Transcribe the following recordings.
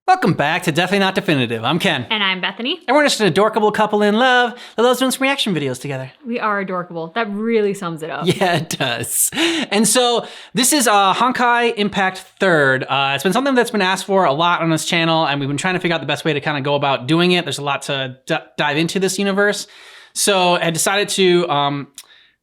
Welcome back to Definitely Not Definitive. I'm Ken. And I'm Bethany. And we're just an adorable couple in love that loves doing some reaction videos together. We are adorable. That really sums it up. Yeah, it does. And so this is Honkai Impact 3rd. It's been something that's been asked for a lot on this channel, and we've been trying to figure out the best way to kind of go about doing it. There's a lot to dive into this universe. So I decided to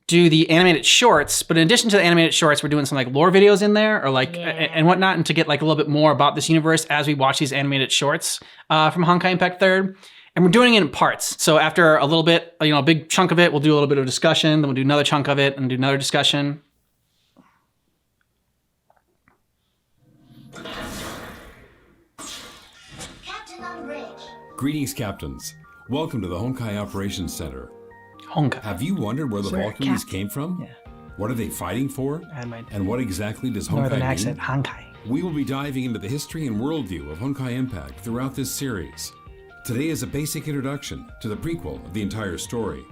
do the animated shorts, but in addition to the animated shorts, we're doing some like lore videos in there or like and whatnot, and to get like a little bit more about this universe as we watch these animated shorts from Honkai Impact 3rd. And we're doing it in parts. So after a little bit, a big chunk of it, we'll do a little bit of discussion, then we'll do another chunk of it and do another discussion. Captain on bridge. Greetings, captains. Welcome to the Honkai Operation Center. Honkai. Have you wondered where the Valkyries came from? Yeah. What are they fighting for? And what exactly does Honkai Northern mean? accent, Honkai. We will be diving into the history and worldview of Honkai Impact throughout this series. Today is a basic introduction to the prequel of the entire story.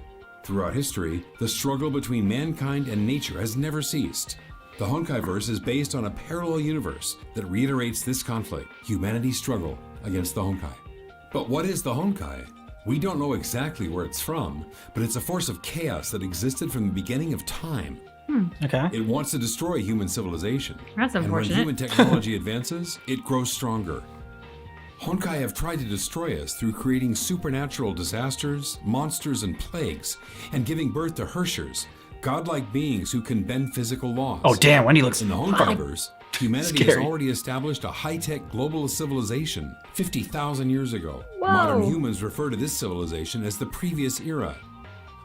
Throughout history, the struggle between mankind and nature has never ceased. The Honkaiverse is based on a parallel universe that reiterates this conflict, humanity's struggle against the Honkai. But what is the Honkai? We don't know exactly where it's from, but it's a force of chaos that existed from the beginning of time. Okay. It wants to destroy human civilization. That's And when unfortunate. human technology advances, it grows stronger. Honkai have tried to destroy us through creating supernatural disasters, monsters, and plagues, and giving birth to Herrschers, godlike beings who can bend physical laws. Oh damn, Wendy looks In the Honkaiverse, humanity Scary. has already established a high-tech global civilization 50,000 years ago. Whoa. Modern humans refer to this civilization as the previous era.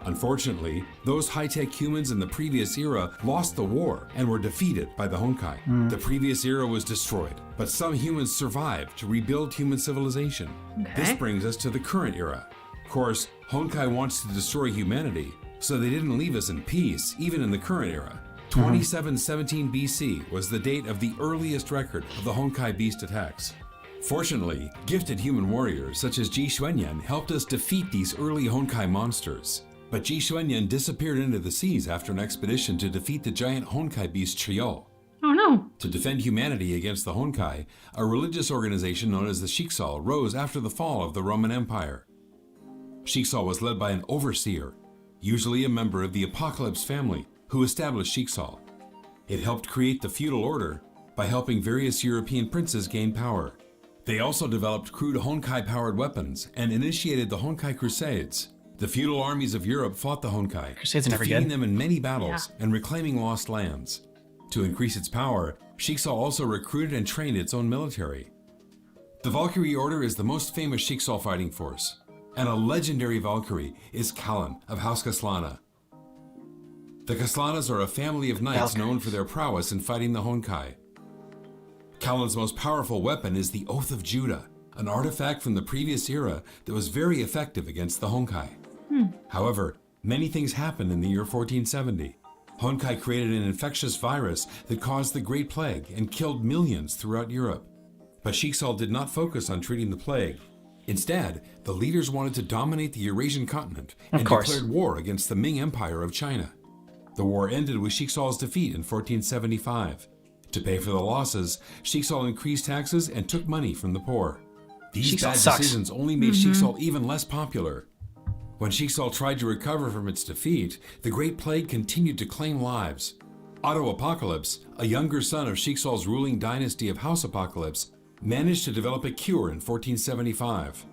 Unfortunately, those high-tech humans in the previous era lost the war and were defeated by the Honkai. The previous era was destroyed, but some humans survived to rebuild human civilization. This brings us to the current era. Of course, Honkai wants to destroy humanity, so they didn't leave us in peace, even in the current era. 2717 BC was the date of the earliest record of the Honkai beast attacks. Fortunately, gifted human warriors such as Ji Xuanyan helped us defeat these early Honkai monsters. But Ji Xuanyan disappeared into the seas after an expedition to defeat the giant Honkai beast Chiyo. Oh no. To defend humanity against the Honkai, a religious organization known as the Shiksal rose after the fall of the Roman Empire. Shiksal was led by an overseer, usually a member of the Apocalypse family, who established Shiksal. It helped create the feudal order by helping various European princes gain power. They also developed crude Honkai-powered weapons and initiated the Honkai Crusades. The feudal armies of Europe fought the Honkai, Crusades are never defeating good. them in many battles and reclaiming lost lands. To increase its power, Shiksal also recruited and trained its own military. The Valkyrie Order is the most famous Shiksal fighting force, and a legendary Valkyrie is Kalan of House Kaslana. The Kaslanas are a family of knights known for their prowess in fighting the Honkai. Kalan's most powerful weapon is the Oath of Judah, an artifact from the previous era that was very effective against the Honkai. However, many things happened in the year 1470. Honkai created an infectious virus that caused the Great Plague and killed millions throughout Europe. But Shiksal did not focus on treating the plague. Instead, the leaders wanted to dominate the Eurasian continent and declared war against the Ming Empire of China. The war ended with Shiksal's defeat in 1475. To pay for the losses, Shiksal increased taxes and took money from the poor. These bad decisions only made Shiksal even less popular. When Shiksal tried to recover from its defeat, the Great Plague continued to claim lives. Otto Apocalypse, a younger son of Shiksal's ruling dynasty of House Apocalypse, managed to develop a cure in 1475.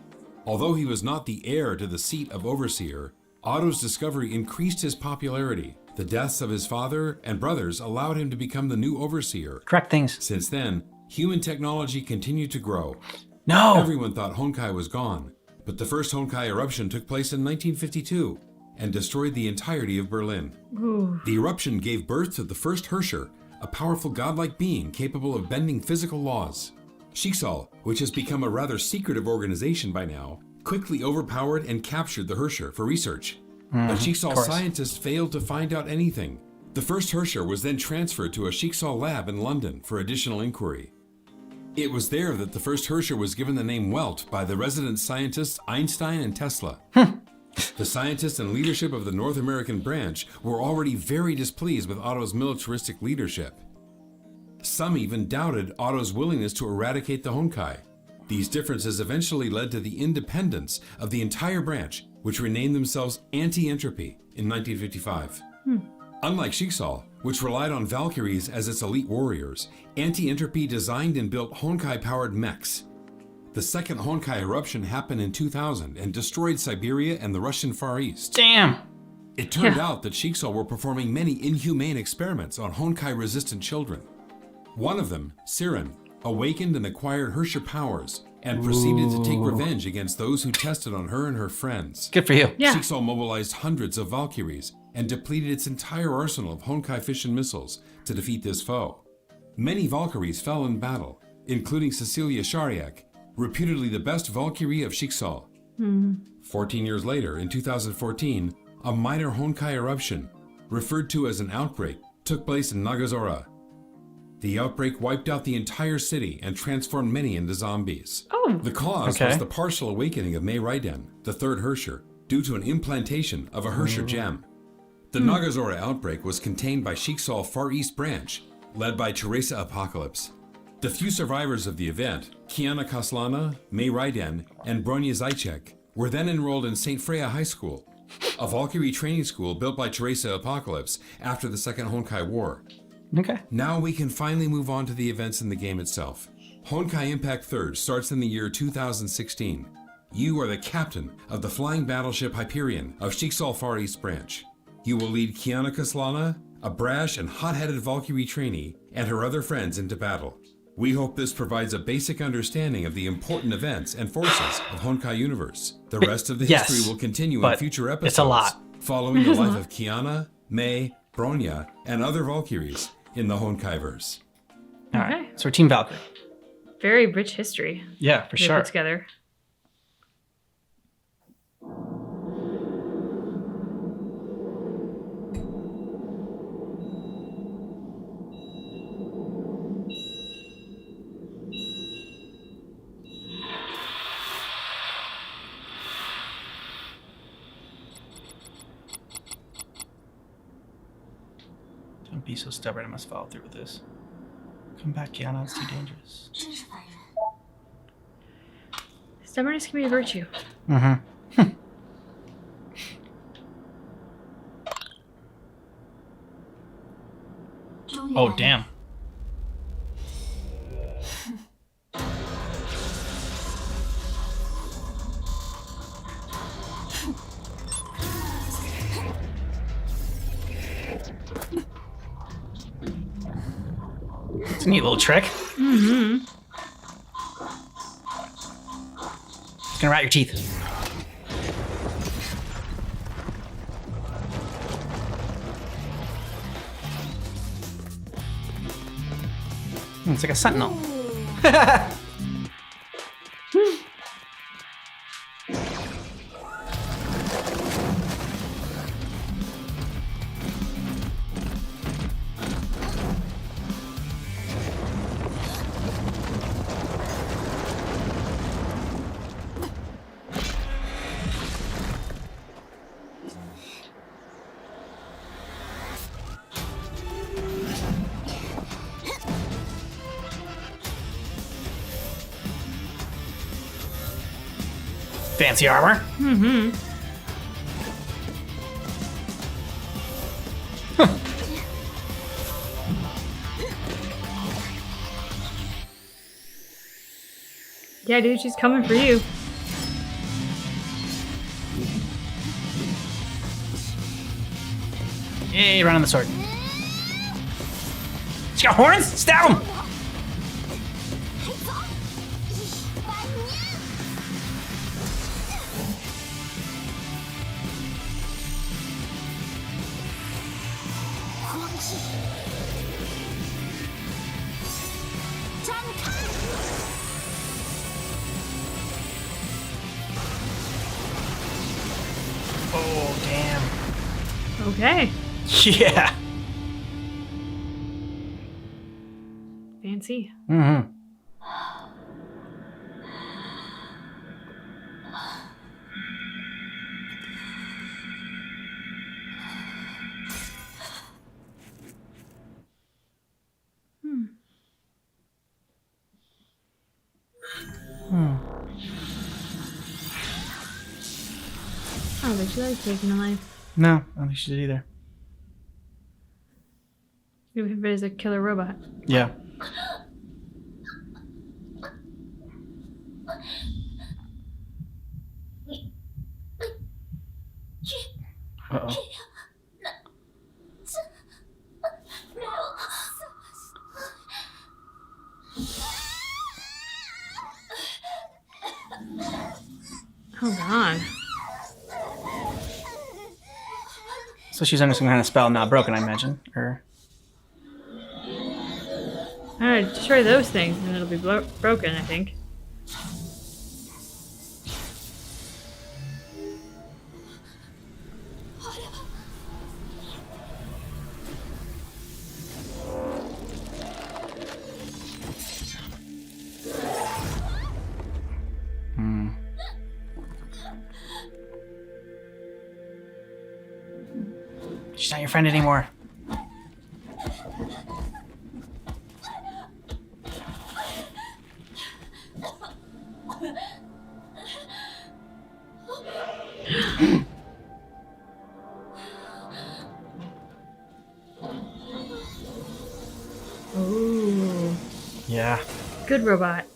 Although he was not the heir to the seat of Overseer, Otto's discovery increased his popularity. The deaths of his father and brothers allowed him to become the new Overseer. Correct things. Since then, human technology continued to grow. No. Everyone thought Honkai was gone, but the first Honkai eruption took place in 1952 and destroyed the entirety of Berlin. The eruption gave birth to the first Herrscher, a powerful godlike being capable of bending physical laws. Shiksal, which has become a rather secretive organization by now, quickly overpowered and captured the Herrscher for research. But Shiksal scientists failed to find out anything. The first Herrscher was then transferred to a Shiksal lab in London for additional inquiry. It was there that the first Herrscher was given the name Welt by the resident scientists Einstein and Tesla. The scientists and leadership of the North American branch were already very displeased with Otto's militaristic leadership. Some even doubted Otto's willingness to eradicate the Honkai. These differences eventually led to the independence of the entire branch, which renamed themselves Anti-Entropy in 1955. Unlike Jigsaw, which relied on Valkyries as its elite warriors, Anti-Entropy designed and built Honkai-powered mechs. The second Honkai eruption happened in 2000 and destroyed Siberia and the Russian Far East. Damn. It turned out that Jigsaw were performing many inhumane experiments on Honkai-resistant children. One of them, Siren, awakened and acquired Herrscher powers and proceeded to take revenge against those who tested on her and her friends. Good for you. Yeah. Jigsaw mobilized hundreds of Valkyries and depleted its entire arsenal of Honkai fission missiles to defeat this foe. Many Valkyries fell in battle, including Cecilia Shariak, reputedly the best Valkyrie of Jigsaw. 14 years later, in 2014, a minor Honkai eruption, referred to as an outbreak, took place in Nagazora. The outbreak wiped out the entire city and transformed many into zombies. Oh. The cause was the partial awakening of Mei Raiden, the third Herrscher, due to an implantation of a Herrscher gem. The Nagazora outbreak was contained by Jigsaw Far East Branch, led by Teresa Apocalypse. The few survivors of the event, Kiana Kaslana, Mei Raiden, and Bronya Zajcek, were then enrolled in St. Freya High School, a Valkyrie training school built by Teresa Apocalypse after the Second Honkai War. Okay. Now we can finally move on to the events in the game itself. Honkai Impact 3rd starts in the year 2016. You are the captain of the flying battleship Hyperion of Jigsaw Far East Branch. You will lead Kiana Kaslana, a brash and hot-headed Valkyrie trainee, and her other friends into battle. We hope this provides a basic understanding of the important events and forces of Honkai Universe. The rest of the history will continue in future episodes. It's a lot. Following the life of Kiana, Mei, Bronya, and other Valkyries in the Honkaiverse. All right. So we're Team Valkyrie. Very rich history. Yeah, for they sure. Put together. Don't be so stubborn. I must follow through with this. Come back, Kiana. It's too dangerous. Stubbornness can be a virtue. Oh, damn. It's a neat little trick. It's gonna rat your teeth. It's like a sentinel. Fancy armor. Yeah, dude, she's coming for you. Yay, run on the sword. She got horns? Stab him! Oh, damn. Okay. Yeah. Fancy. I don't think she likes taking a life. No, I don't think she did either. Even if it is a killer robot. Yeah. Uh-oh. Hold on. So she's under some kind of spell, not broken, I imagine. Or Alright, destroy those things and it'll be broken, I think. she's not your friend anymore. Ooh. Yeah. Good robot.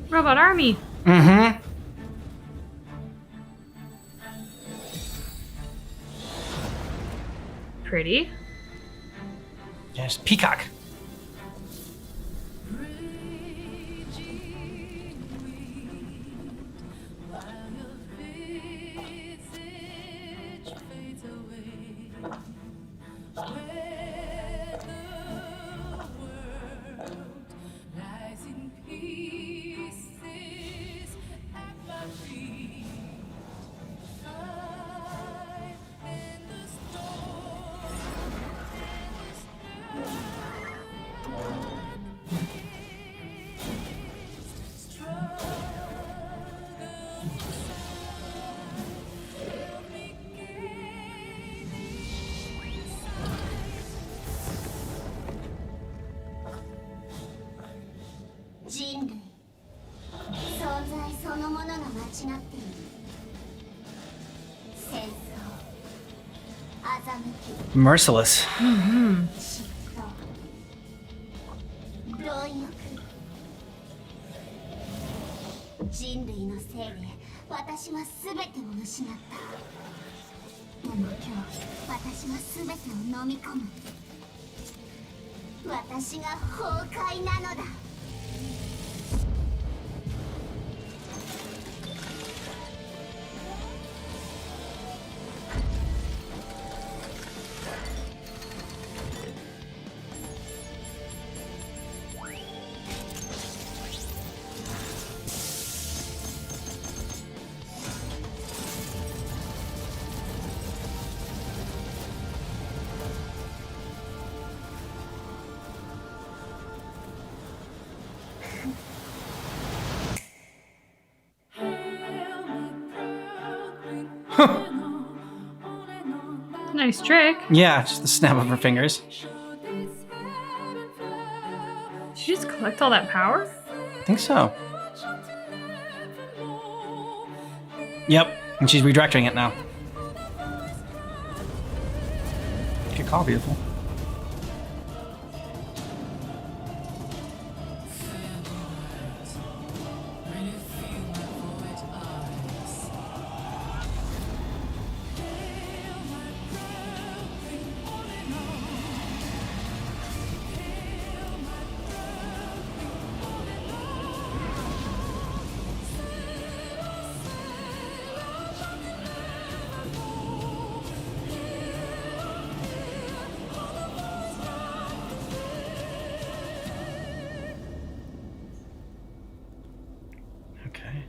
Robot army. Mm-hmm. Pretty. Yes, peacock. Merciless. Mm-hmm. 人類のせいで私は全てを失った。でも今日私は全てを飲み込む。私が崩壊なのだ。Nice trick. Yeah, just the snap of her fingers. Did she just collect all that power? I think so. Yep, and she's redirecting it now. Good call, beautiful. Okay.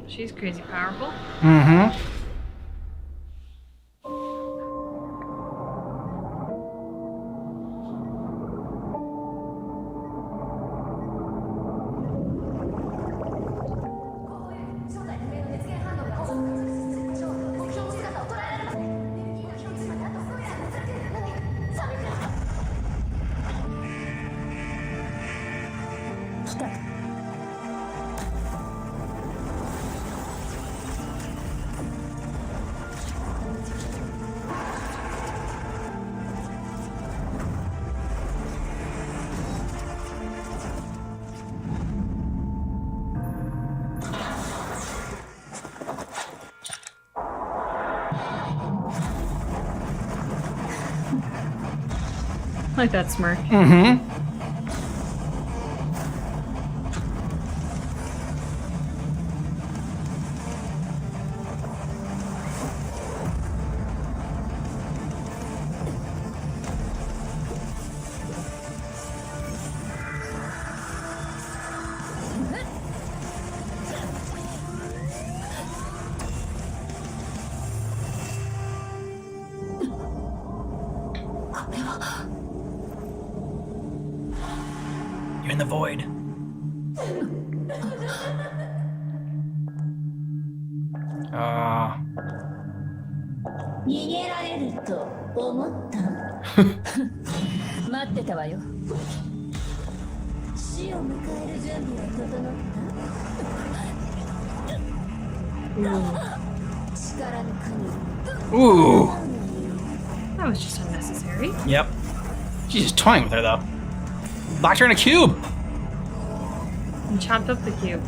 She's crazy powerful. Mm-hmm. like that smirk. Mm-hmm. You're in the void. Ah. 逃げられると思った待ってたわよ死を迎える準備は整った力の国 Ooh. That was just unnecessary. Yep. She's just toying with her though. Locked her in a cube. And chopped up the cube.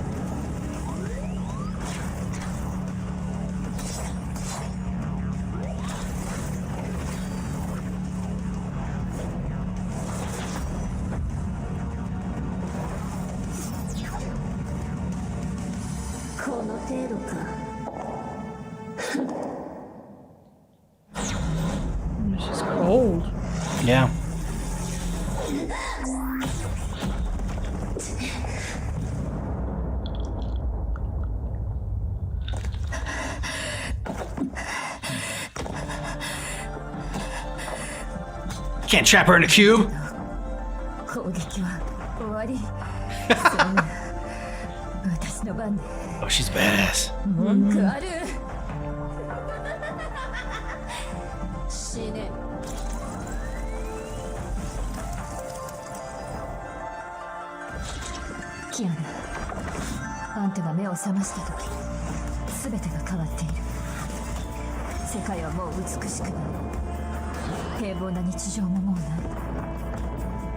It's just cold. Yeah. Can't trap her in a cube. 攻撃は終わり私の番で Oh, she's badass. 文句ある死ねキアナあんたが目を覚ました時全てが変わっている世界はもう美しくない平凡な日常ももうない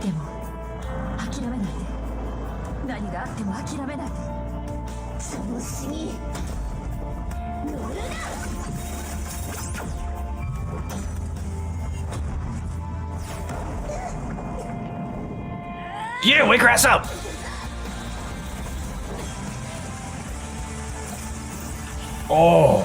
でも諦めないで何があっても諦めないで調子に乗るな Yeah, wake her ass up. Oh.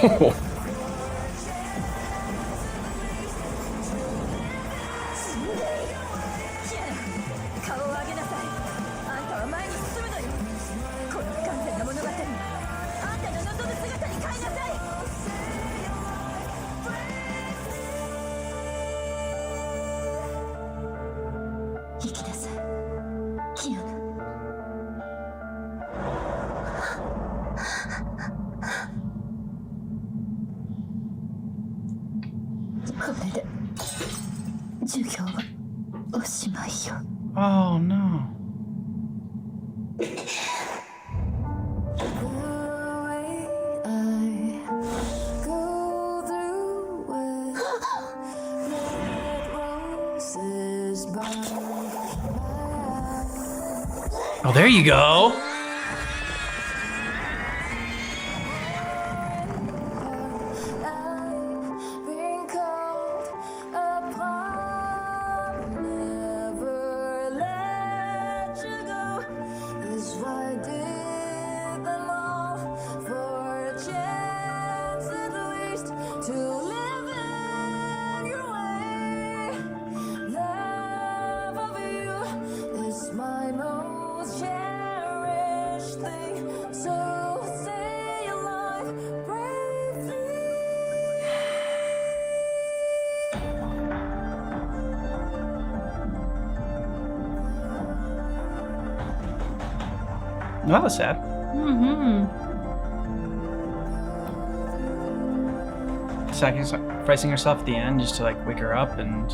Oh. 顔を上げなさいあんたは前に進むのよこの不完全な物語にあんたの望む姿に変えなさい生きなさいキアナこれで授業はおしまいよ Oh no. Oh, there you go. That was sad. Mm-hmm. sacrificing herself at the end just to like wake her up and.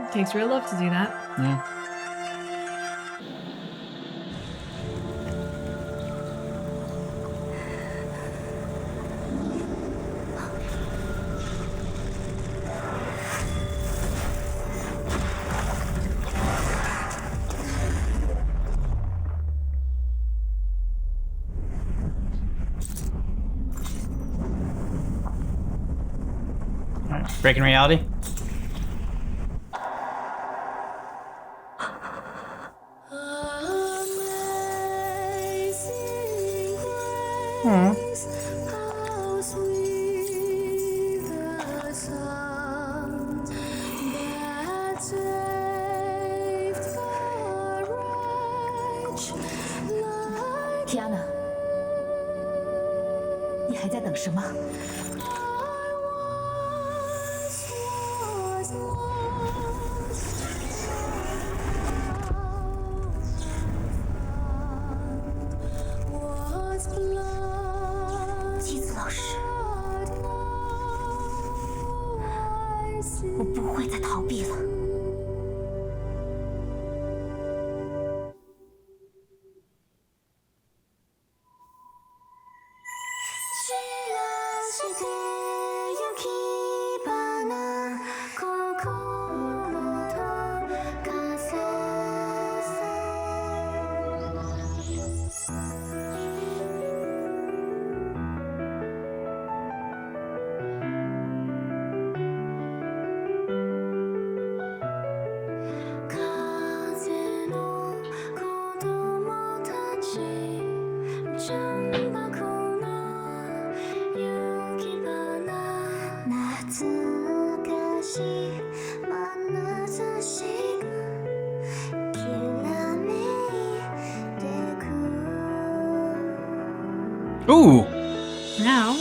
It takes real love to do that. Yeah. Breaking reality. Kiana， 你还在等什么？ 姬子老师，我不会再逃避了。Ooh. Now.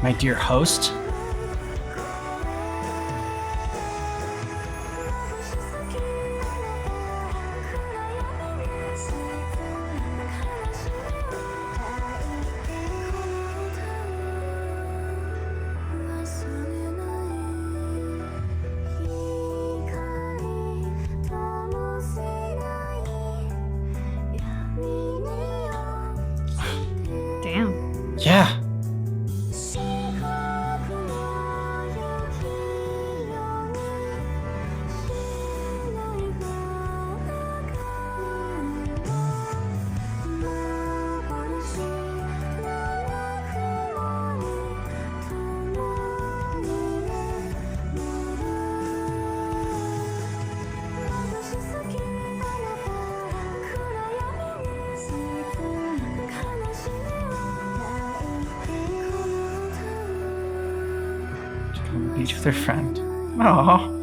My dear host. Damn. Yeah. On the beach with her friend. Aww.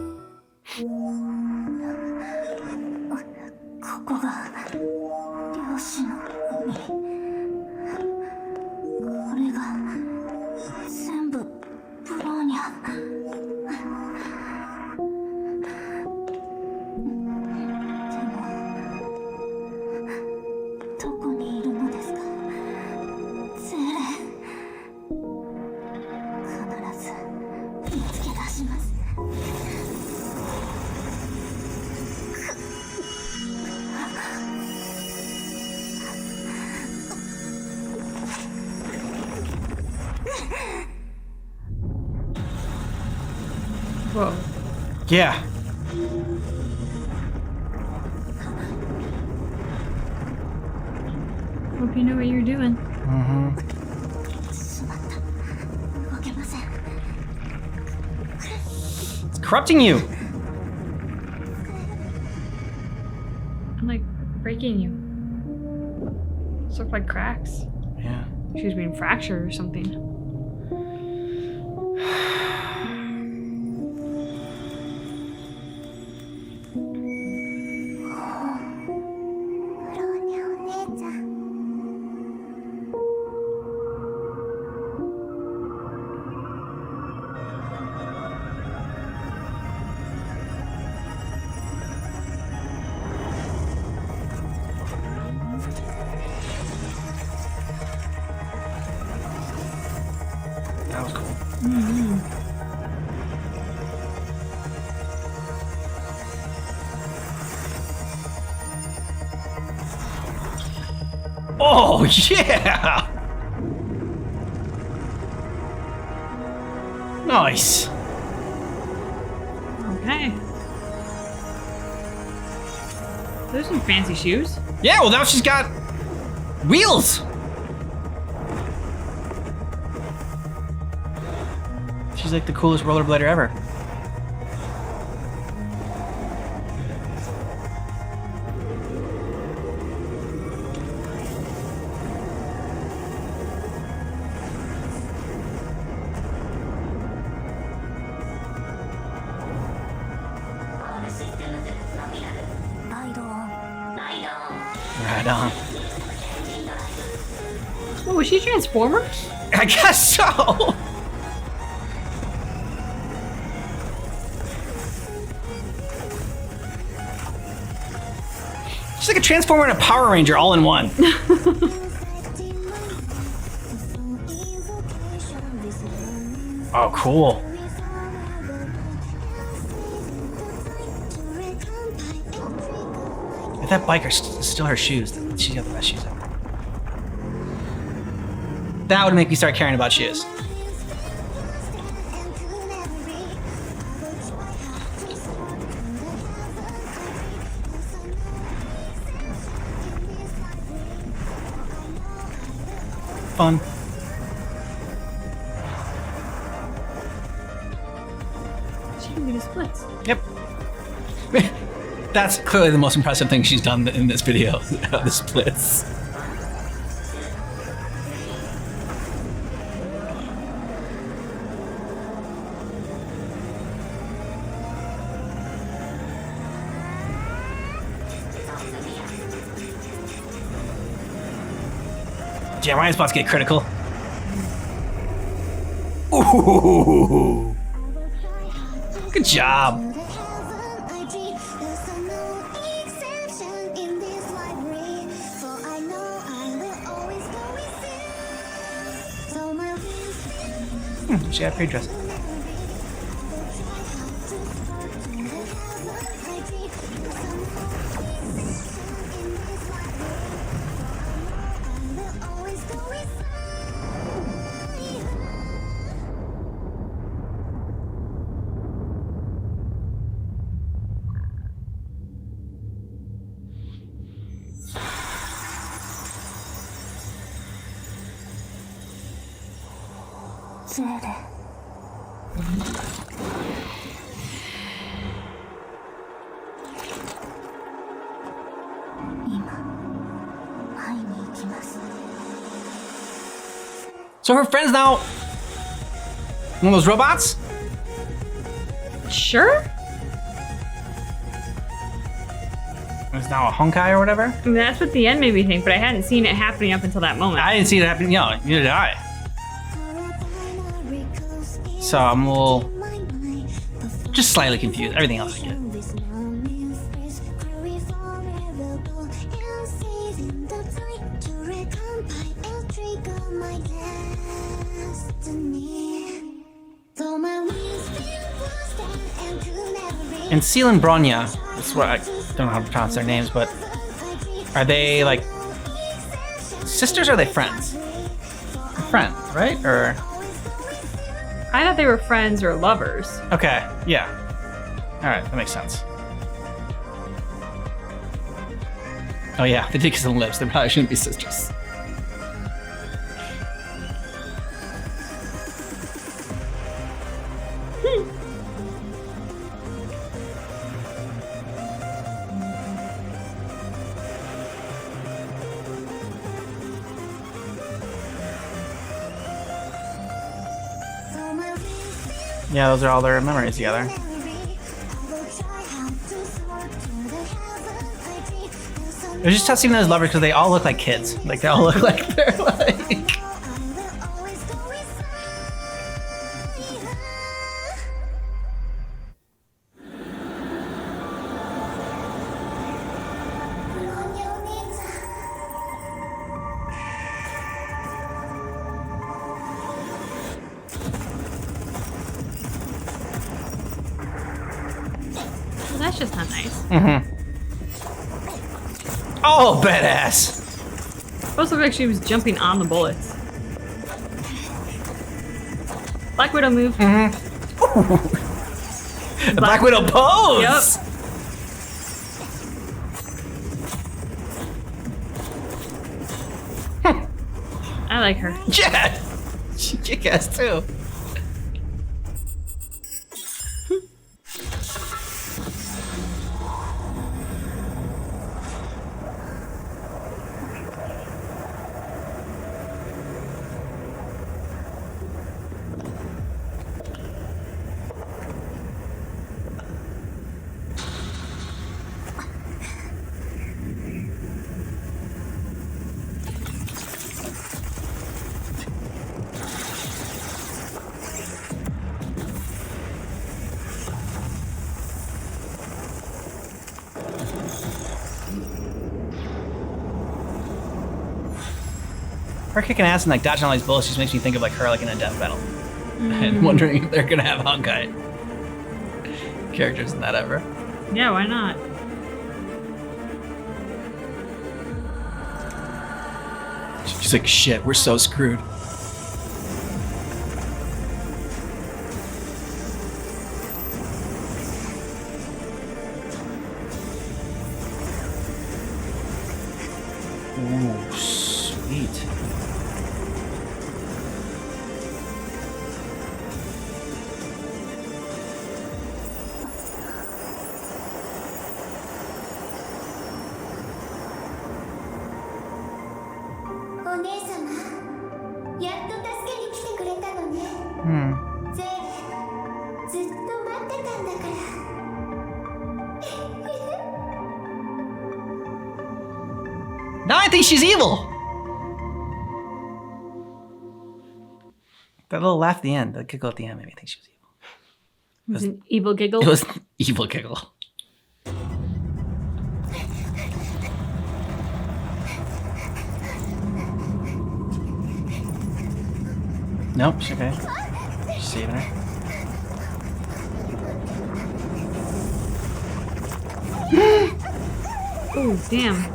ここが漁師の海。これが全部ブローニャ。でもどこにいるのですか、ゼーレ。必ず見つけ出します。 Whoa. Yeah. Hope you know what you're doing. Mm-hmm. しまった。動けません。 It's corrupting you. I'm like breaking you. Those look like cracks. Yeah. She was being fractured or something. Oh, yeah! Nice. Okay. Those are some fancy shoes. Yeah, well now she's got wheels. She's like the coolest rollerblader ever. Right on. Oh, was she a Transformer? I guess so. She's like a Transformer and a Power Ranger all in one. Oh, cool. If that biker is still her shoes, she's got the best shoes ever. That would make me start caring about shoes. Fun. She can do the splits. Yep. That's clearly the most impressive thing she's done in this video, the splits. Yeah, Ryan's about to get critical. Ooh. Good job. She had a pretty dress. Seele. 今会いに行きます。 So her friend's now one of those robots? Sure? It's now a Honkai or whatever? I mean, that's what the end made me think, but I hadn't seen it happening up until that moment. I didn't see it happen. No, neither did I. So I'm a little, just slightly confused. Everything else I get. And Seele and Bronya, that's what I don't know how to pronounce their names, but are they like sisters or are they friends? They're friends, right? Or I thought they were friends or lovers. okay, yeah. All right, that makes sense. Oh yeah, they did kiss on the lips. They probably shouldn't be sisters. Yeah, those are all their memories together. It was just tough seeing them as lovers because they all look like kids. Like they all look like they're like. Well, that's just not nice. Mm-hmm. Oh, badass! Supposed to look like she was jumping on the bullets. Black Widow move. The Black Widow pose! Yep. I like her. Yeah! She kick-ass too. Her kicking ass and like dodging all these bullets just makes me think of like her like in a death battle. And wondering if they're gonna have Honkai characters in that ever. Yeah, why not? She's like, shit, we're so screwed. Ooh, sweet. Now I think she's evil. That little laugh at the end, the giggle at the end, made me think she was evil. It was an evil giggle. It was an evil giggle. Nope, she's okay. She's saving her. Ooh, damn.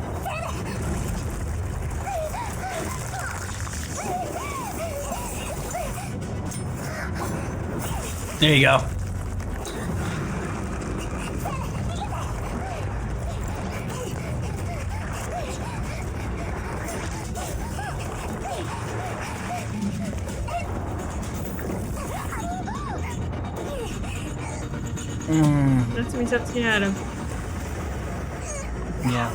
There you go. That's what he's up to Adam. Yeah.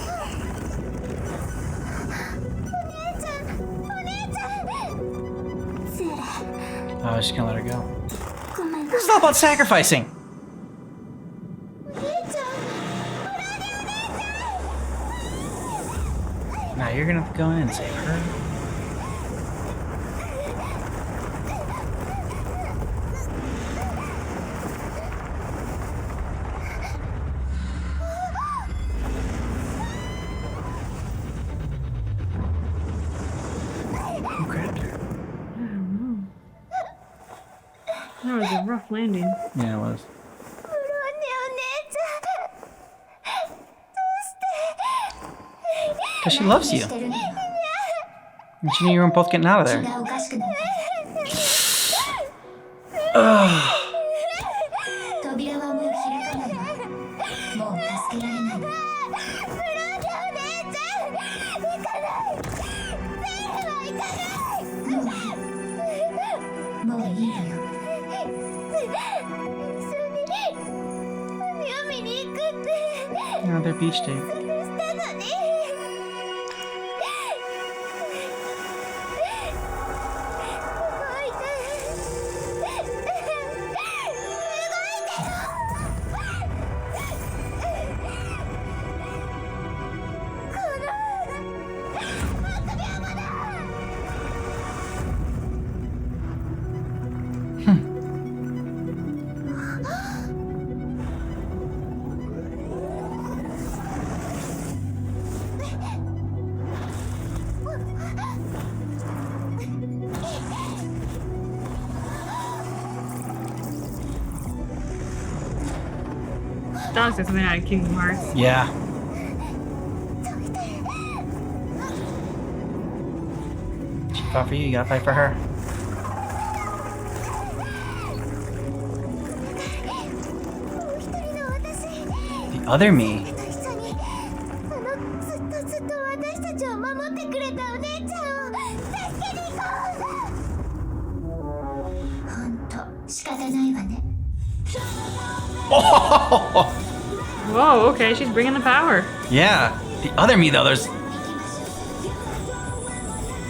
Oh, she's gonna let her go. This is all about sacrificing. Now you're gonna have to go in and save her. Who grabbed her? That was a rough landing. Yeah, it was. Because she loves you. And she knew you were both getting out of there. Ugh. Oh, their beach date. Dogs are something out of Kingdom Hearts. Yeah. Fought for you gotta fight for her. The other me. と一緒にずっとずっと私たちを守ってくれたお姉ちゃんを助けに行こう。ほんと仕方ないわね。 Whoa, okay, she's bringing the power. Yeah. The other me though, there's.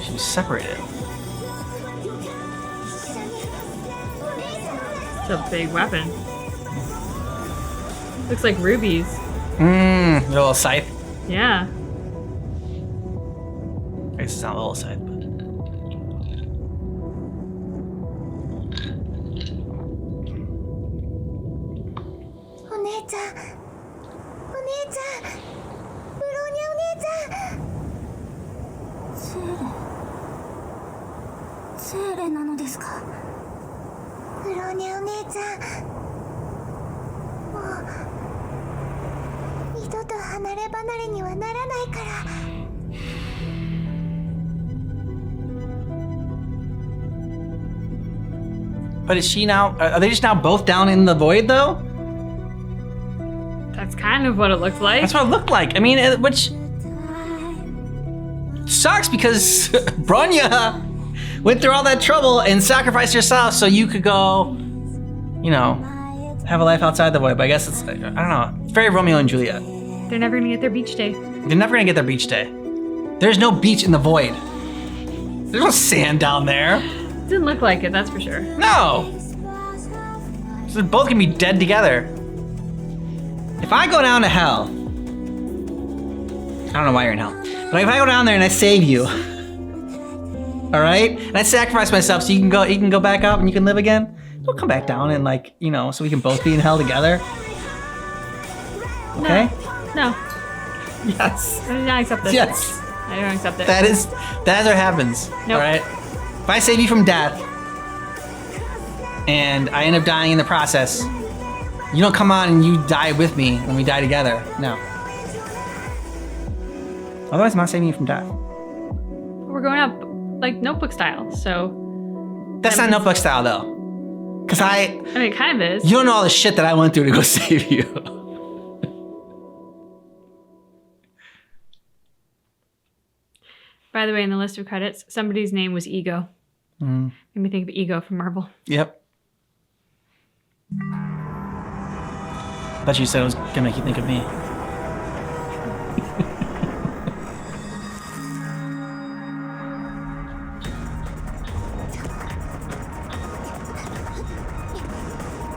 She's separated. It's a big weapon. Looks like rubies. Mmm, little scythe. Yeah. I guess it's not a little scythe, but. Seele なのですか。ブローニャお姉ちゃん、もう二度と離れ離れにはならないから。 But is she now? Are they just now both down in the void though? That's kind of what it looks like. That's what it looked like. I mean, which sucks because Bronya went through all that trouble and sacrificed herself so you could go, you know, have a life outside the void. But I guess it's, I don't know. It's very Romeo and Juliet. They're never gonna get their beach day. They're never gonna get their beach day. There's no beach in the void. There's no sand down there. Didn't look like it, that's for sure. No. So they're both gonna be dead together. If I go down to hell, I don't know why you're in hell, but if I go down there and I save you, all right, and I sacrifice myself so you can go back up and you can live again, don't come back down and like, you know, so we can both be in hell together. Okay? No. Yes. I do not accept this. Yes. I don't accept it. That is what happens. Nope. All right. If I save you from death and I end up dying in the process, you don't come on and you die with me and we die together. No. Otherwise, I'm not saving you from death. We're going up like notebook style, so. That's not notebook style though. Cause I mean, it kind of is. you don't know all the shit that I went through to go save you. By the way, in the list of credits, somebody's name was Ego. Made me think of Ego from Marvel. Yep. Thought you said it was gonna make you think of me.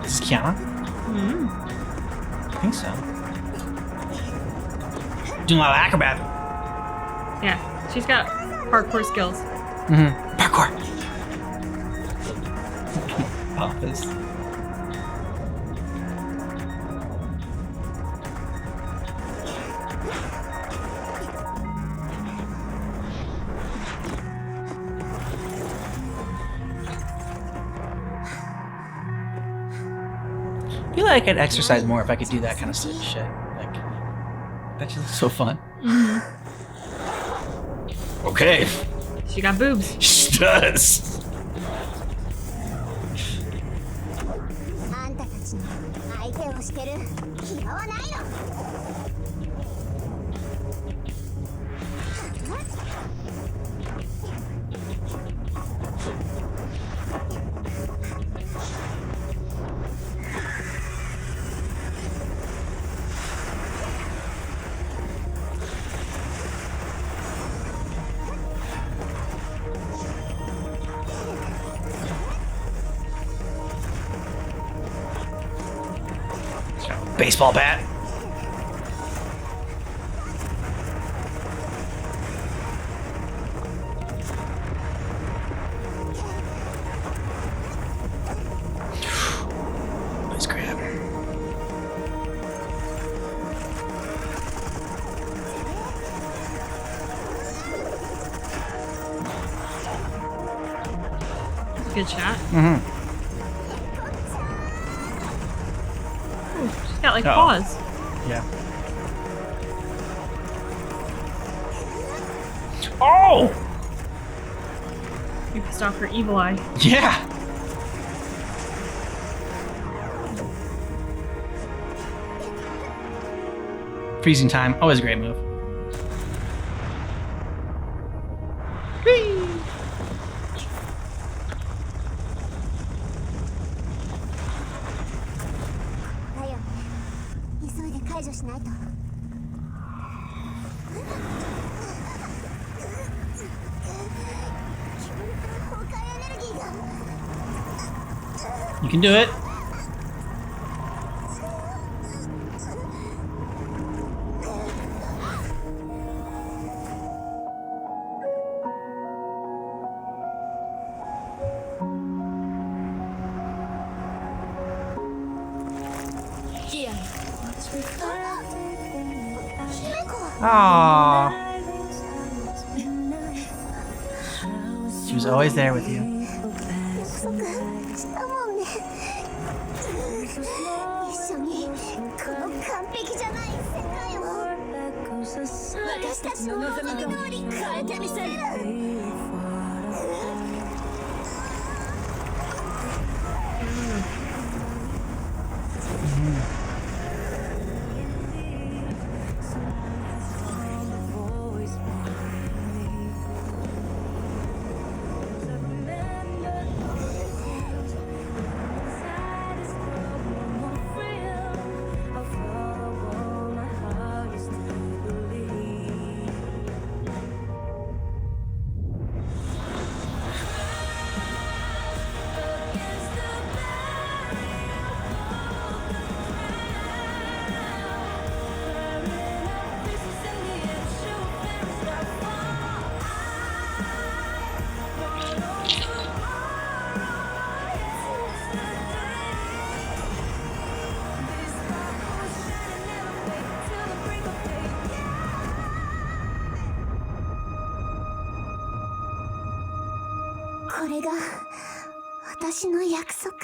This is Kiana? I think so. Doing a lot of acrobat. Yeah, she's got parkour skills. Parkour. Office. I feel like I'd exercise more if I could do that kind of shit. Like, that just looks so fun. Okay. She got boobs. She does. あんたたちの相手をしてる暇はないの。 Baseball bat. Nice grab. Good shot. Mm-hmm. Ooh, she's got like Uh-oh. paws. Yeah. Oh! You pissed off her evil eye. Yeah. Freezing time, always a great move. Whee! だよね。急いで解除しないと。崩壊エネルギーが。 You can do it. Aww. She was always there with you. 約束したもんね。一緒にこの完璧じゃない世界を私たちの望み通り変えてみせる。これが私の約束。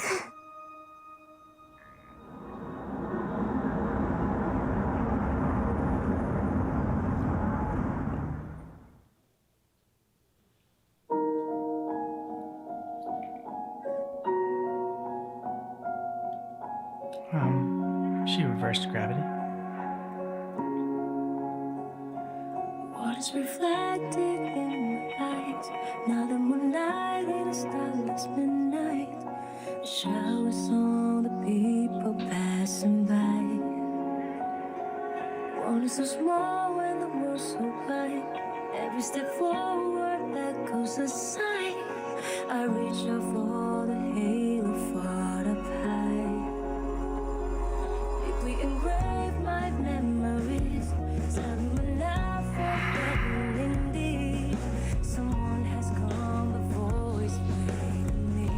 She reversed gravity. What is reflected in my eyes? Now the moonlight in a starless midnight. The showers on the people passing by. One is so small when the world's so wide. Every step forward that goes aside. I reach out for the halo far up high. Deeply engrave my memories. Suddenly now forgotten indeed. Someone has come before is waiting me.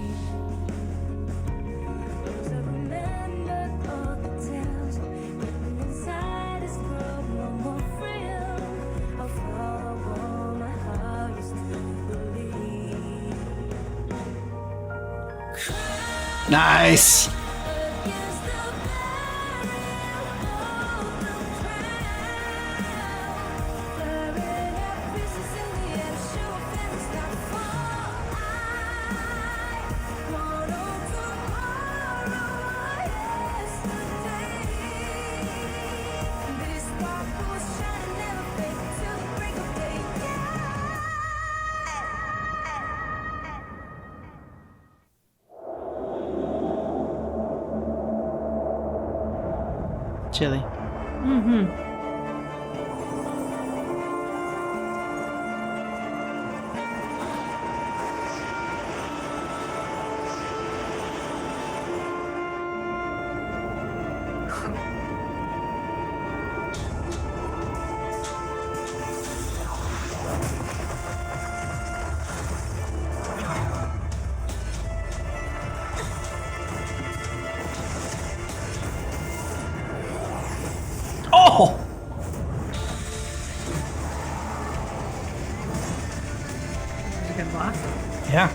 Cause I remember all the tales. Living inside this world, no more thrill. I'll follow my heart used to believe. Nice. Chili. Mm-hmm. Oh! That's a good block. Yeah.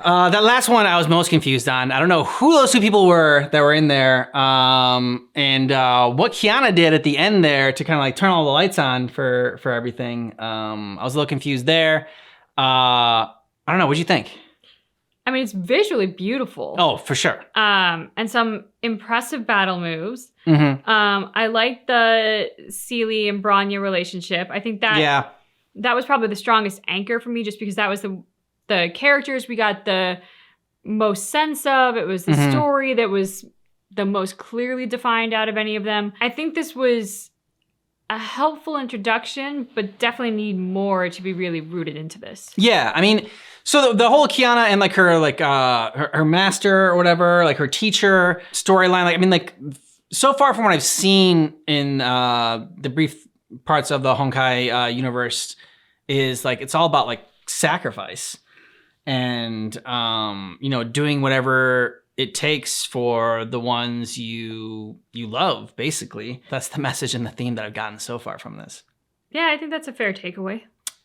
That last one I was most confused on. I don't know who those two people were that were in there, and what Kiana did at the end there to kind of like turn all the lights on for everything. I was a little confused there. I don't know. What'd you think? I mean, it's visually beautiful. Oh, for sure. And some impressive battle moves. Mm-hmm. I like the Seele and Bronya relationship. I think that that was probably the strongest anchor for me, just because that was the characters we got the most sense of. It was the story that was the most clearly defined out of any of them. I think this was a helpful introduction, but definitely need more to be really rooted into this. Yeah, I mean, so the whole Kiana and like her her master or whatever, like her teacher storyline, like I mean, like so far from what I've seen in the brief parts of the Honkai universe, is like it's all about like sacrifice and you know, doing whatever it takes for the ones you love. Basically, that's the message and the theme that I've gotten so far from this. Yeah, I think that's a fair takeaway.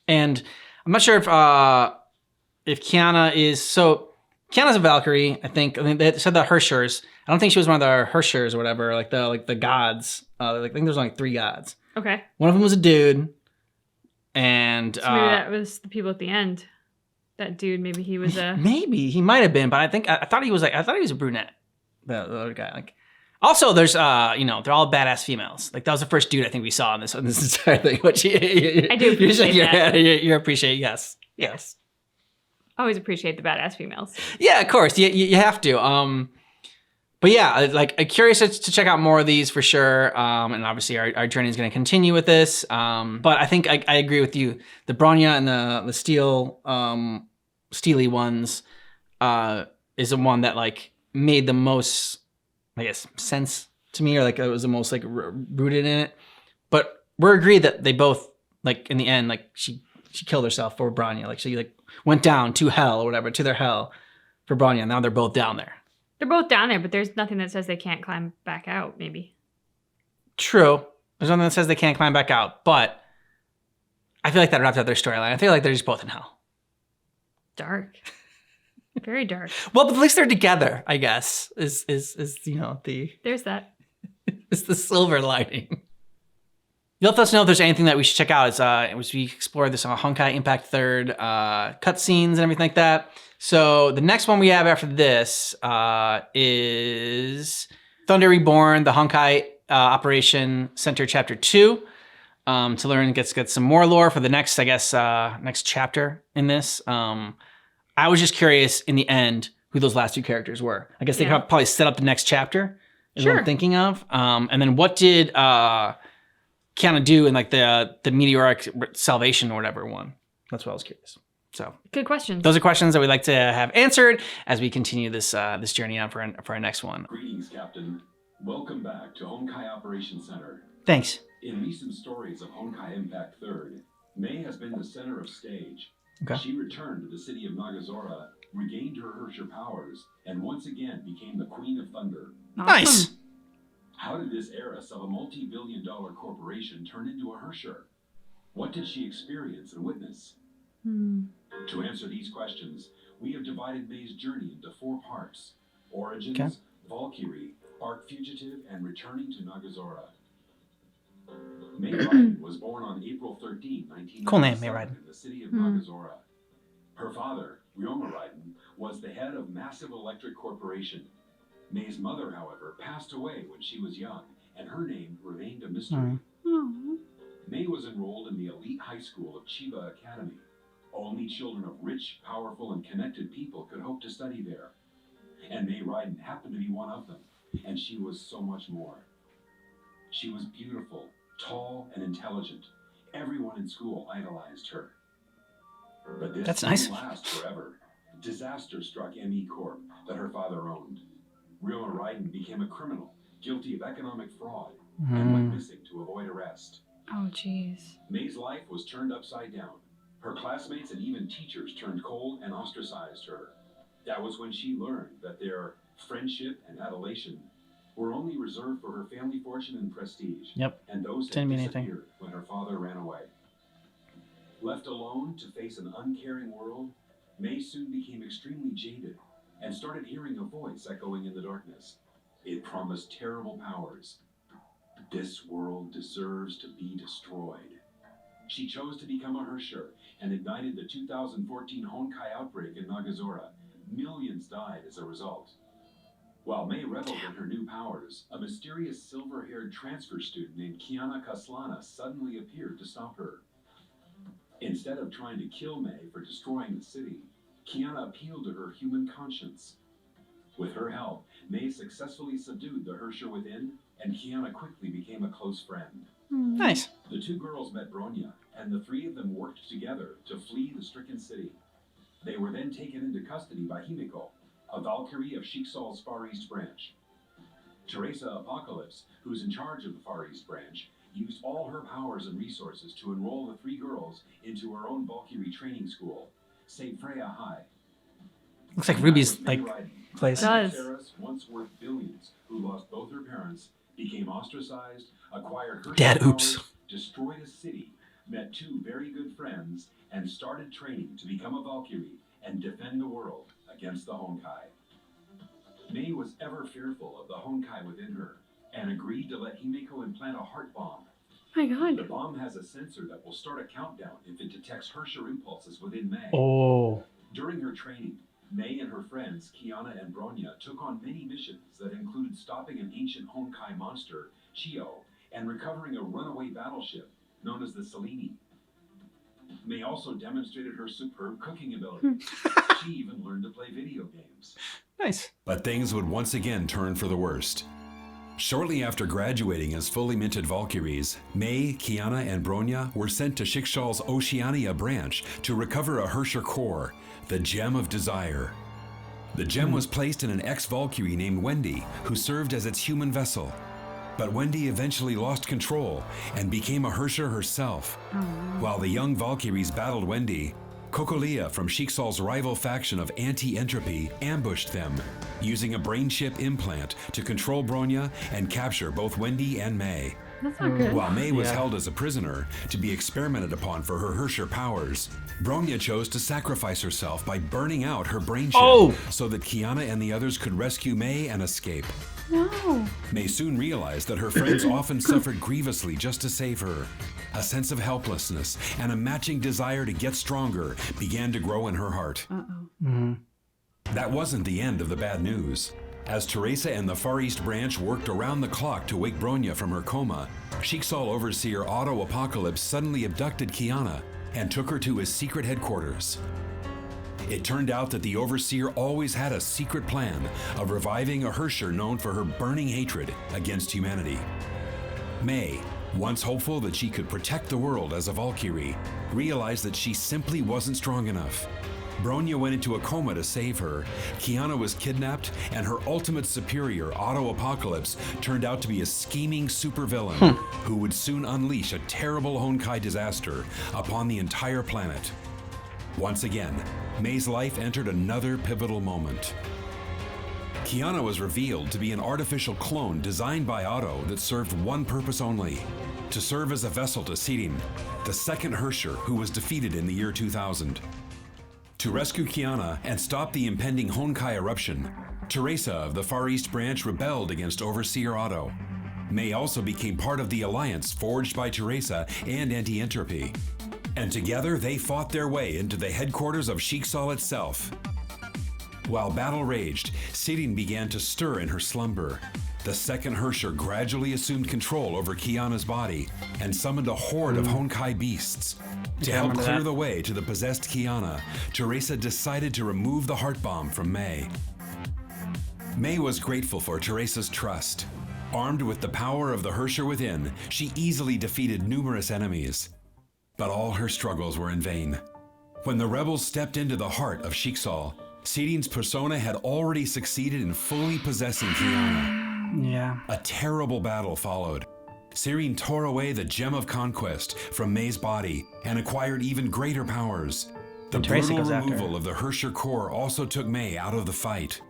And I'm not sure if Kiana is Kiana's a Valkyrie. I think they said the Herrschers. I don't think she was one of the Herrschers or whatever, like the gods. I think there's only 3 gods. Okay. One of them was a dude, and so maybe that was the people at the end. That dude, maybe he was a. Maybe he might have been, but I thought he was a brunette. The other guy, like. Also, there's you know, they're all badass females. Like that was the first dude I think we saw in this entire thing. Which I do appreciate that. You appreciate, yes. Always appreciate the badass females. Yeah, of course. You have to. But yeah, like I'm curious to check out more of these for sure. And obviously our journey is going to continue with this. But I think I agree with you. The Bronya and the Steely ones is the one that like made the most, I guess, sense to me, or like it was the most like rooted in it. But we're agreed that they both, like in the end, like she killed herself for Bronya. Like she like went down to hell or whatever, to their hell for Bronya. And now they're both down there. They're both down there, but there's nothing that says they can't climb back out, maybe. True. There's nothing that says they can't climb back out, but I feel like that wrapped up their storyline. I feel like they're just both in hell. Dark. Very dark. Well, but at least they're together, I guess, is you know, There's that. It's the silver lining. You'll let us know if there's anything that we should check out as we explore this Honkai Impact 3rd cutscenes and everything like that. So the next one we have after this is Thunder Reborn, the Honkai Operation Center Chapter 2. To learn, get some more lore for the next, I guess, next chapter in this. I was just curious in the end who those last 2 characters were. I guess they could probably set up the next chapter, is what I'm thinking of. And then what did Kiana do in like the Meteoric Salvation or whatever one? That's what I was curious. So good questions. Those are questions that we'd like to have answered as we continue this this journey on for our next one. Greetings, Captain. Welcome back to Honkai Operation Center. Thanks. In recent stories of Honkai Impact 3rd, May has been the center of stage. Okay. She returned to the city of Nagazora, regained her Herrscher powers, and once again became the Queen of Thunder. Nice. How did this heiress of a multi-billion-dollar corporation turn into a Herrscher? What did she experience and witness? To answer these questions, we have divided May's journey into 4 parts: Origins, Valkyrie, Arc Fugitive, and Returning to Nagazora. May Raiden was born on April 13, 1997, Cool name, May Raiden. in the city of Nagazora. Her father, Ryoma Raiden, was the head of Massive Electric Corporation. May's mother, however, passed away when she was young, and her name remained a mystery. May was enrolled in the elite high school of Chiba Academy. Only children of rich, powerful, and connected people could hope to study there. And May Raiden happened to be one of them, and she was so much more. She was beautiful, tall, and intelligent. Everyone in school idolized her. But this That's nice. didn't last forever. Disaster struck ME Corp that her father owned. Ryoma Raiden became a criminal, guilty of economic fraud, and went missing to avoid arrest. Oh, jeez. May's life was turned upside down. Her classmates and even teachers turned cold and ostracized her. That was when she learned that their friendship and adulation were only reserved for her family fortune and prestige. Yep. And those Didn't had mean anything. disappeared when her father ran away. Left alone to face an uncaring world, May soon became extremely jaded and started hearing a voice echoing in the darkness. It promised terrible powers. This world deserves to be destroyed. She chose to become a Herrscher and ignited the 2014 Honkai outbreak in Nagazora. Millions died as a result. While May reveled in her new powers, a mysterious silver-haired transfer student named Kiana Kaslana suddenly appeared to stop her. Instead of trying to kill May for destroying the city, Kiana appealed to her human conscience. With her help, May successfully subdued the Herrscher within, and Kiana quickly became a close friend. Nice. The two girls met Bronya, and the three of them worked together to flee the stricken city. They were then taken into custody by Himiko, a Valkyrie of Shiksal's Far East branch. Teresa Apocalypse, who's in charge of the Far East branch, used all her powers and resources to enroll the three girls into her own Valkyrie training school, St. Freya High. Looks like Ruby's place. It does. Sarah's once worth billions, who lost both her parents, became ostracized, acquired her Dad, powers, oops. destroyed a city, met two very good friends, and started training to become a Valkyrie and defend the world against the Honkai. May was ever fearful of the Honkai within her and agreed to let Himiko implant a heart bomb. Oh my The god. bomb has a sensor that will start a countdown if it detects Herrscher impulses within May. Oh. During her training, May and her friends, Kiana and Bronya, took on many missions that included stopping an ancient Honkai monster, Chio, and recovering a runaway battleship known as the Selene. May also demonstrated her superb cooking ability. She even learned to play video games. Nice. But things would once again turn for the worst. Shortly after graduating as fully minted Valkyries, May, Kiana, and Bronya were sent to Shiksal's Oceania branch to recover a Herrscher core, the Gem of Desire. The gem was placed in an ex-Valkyrie named Wendy, who served as its human vessel. But Wendy eventually lost control and became a Herrscher herself. While the young Valkyries battled Wendy, Kokolia from Shiksal's rival faction of Anti-Entropy ambushed them, using a brain chip implant to control Bronya and capture both Wendy and May. That's not good. While May was held as a prisoner to be experimented upon for her Herrscher powers, Bronya chose to sacrifice herself by burning out her brain chip so that Kiana and the others could rescue May and escape. No. May soon realized that her friends often suffered grievously just to save her. A sense of helplessness and a matching desire to get stronger began to grow in her heart. That wasn't the end of the bad news. As Teresa and the Far East branch worked around the clock to wake Bronya from her coma, Shiksal overseer Otto Apocalypse suddenly abducted Kiana and took her to his secret headquarters. It turned out that the Overseer always had a secret plan of reviving a Herrscher known for her burning hatred against humanity. May, once hopeful that she could protect the world as a Valkyrie, realized that she simply wasn't strong enough. Bronya went into a coma to save her, Kiana was kidnapped, and her ultimate superior, Otto Apocalypse, turned out to be a scheming supervillain who would soon unleash a terrible Honkai disaster upon the entire planet. Once again, May's life entered another pivotal moment. Kiana was revealed to be an artificial clone designed by Otto that served one purpose only: to serve as a vessel to Seele, the second Herrscher who was defeated in the year 2000. To rescue Kiana and stop the impending Honkai eruption, Teresa of the Far East branch rebelled against Overseer Otto. May also became part of the alliance forged by Teresa and Anti-Entropy. And together they fought their way into the headquarters of Shiksal itself. While battle raged, Seele began to stir in her slumber. The second Herrscher gradually assumed control over Kiana's body and summoned a horde of Honkai beasts. To help clear the way to the possessed Kiana, Teresa decided to remove the heart bomb from May. May was grateful for Teresa's trust. Armed with the power of the Herrscher within, she easily defeated numerous enemies. But all her struggles were in vain. When the rebels stepped into the heart of Shiksal, Seele's persona had already succeeded in fully possessing Kiana. A terrible battle followed. Seele tore away the Gem of Conquest from May's body and acquired even greater powers. The brutal removal of the Herrscher core also took May out of the fight.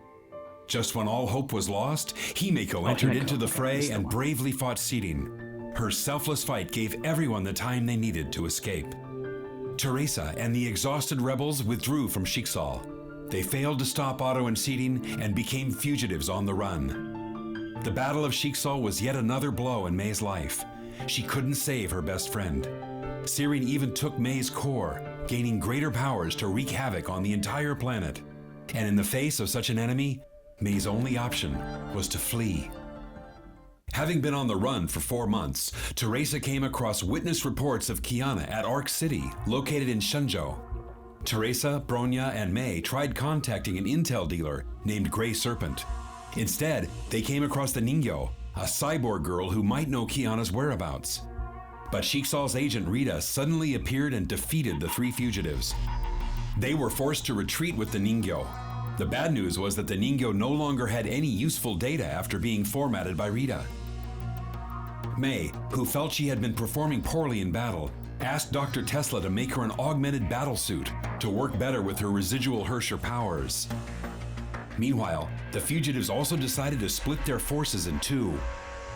Just when all hope was lost, Himiko entered into the fray and bravely fought Seele. Her selfless fight gave everyone the time they needed to escape. Teresa and the exhausted rebels withdrew from Shiksal. They failed to stop Otto and Seeding and became fugitives on the run. The Battle of Shiksal was yet another blow in Mei's life. She couldn't save her best friend. Searing even took Mei's core, gaining greater powers to wreak havoc on the entire planet. And in the face of such an enemy, Mei's only option was to flee. Having been on the run for 4 months, Teresa came across witness reports of Kiana at Arc City, located in Shenzhou. Teresa, Bronya, and Mei tried contacting an intel dealer named Grey Serpent. Instead, they came across the Ningyo, a cyborg girl who might know Kiana's whereabouts. But Shiksal's agent Rita suddenly appeared and defeated the 3 fugitives. They were forced to retreat with the Ningyo. The bad news was that the Ningyo no longer had any useful data after being formatted by Rita. Mei, who felt she had been performing poorly in battle, asked Dr. Tesla to make her an augmented battlesuit to work better with her residual Herrscher powers. Meanwhile, the fugitives also decided to split their forces in 2.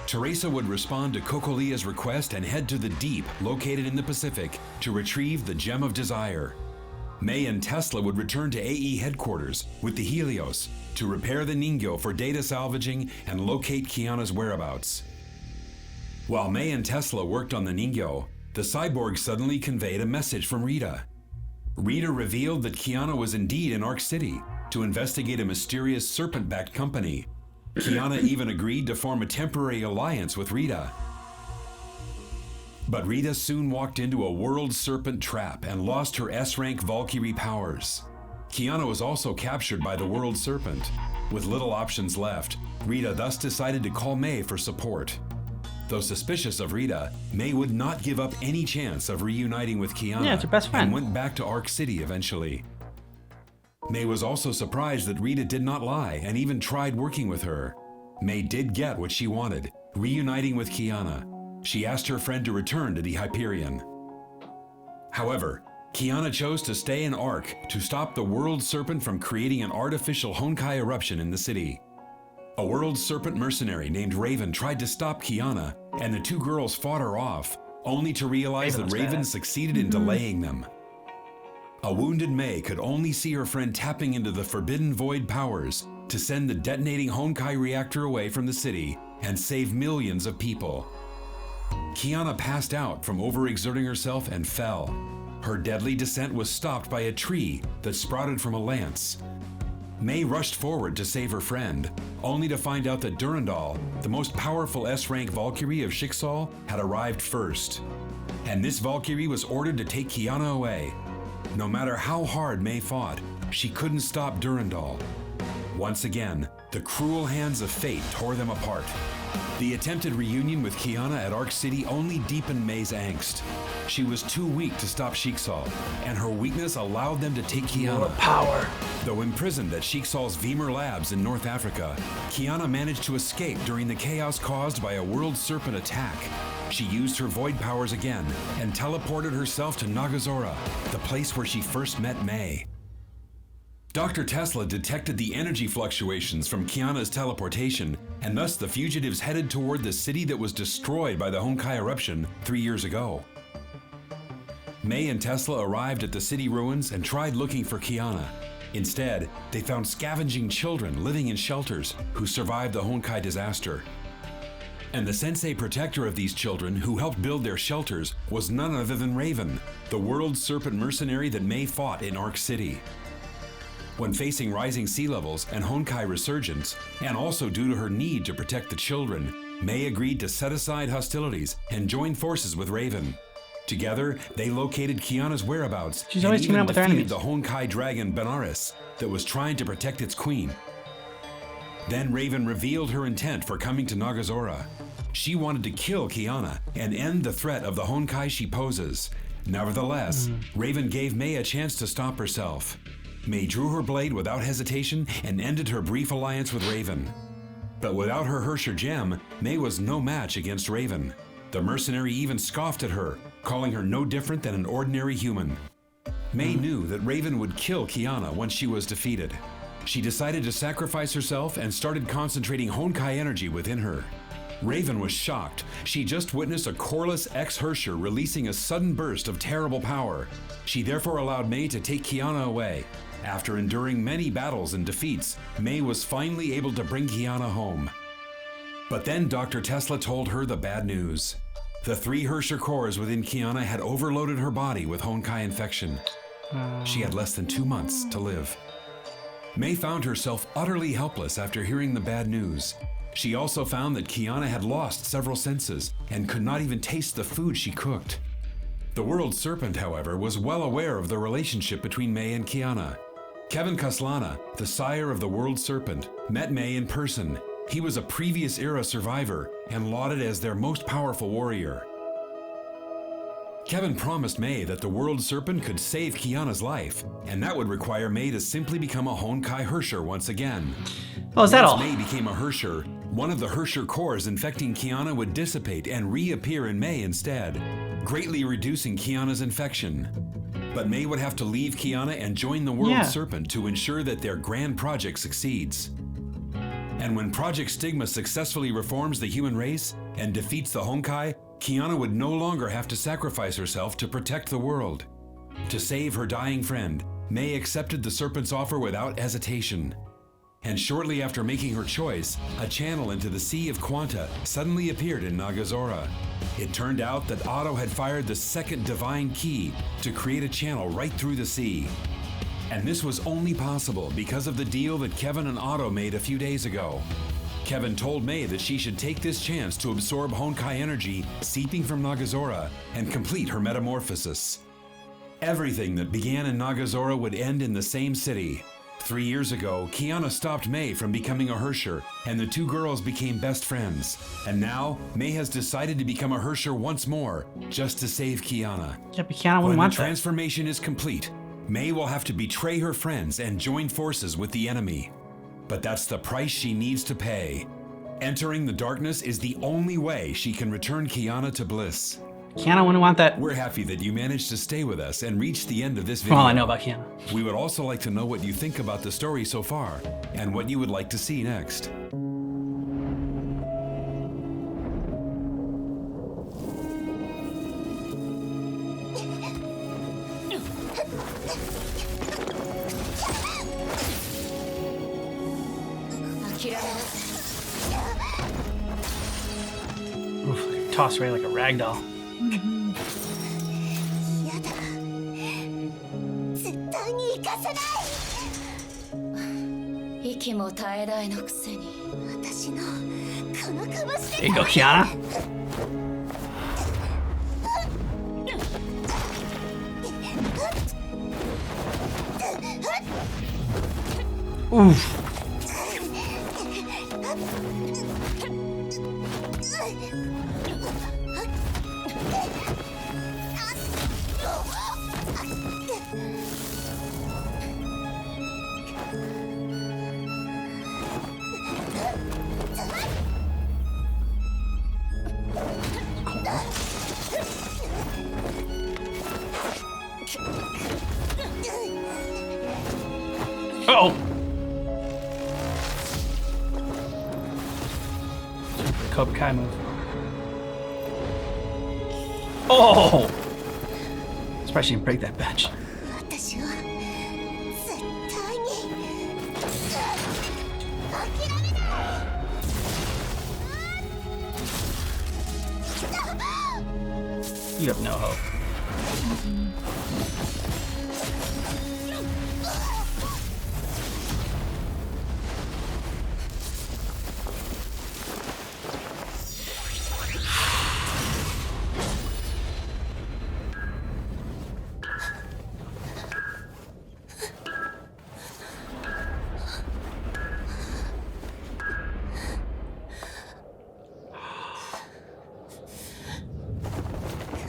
Teresa would respond to Kokolia's request and head to the Deep, located in the Pacific, to retrieve the Gem of Desire. Mei and Tesla would return to AE headquarters with the Helios to repair the Ningyo for data salvaging and locate Kiana's whereabouts. While Mei and Tesla worked on the Ningyo, the cyborg suddenly conveyed a message from Rita. Rita revealed that Kiana was indeed in Arc City to investigate a mysterious serpent-backed company. Kiana even agreed to form a temporary alliance with Rita. But Rita soon walked into a world serpent trap and lost her S-rank Valkyrie powers. Kiana was also captured by the world serpent. With little options left, Rita thus decided to call Mei for support. Though suspicious of Rita, Mei would not give up any chance of reuniting with Kiana. Yeah, it's her best friend. And went back to Arc City eventually. Mei was also surprised that Rita did not lie and even tried working with her. Mei did get what she wanted, reuniting with Kiana. She asked her friend to return to the Hyperion. However, Kiana chose to stay in Arc to stop the World Serpent from creating an artificial Honkai eruption in the city. A World Serpent mercenary named Raven tried to stop Kiana, and the 2 girls fought her off, only to realize that Raven succeeded in delaying them. A wounded Mei could only see her friend tapping into the Forbidden Void powers to send the detonating Honkai reactor away from the city and save millions of people. Kiana passed out from overexerting herself and fell. Her deadly descent was stopped by a tree that sprouted from a lance. Mei rushed forward to save her friend, only to find out that Durandal, the most powerful S-rank Valkyrie of Shiksal, had arrived first. And this Valkyrie was ordered to take Kiana away. No matter how hard Mei fought, she couldn't stop Durandal. Once again, the cruel hands of fate tore them apart. The attempted reunion with Kiana at Arc City only deepened Mei's angst. She was too weak to stop Shiksal, and her weakness allowed them to take Kiana. More power. Though imprisoned at Shiksal's Vemur Labs in North Africa, Kiana managed to escape during the chaos caused by a World Serpent attack. She used her void powers again and teleported herself to Nagazora, the place where she first met Mei. Dr. Tesla detected the energy fluctuations from Kiana's teleportation, and thus the fugitives headed toward the city that was destroyed by the Honkai eruption 3 years ago. Mei and Tesla arrived at the city ruins and tried looking for Kiana. Instead, they found scavenging children living in shelters who survived the Honkai disaster. And the sensei protector of these children who helped build their shelters was none other than Raven, the World Serpent mercenary that Mei fought in Arc City. When facing rising sea levels and Honkai resurgence, and also due to her need to protect the children, Mei agreed to set aside hostilities and join forces with Raven. Together, they located Kiana's whereabouts She's always teaming up with her enemies. the Honkai dragon Benares that was trying to protect its queen. Then Raven revealed her intent for coming to Nagazora. She wanted to kill Kiana and end the threat of the Honkai she poses. Nevertheless, Raven gave Mei a chance to stop herself. Mei drew her blade without hesitation and ended her brief alliance with Raven. But without her Herrscher gem, Mei was no match against Raven. The mercenary even scoffed at her, calling her no different than an ordinary human. Mei knew that Raven would kill Kiana once she was defeated. She decided to sacrifice herself and started concentrating Honkai energy within her. Raven was shocked. She just witnessed a coreless ex-Herrscher releasing a sudden burst of terrible power. She therefore allowed May to take Kiana away. After enduring many battles and defeats, May was finally able to bring Kiana home. But then Dr. Tesla told her the bad news. The 3 Herrscher cores within Kiana had overloaded her body with Honkai infection. She had less than 2 months to live. May found herself utterly helpless after hearing the bad news. She also found that Kiana had lost several senses and could not even taste the food she cooked. The World Serpent, however, was well aware of the relationship between May and Kiana. Kevin Kaslana, the sire of the World Serpent, met May in person. He was a previous era survivor and lauded as their most powerful warrior. Kevin promised May that the World Serpent could save Kiana's life, and that would require May to simply become a Honkai Herrscher once again. Oh, is that all? Once May became a Herrscher, one of the Herrscher cores infecting Kiana would dissipate and reappear in May instead, greatly reducing Kiana's infection. But May would have to leave Kiana and join the World Serpent to ensure that their grand project succeeds. And when Project Stigma successfully reforms the human race and defeats the Honkai, Kiana would no longer have to sacrifice herself to protect the world. To save her dying friend, May accepted the Serpent's offer without hesitation. And shortly after making her choice, a channel into the Sea of Quanta suddenly appeared in Nagazora. It turned out that Otto had fired the second divine key to create a channel right through the sea. And this was only possible because of the deal that Kevin and Otto made a few days ago. Kevin told May that she should take this chance to absorb Honkai energy seeping from Nagazora and complete her metamorphosis. Everything that began in Nagazora would end in the same city. 3 years ago, Kiana stopped May from becoming a Herrscher, and the 2 girls became best friends. And now, May has decided to become a Herrscher once more, just to save Kiana. Yeah, but Kiana wouldn't When want the that. transformation is complete, May will have to betray her friends and join forces with the enemy. But that's the price she needs to pay. Entering the darkness is the only way she can return Kiana to bliss. Kiana wouldn't want that. We're happy that you managed to stay with us and reach the end of this video. All I know about Kiana. We would also like to know what you think about the story so far and what you would like to see next. Oof, tossed away like a rag doll. やだ絶対に行かせない息も絶え絶えのくせに私のこの拳 There you go, Kiana. Oof. Uh-oh. Cobra Kai move. Oh! Surprised she didn't break that bench. 私は絶対に諦めない You have no hope.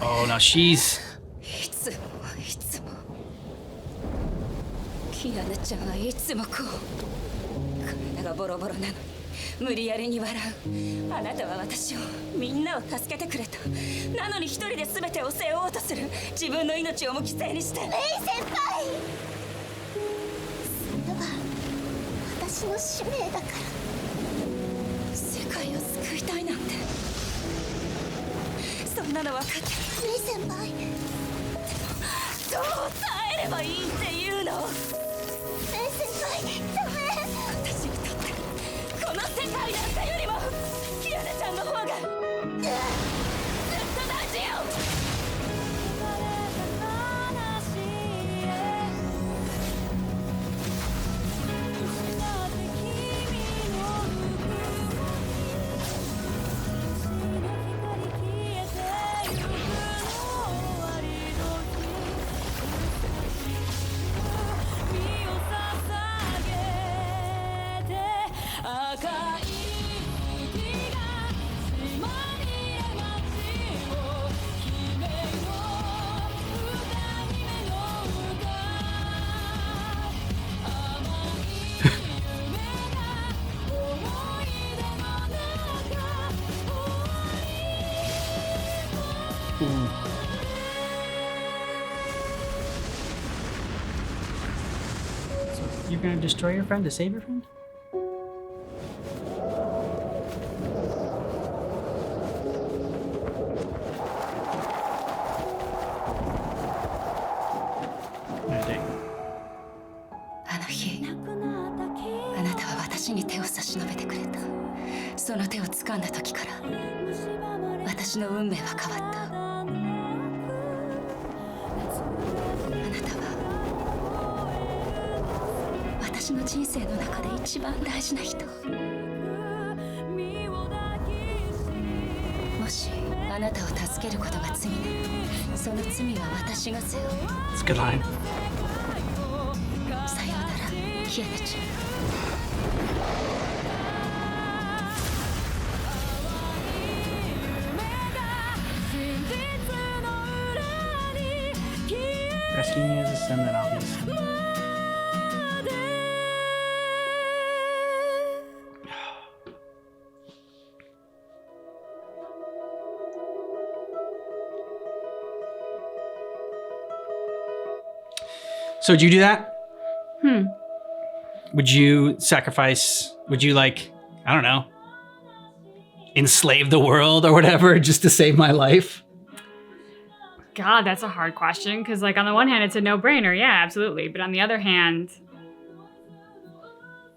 Oh, now she's... いつもキアナちゃんはいつもこう体がボロボロなのに無理やりに笑うあなたは私をみんなを助けてくれたなのに一人で全てを背負おうとする自分の命をも犠牲にしてメイ先輩それは私の使命だから世界を救いたいなんてんなの分かってる。メイ先輩。どう耐えればいいっていうの。メイ先輩、ダメ。私にとってこの世界なんかよりもキアナちゃんの方がずっと大事よ。You're gonna destroy your friend to save your friend? Okay. あの日、あなたは私に手を差し伸べてくれた。その手を掴んだ時から私の運命は変わった。あなたは私の人生の中で一番大事な人。もしあなたを助けることが罪なら、その罪は私が背負う。 It's a good line. さようなら、キアナちゃん。Rescuing you is a sin that obvious. So would you do that? Would you sacrifice, would you like, I don't know, enslave the world or whatever just to save my life? God, that's a hard question. Because, like, on the one hand, it's a no-brainer. Yeah, absolutely. But on the other hand,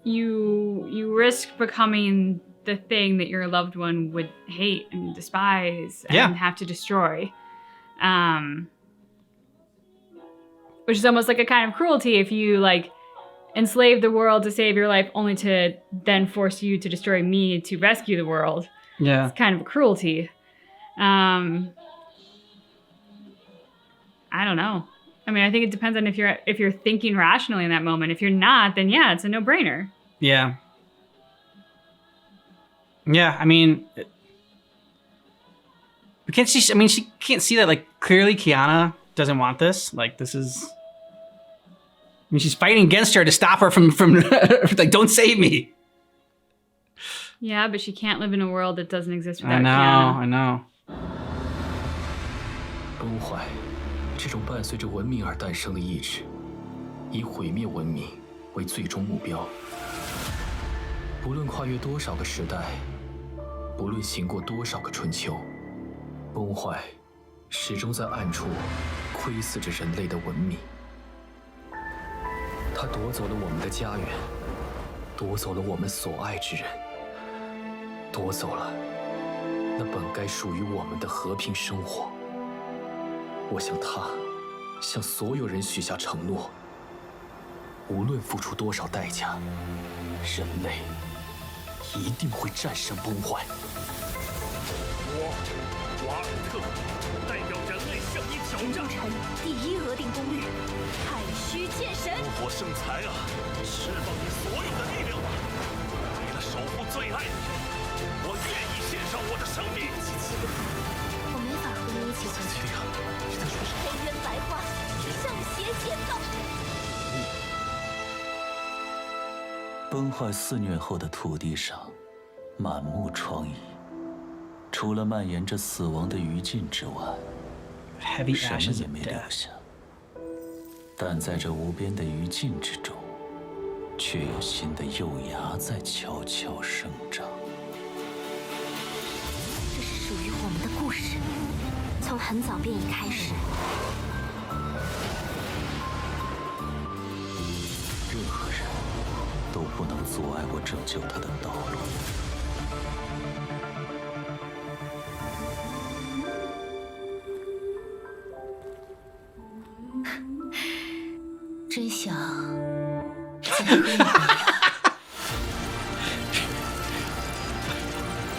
you risk becoming the thing that your loved one would hate and despise and have to destroy. Which is almost like a kind of cruelty if you, like, enslave the world to save your life only to then force you to destroy me to rescue the world. Yeah. It's kind of a cruelty. I don't know. I mean, I think it depends on if you're thinking rationally in that moment. If you're not, then yeah, it's a no-brainer. Yeah. Yeah, I mean, but can't she? I mean, she can't see that. Like, clearly, Kiana doesn't want this. Like, this is. I mean, she's fighting against her to stop her from like, don't save me. Yeah, but she can't live in a world that doesn't exist without I know, Kiana. I know. 崩坏，这种伴随着文明而诞生的意志，以毁灭文明为最终目标。不论跨越多少个时代，不论行过多少个春秋，崩坏始终在暗处窥伺着人类的文明。它夺走了我们的家园，夺走了我们所爱之人，夺走了那本该属于我们的和平生活。我向他，向所有人许下承诺，无论付出多少代价，人类一定会战胜崩坏。我，瓦尔特，代表人类向你挑战。臣第一额定攻略，太虚剑神。炉火圣才啊，释放你所有的力量吧！为了守护最爱的人，我愿意献上我的生命。我没法和你一起回去。黑渊白花，圣邪剑道。崩坏肆虐后的土地上，满目疮痍，除了蔓延着死亡的余烬之外， Heavy 什么 ashes 也 of 没留 death. 下。但在这无边的余烬之中，却有新的幼芽在悄悄生长。这是属于我们的故事。上很早便已开始。任何人都不能阻碍我拯救他的道路。真想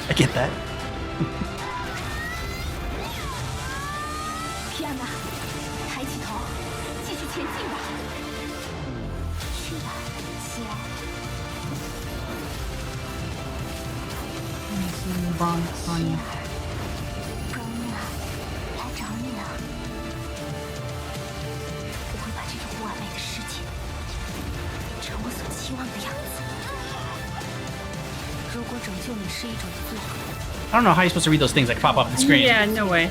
I get that. Kiana， 抬起头，继续前进吧。是吧，西儿？Bronya， 来找你了。我会把这种不完美的世界成我所期望的样子。如果拯救你是一种罪， I don't know how you're supposed to read those things that pop up on the screen. Yeah, no way.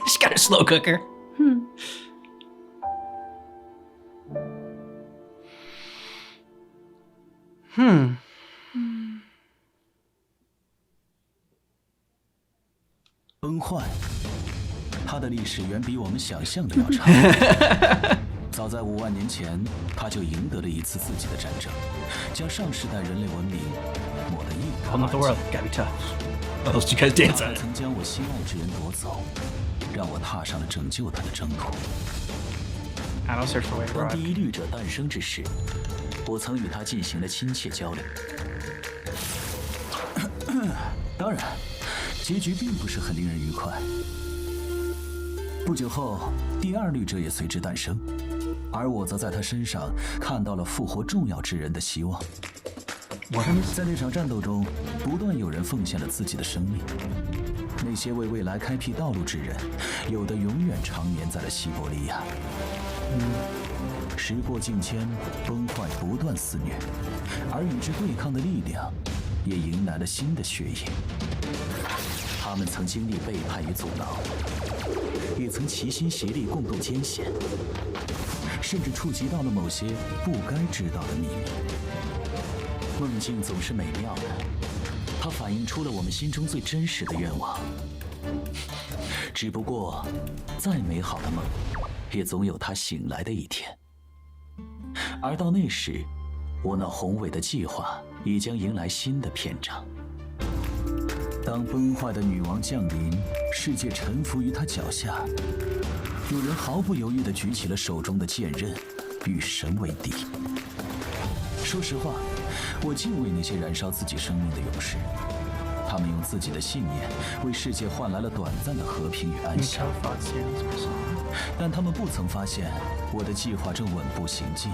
She's got a slow cooker. Hmm. 崩坏，它的历史远比我们想象的要长。早在5万年前，他就赢得了一次自己的战争，将上世代人类文明抹得一干 Hold 二 up the 净。 world. Gotta be tough. Oh, those two guys dance 他 on 还 it. 曾将我心爱之人夺走，让我踏上了拯救他的征途。 I don't search for way 当 to 第一律者诞生之时，我曾与他进行了亲切交流。当然，结局并不是很令人愉快。不久后，第二律者也随之诞生，而我则在他身上看到了复活重要之人的希望。在那场战斗中，不断有人奉献了自己的生命。那些为未来开辟道路之人，有的永远长眠在了西伯利亚。时过境迁，崩坏不断肆虐，而与之对抗的力量也迎来了新的血液。他们曾经历背叛与阻挠，也曾齐心协力共度艰险，甚至触及到了某些不该知道的秘密。梦境总是美妙的，它反映出了我们心中最真实的愿望。只不过，再美好的梦，也总有它醒来的一天。而到那时，我那宏伟的计划也将迎来新的篇章。当崩坏的女王降临，世界臣服于她脚下，有人毫不犹豫地举起了手中的剑刃，与神为敌。说实话，我敬畏那些燃烧自己生命的勇士，他们用自己的信念为世界换来了短暂的和平与安详。但他们不曾发现，我的计划正稳步行进，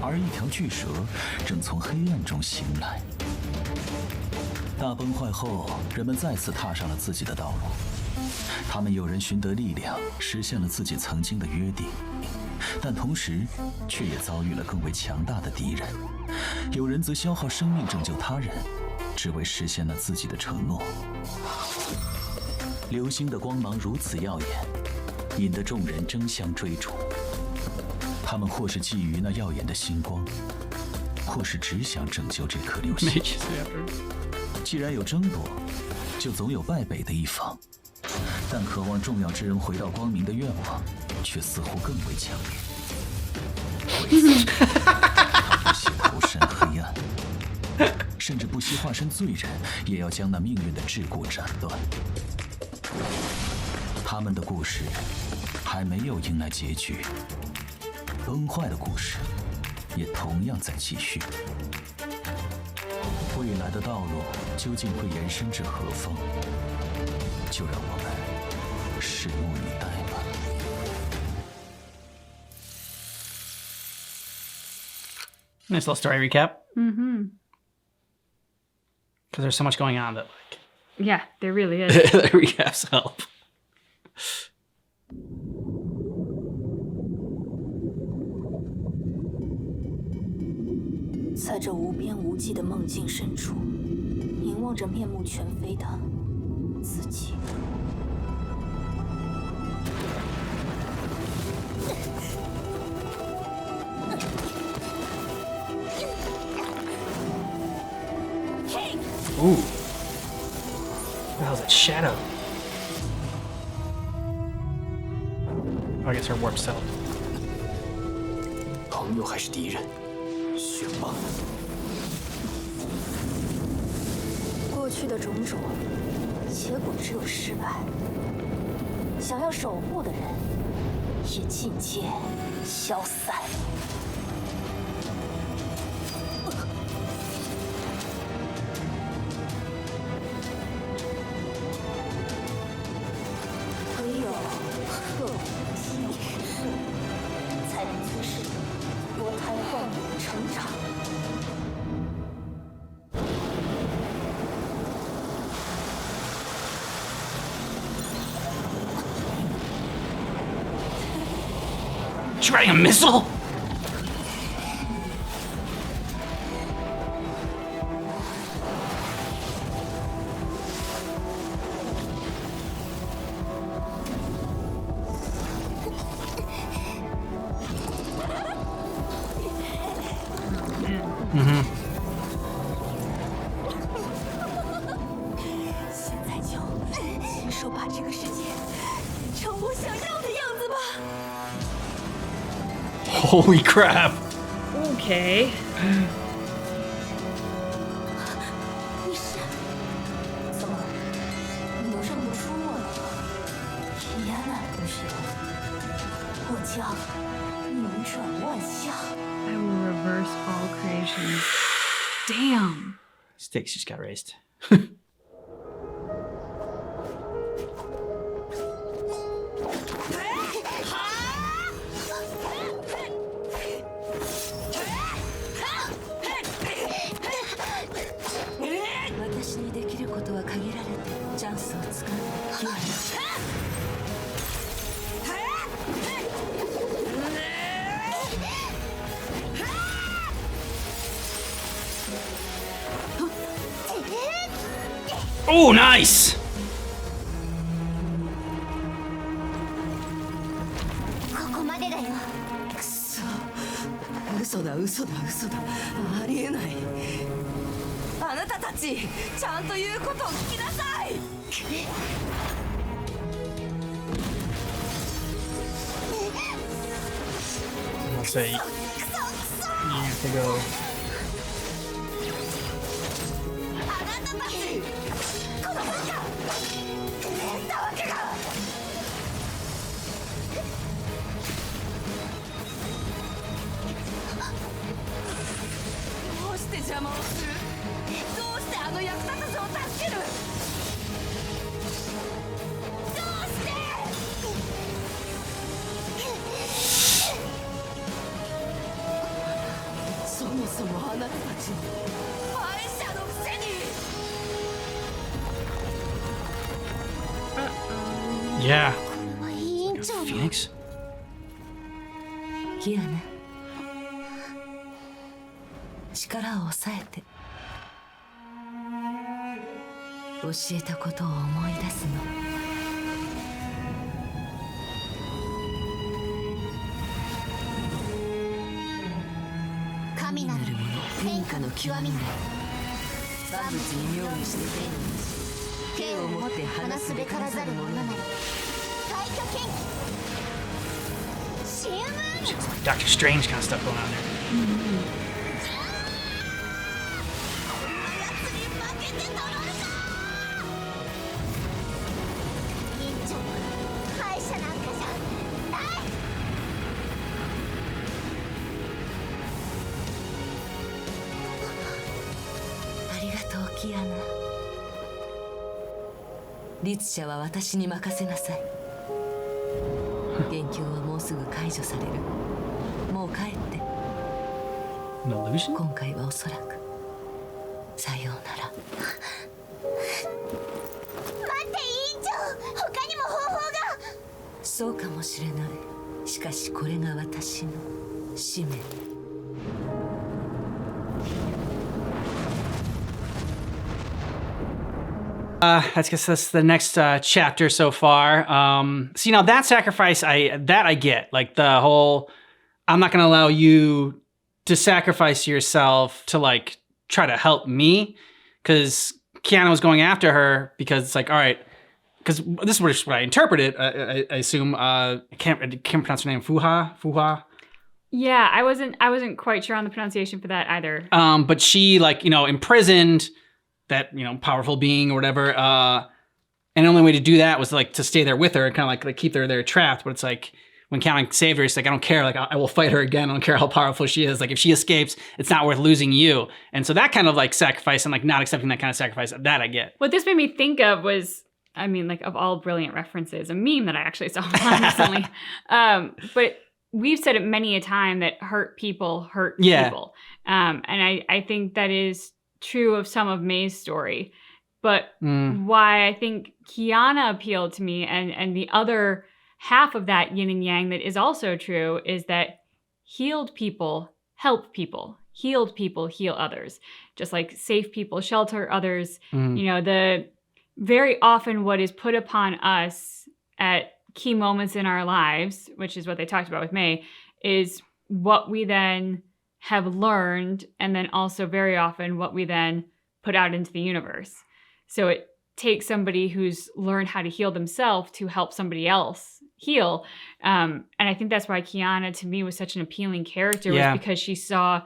而一条巨蛇正从黑暗中醒来。大崩坏后，人们再次踏上了自己的道路。他们有人寻得力量，实现了自己曾经的约定，但同时却也遭遇了更为强大的敌人。有人则消耗生命拯救他人，只为实现了自己的承诺。流星的光芒如此耀眼，引得众人争相追逐。他们或是觊觎那耀眼的星光，或是只想拯救这颗流星。既然有争夺，就总有败北的一方。但渴望重要之人回到光明的愿望，却似乎更为强烈。为此，他不惜投身黑暗，甚至不惜化身罪人，也要将那命运的桎梏斩断。他们的故事还没有迎来结局，崩坏的故事也同样在继续。未来的道路究竟会延伸至何方？就让我们拭目以待吧。Nice little story recap. Mm-hmm. Because there's so much going on that, like, Yeah, there really is. the recaps help. 在这无边无际的梦境深处，凝望着面目全非的自己。Ooh. What the hell's that shadow? Oh, I guess her warp self. 朋友还是敌人，选吧。过去的种种，结果只有失败。想要守护的人，也渐渐消散。唯有刻骨铭心，才能促使脱胎换骨的成长。Trying a missile? Mm-hmm. 现在就亲手把这个世界变成我想要的样子吧。 Holy crap! Okay. 你是怎么？你都认不出我了？Kiana同学，我将扭转万象。I will reverse all creations. Damn. Stakes just got raised. 私にできることは限られて、チャンスをつかむ。Oh, nice! ここまでだよ。くそ、嘘だ嘘だ嘘だ、ありえない。あなたたち、ちゃんと言うことを聞きなさい。I'll say you have to go. あなたたち、この文化、変なわけが。どうして邪魔をする？どうしてあの役立たずを助ける？どうして？そもそもあなたたち敗者のくせに。Yeah. 委員長も Phoenix? キアナ、力を抑えて。教えたことを思い出すの。神なる者、天下の極みなり。万物に妙にして天をもって話すべからざる者なり。廃墟研究シウムー It's like Doctor Strange kind of stuff going on there. やつに負けてたまるか。委員長は敗者なんかじゃない。ありがとうキアナ。律者は私に任せなさい。元凶はもうすぐ解除される。もう帰って。 An illusion? 今回はおそらくさようなら。待って委員長、他にも方法が。そうかもしれない。しかしこれが私の使命。I guess that's the next chapter so far. So, you know, that sacrifice, I get. Like, the whole, I'm not going to allow you to sacrifice yourself to, like, try to help me. Because Kiana was going after her because it's like, all right, because this is what I interpreted. I assume I can't pronounce her name. Fuha. Yeah, I wasn't quite sure on the pronunciation for that either. But she imprisoned that powerful being or whatever. And the only way to do that was to stay there with her and kind of like keep her there trapped. But it's like when Kiana saved her, it's like I don't care. Like I will fight her again. I don't care how powerful she is. Like if she escapes, it's not worth losing you. And so that kind of sacrifice and not accepting that kind of sacrifice, that I get. What this made me think of was, of all brilliant references, a meme that I actually saw online recently. But we've said it many a time that hurt people hurt people. And I think that is true of some of May's story. But why I think Kiana appealed to me and the other half of that yin and yang that is also true is that healed people help people. Healed people heal others. Just like safe people shelter others. The very often what is put upon us at key moments in our lives, which is what they talked about with May, is what we then have learned, and then also very often what we then put out into the universe. So it takes somebody who's learned how to heal themselves to help somebody else heal. And I think that's why Kiana, to me, was such an appealing character, was because she saw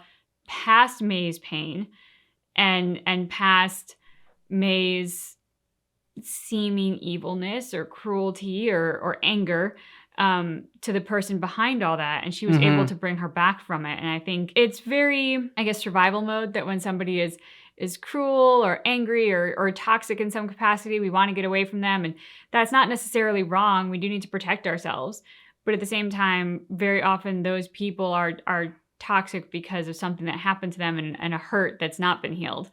past May's pain and past May's seeming evilness or cruelty or anger to the person behind all that. And she was able to bring her back from it. And I think it's very, survival mode, that when somebody is cruel or angry or toxic in some capacity, we want to get away from them. And that's not necessarily wrong. We do need to protect ourselves. But at the same time, very often those people are toxic because of something that happened to them and a hurt that's not been healed.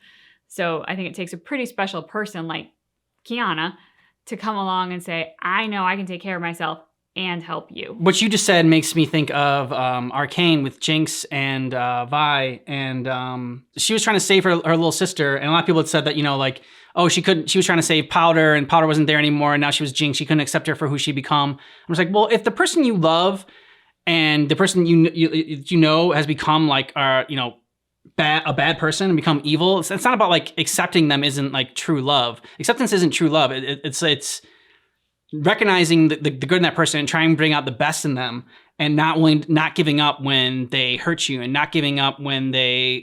So I think it takes a pretty special person like Kiana to come along and say, I know I can take care of myself and help you. What you just said makes me think of Arcane with Jinx and Vi, and she was trying to save her little sister, and a lot of people had said that, she was trying to save Powder, and Powder wasn't there anymore, and now she was Jinx, she couldn't accept her for who she become. I was like, well, if the person you love and the person you know has become a bad person and become evil, it's not about accepting them isn't true love. Acceptance isn't true love. It's recognizing the good in that person and trying to bring out the best in them, and not giving up when they hurt you, and not giving up when they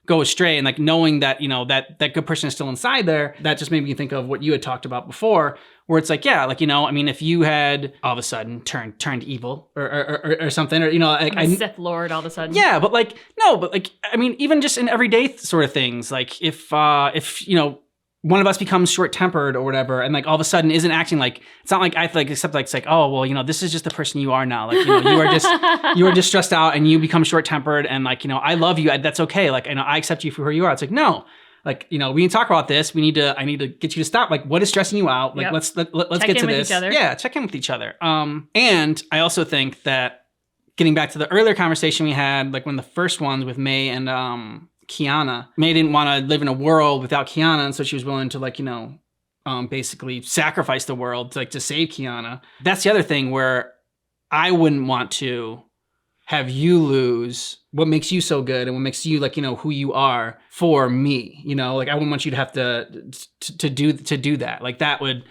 go astray, and knowing that that good person is still inside there. That just made me think of what you had talked about before, where it's if you had all of a sudden turned evil or something, or Sith Lord all of a sudden. Yeah, but even just in everyday sort of things, if one of us becomes short-tempered or whatever, and all of a sudden isn't acting it's not I except it's oh, well, this is just the person you are now. You are just stressed out and you become short-tempered, and I love you. That's okay. I accept you for who you are. It's no. We need to talk about this. I need to get you to stop. What is stressing you out? Let's get to this. Yeah, check in with each other. And I also think that getting back to the earlier conversation we had, when the first ones with May and Kiana, May didn't want to live in a world without Kiana, and so she was willing to basically sacrifice the world to save Kiana. That's the other thing where I wouldn't want to have you lose what makes you so good and what makes you who you are for me. I wouldn't want you to have to do that.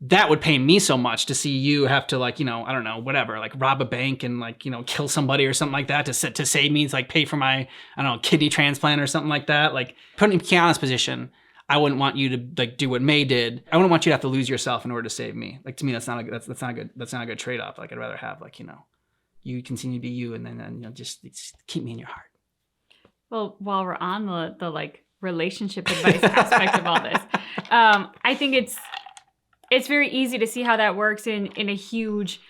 That would pain me so much to see you have to I don't know, whatever, rob a bank and kill somebody or something like that to save me, pay for my, I don't know, kidney transplant or something like that. Putting in Kiana's position, I wouldn't want you to do what May did. I wouldn't want you to have to lose yourself in order to save me. To me, that's not a good trade-off. I'd rather have you continue to be you, and then just keep me in your heart. Well, while we're on the relationship advice aspect of all this, I think it's very easy to see how that works in a huge,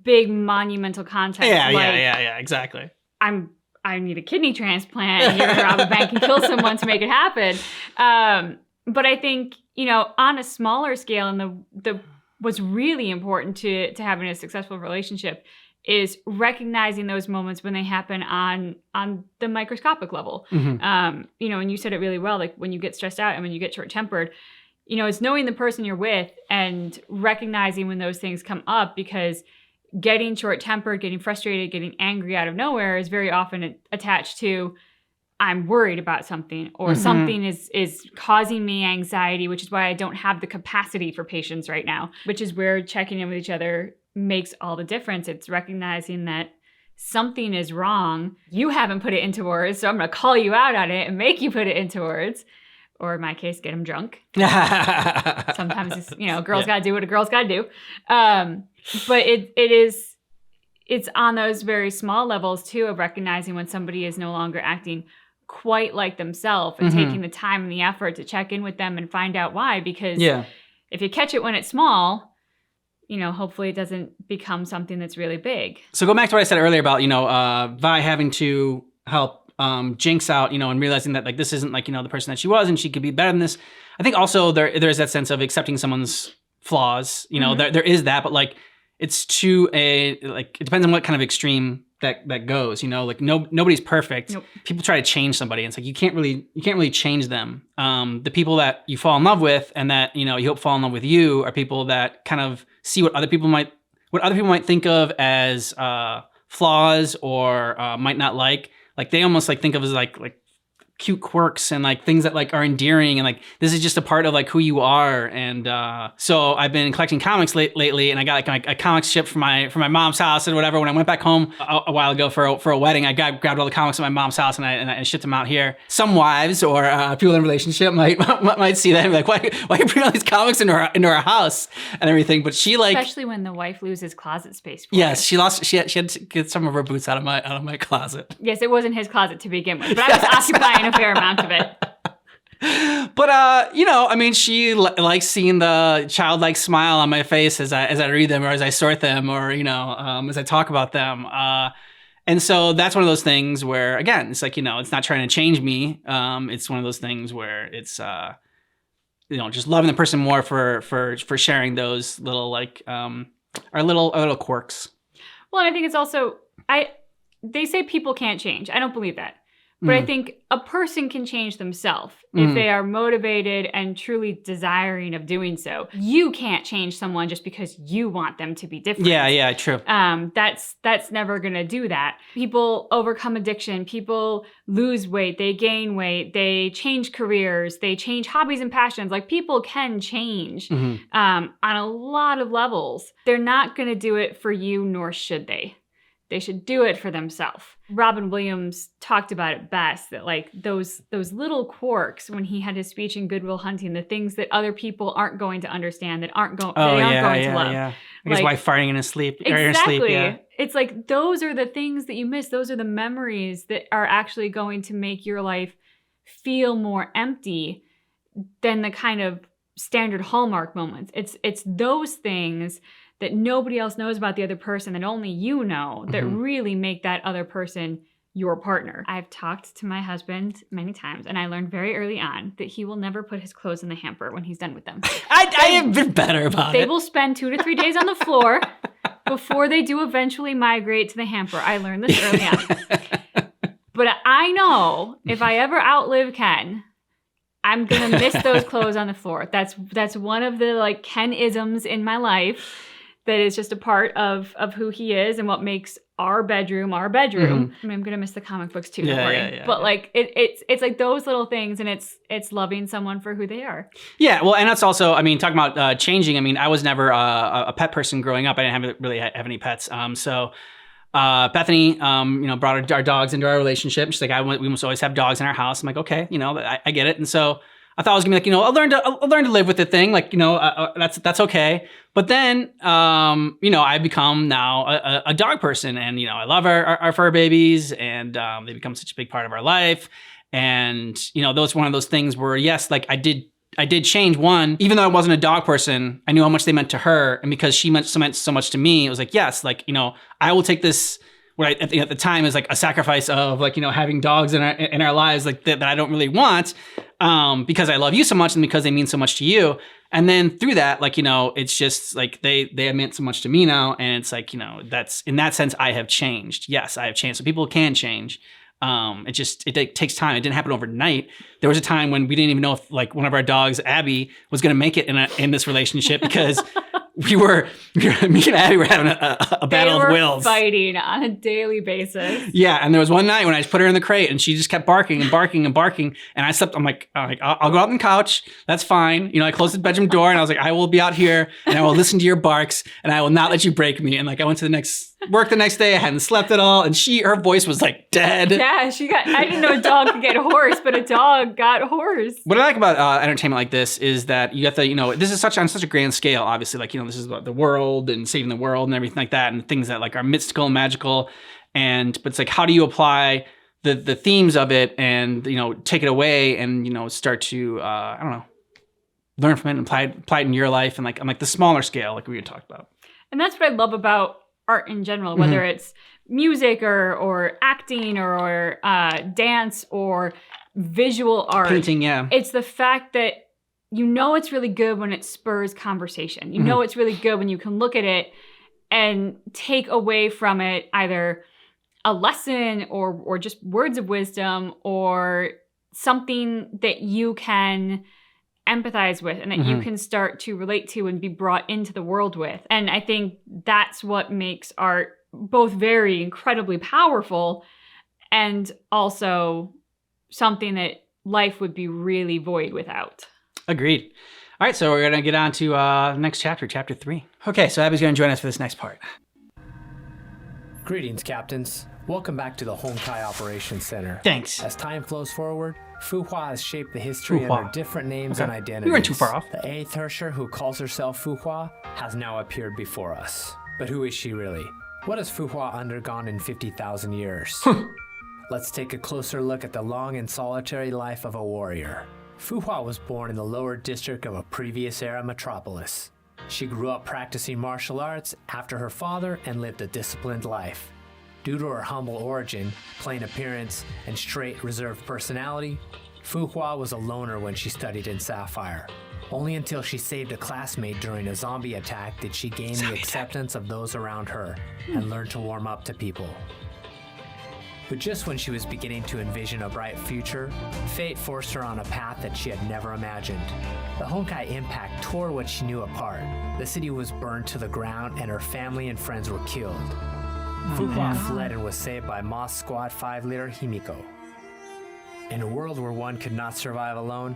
big, monumental context. Yeah, exactly. I need a kidney transplant, and you're gonna rob a bank and kill someone to make it happen. But I think, on a smaller scale, and the what's really important to having a successful relationship is recognizing those moments when they happen on the microscopic level. Mm-hmm. And you said it really well, when you get stressed out and when you get short-tempered, it's knowing the person you're with and recognizing when those things come up, because getting short-tempered, getting frustrated, getting angry out of nowhere is very often attached to, I'm worried about something, or something is causing me anxiety, which is why I don't have the capacity for patience right now, which is where checking in with each other makes all the difference. It's recognizing that something is wrong. You haven't put it into words, so I'm going to call you out on it and make you put it into words. Or in my case, get them drunk. Sometimes it's, girls got to do what a girl's got to do. But it's on those very small levels too, of recognizing when somebody is no longer acting quite like themselves and taking the time and the effort to check in with them and find out why. Because if you catch it when it's small, hopefully it doesn't become something that's really big. So go back to what I said earlier about, Vi having to help Jinx out, and realizing that like this isn't like, the person that she was and she could be better than this. I think also there's that sense of accepting someone's flaws, there is that, but like it's it depends on what kind of extreme that goes, nobody's perfect. Nope. People try to change somebody. And it's like, you can't really change them. The people that you fall in love with and that, you hope fall in love with you are people that kind of see what other people might think of as flaws or might not like. Like they almost like think of as like cute quirks and like things that like are endearing and like this is just a part of like who you are. And so I've been collecting comics lately, and I got like a comics ship from my mom's house and whatever. When I went back home a while ago for a wedding, I grabbed all the comics at my mom's house and I shipped them out here. Some wives or people in a relationship might see that and be like, why are you bringing all these comics into our house and everything? But she like, especially when the wife loses closet space. Yes, she had to get some of her boots out of my closet. Yes, it wasn't his closet to begin with, but I was occupying a fair amount of it. But she likes seeing the childlike smile on my face as I read them or as I sort them or as I talk about them. And so that's one of those things where, again, it's like, it's not trying to change me. It's one of those things where it's just loving the person more for sharing those little like our little quirks. Well, and I think it's also they say people can't change. I don't believe that. But I think a person can change themselves if they are motivated and truly desiring of doing so. You can't change someone just because you want them to be different. Yeah, true. That's never gonna do that. People overcome addiction. People lose weight. They gain weight. They change careers. They change hobbies and passions. Like people can change on a lot of levels. They're not gonna do it for you, nor should they. They should do it for themselves. Robin Williams talked about it best, that like those little quirks when he had his speech in Good Will Hunting, the things that other people aren't going to understand, that aren't going to love. Yeah. Like his wife farting in his sleep. Exactly. Or in sleep, yeah. It's like those are the things that you miss. Those are the memories that are actually going to make your life feel more empty than the kind of standard Hallmark moments. It's those things that nobody else knows about the other person, that only you know, that really make that other person your partner. I've talked to my husband many times, and I learned very early on that he will never put his clothes in the hamper when he's done with them. I have been better about it. They will spend 2 to 3 days on the floor before they do eventually migrate to the hamper. I learned this early on. But I know if I ever outlive Ken, I'm going to miss those clothes on the floor. That's one of the like Ken-isms in my life. That is just a part of who he is and what makes our bedroom our bedroom. I mean, I'm gonna miss the comic books too, don't worry. But like it's like those little things, and it's loving someone for who they are. Yeah, well, and that's also, talking about changing. I was never a pet person growing up. I didn't really have any pets. So Bethany, brought our dogs into our relationship. She's like, we must always have dogs in our house. I'm like, okay, I get it. And so I thought I was gonna be like, I'll learn to live with the thing. Like, that's okay. But then, I've become now a dog person, and I love our fur babies, and they become such a big part of our life. And those one of those things where, yes, like I did change. One, even though I wasn't a dog person, I knew how much they meant to her, and because she meant so much to me, it was like, yes, like I will take this. What at the time is like a sacrifice of like having dogs in our lives like that I don't really want because I love you so much and because they mean so much to you. And then through that, like it's just like they have meant so much to me now, and it's like that's in that sense I have changed. Yes, I have changed. So people can change. It takes time. It didn't happen overnight. There was a time when we didn't even know if like one of our dogs, Abby, was going to make it in this relationship because me and Abby were having a battle of wills. Fighting on a daily basis. Yeah, and there was one night when I just put her in the crate and she just kept barking and barking and barking. And I slept. I'm like, I'll go out on the couch. That's fine. I closed the bedroom door and I was like, I will be out here and I will listen to your barks and I will not let you break me. And like, I went to work the next day. I hadn't slept at all, and her voice was like dead. Yeah, I didn't know a dog could get hoarse, but a dog got hoarse. What I like about entertainment like this is that you got this is on such a grand scale. Obviously, like this is about the world and saving the world and everything like that, and things that like are mystical and magical. But it's like, how do you apply the themes of it and take it away and start to I don't know, learn from it and apply it in your life and like the smaller scale like we had talked about. And that's what I love about art in general, whether it's music or acting or dance or visual art. Painting, yeah. It's the fact that it's really good when it spurs conversation. It's really good when you can look at it and take away from it either a lesson or just words of wisdom or something that you can empathize with and that you can start to relate to and be brought into the world with. And I think that's what makes art both very incredibly powerful and also something that life would be really void without. Agreed. All right, so we're going to get on to the next chapter, chapter 3. Okay, so Abby's going to join us for this next part. Greetings, captains. Welcome back to the Honkai Operation Center. Thanks. As time flows forward, Hua has shaped the history under different names and identities. We weren't too far off. The 8th Herrscher, who calls herself Hua, has now appeared before us. But who is she really? What has Hua undergone in 50,000 years? Let's take a closer look at the long and solitary life of a warrior. Hua was born in the lower district of a previous era metropolis. She grew up practicing martial arts after her father and lived a disciplined life. Due to her humble origin, plain appearance, and straight, reserved personality, Hua was a loner when she studied in Sapphire. Only until she saved a classmate during a zombie attack did she gain the acceptance of those around her and learn to warm up to people. But just when she was beginning to envision a bright future, fate forced her on a path that she had never imagined. The Honkai impact tore what she knew apart. The city was burned to the ground and her family and friends were killed. Hua fled and was saved by Moss Squad 5 leader Himiko. In a world where one could not survive alone,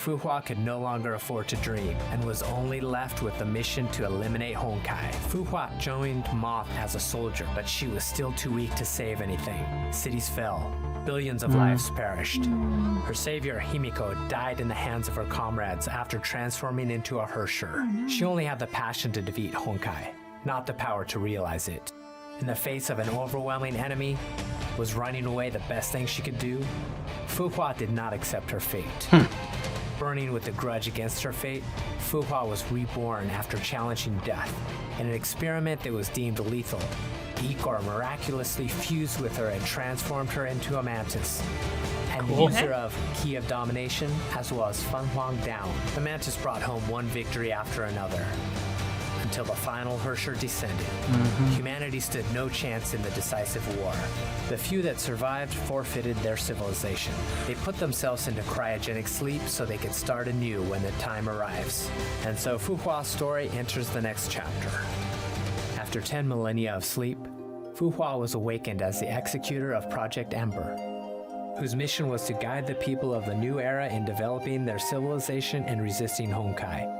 Hua could no longer afford to dream and was only left with the mission to eliminate Honkai. Hua joined Moth as a soldier, but she was still too weak to save anything. Cities fell. Billions of lives perished. Her savior, Himiko, died in the hands of her comrades after transforming into a Herrscher. She only had the passion to defeat Honkai, not the power to realize it. In the face of an overwhelming enemy, was running away the best thing she could do? Hua did not accept her fate. Burning with a grudge against her fate, Hua was reborn after challenging death. In an experiment that was deemed lethal, Igor miraculously fused with her and transformed her into a mantis. And the user of Key of Domination, as well as Feng Huang Down, the mantis brought home one victory after another. Until the final Herrscher descended. Humanity stood no chance in the decisive war. The few that survived forfeited their civilization. They put themselves into cryogenic sleep so they could start anew when the time arrives. And so Hua's story enters the next chapter. After 10 millennia of sleep, Hua was awakened as the executor of Project Ember, whose mission was to guide the people of the new era in developing their civilization and resisting Honkai.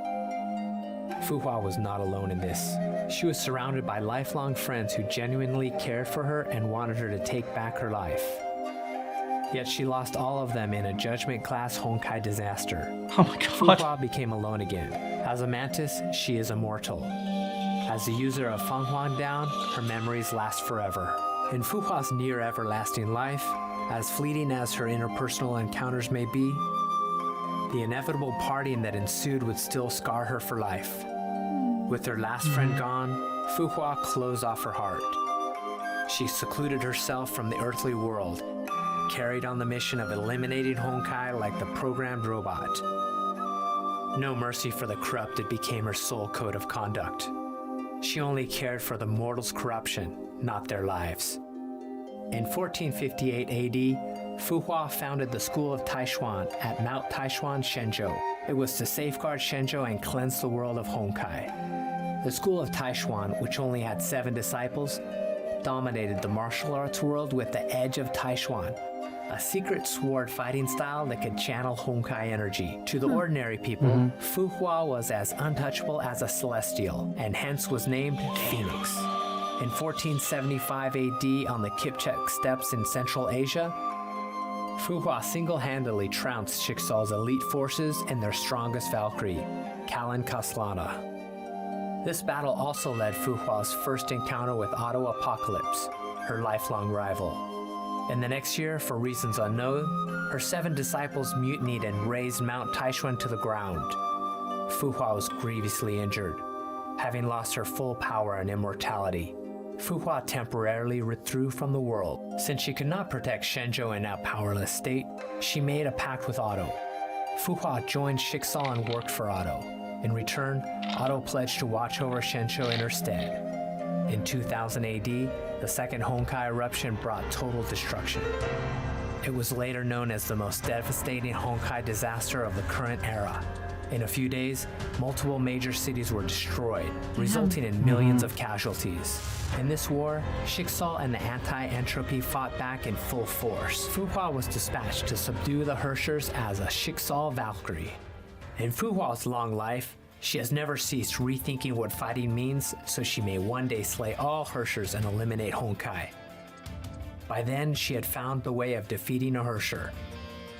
Hua was not alone in this. She was surrounded by lifelong friends who genuinely cared for her and wanted her to take back her life. Yet she lost all of them in a judgment-class Honkai disaster. Oh my god. Hua became alone again. As a mantis, she is immortal. As the user of Feng Huang Down, her memories last forever. In Hua's near-everlasting life, as fleeting as her interpersonal encounters may be, the inevitable parting that ensued would still scar her for life. With her last friend gone, Hua closed off her heart. She secluded herself from the earthly world, carried on the mission of eliminating Honkai like the programmed robot. No mercy for the corrupted became her sole code of conduct. She only cared for the mortals' corruption, not their lives. In 1458 AD, Hua founded the School of Taishuan at Mount Taishuan, Shenzhou. It was to safeguard Shenzhou and cleanse the world of Honkai. The school of Taishuan, which only had 7 disciples, dominated the martial arts world with the Edge of Taishuan, a secret sword fighting style that could channel Honkai energy. To the ordinary people, Fu Hua was as untouchable as a celestial, and hence was named Phoenix. In 1475 AD, on the Kipchak steppes in Central Asia, Fu Hua single-handedly trounced Schicksal's elite forces and their strongest Valkyrie, Kaslana. This battle also led Fu Hua's first encounter with Otto Apocalypse, her lifelong rival. In the next year, for reasons unknown, her 7 disciples mutinied and razed Mount Taishuan to the ground. Fu Hua was grievously injured, having lost her full power and immortality. Fu Hua temporarily withdrew from the world. Since she could not protect Shenzhou in a powerless state, she made a pact with Otto. Fu Hua joined Schicksal and worked for Otto. In return, Otto pledged to watch over Shenzhou in her stead. In 2000 AD, the second Honkai eruption brought total destruction. It was later known as the most devastating Honkai disaster of the current era. In a few days, multiple major cities were destroyed, resulting in millions of casualties. In this war, Schicksal and the anti-entropy fought back in full force. Fu Hua was dispatched to subdue the Herrschers as a Schicksal Valkyrie. In Fu Hua's long life, she has never ceased rethinking what fighting means, so she may one day slay all Herrschers and eliminate Honkai. By then, she had found the way of defeating a Herrscher.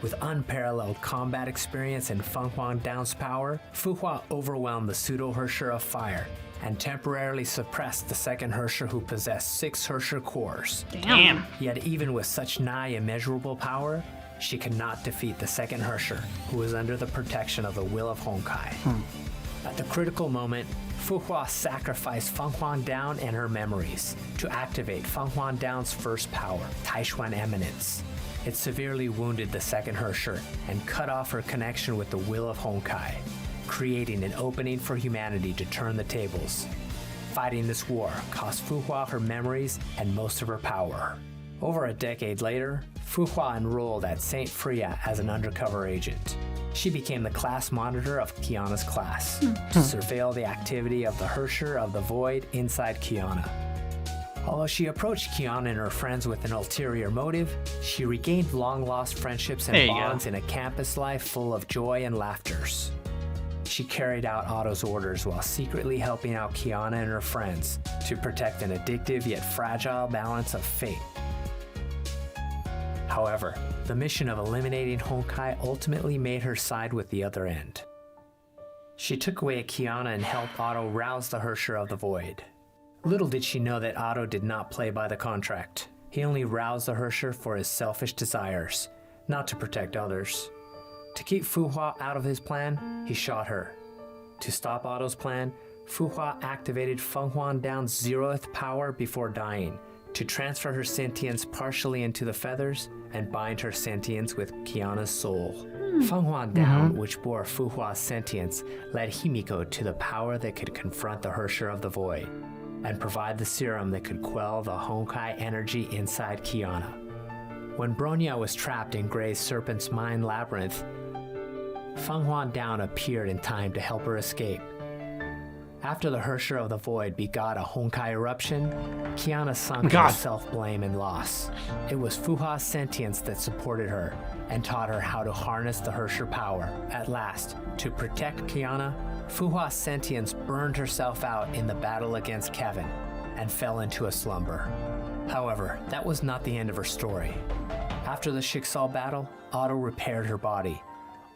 With unparalleled combat experience and Feng Huang Down's power, Fu Hua overwhelmed the pseudo-Herrscher of fire and temporarily suppressed the second Herrscher, who possessed 6 Herrscher cores. Damn. Yet even with such nigh immeasurable power, she could not defeat the second Herrscher, who was under the protection of the will of Honkai. At the critical moment, Fu Hua sacrificed Feng Huang Down and her memories to activate Feng Huang Down's first power, Taishuan Eminence. It severely wounded the second Herrscher and cut off her connection with the will of Honkai, creating an opening for humanity to turn the tables. Fighting this war cost Fu Hua her memories and most of her power. Over a decade later, Fu Hua enrolled at St. Freya as an undercover agent. She became the class monitor of Kiana's class to surveil the activity of the Herrscher of the Void inside Kiana. Although she approached Kiana and her friends with an ulterior motive, she regained long-lost friendships and bonds in a campus life full of joy and laughters. She carried out Otto's orders while secretly helping out Kiana and her friends to protect an addictive yet fragile balance of fate. However, the mission of eliminating Honkai ultimately made her side with the other end. She took away Kiana and helped Otto rouse the Herrscher of the Void. Little did she know that Otto did not play by the contract. He only roused the Herrscher for his selfish desires, not to protect others. To keep Fu Hua out of his plan, he shot her. To stop Otto's plan, Fu Hua activated Feng Huang Down's 0th power before dying, to transfer her sentience partially into the feathers and bind her sentience with Kiana's soul. Feng Huang Down, which bore Fu Hua's sentience, led Himiko to the power that could confront the Herrscher of the Void and provide the serum that could quell the Honkai energy inside Kiana. When Bronya was trapped in Grey's Serpent's Mind Labyrinth, Feng Huang Down appeared in time to help her escape. After the Herrscher of the Void begot a Honkai eruption, Kiana sunk into self-blame and loss. It was Fu Hua's sentience that supported her and taught her how to harness the Herrscher power. At last, to protect Kiana, Fu Hua's sentience burned herself out in the battle against Kevin and fell into a slumber. However, that was not the end of her story. After the Schicksal battle, Otto repaired her body,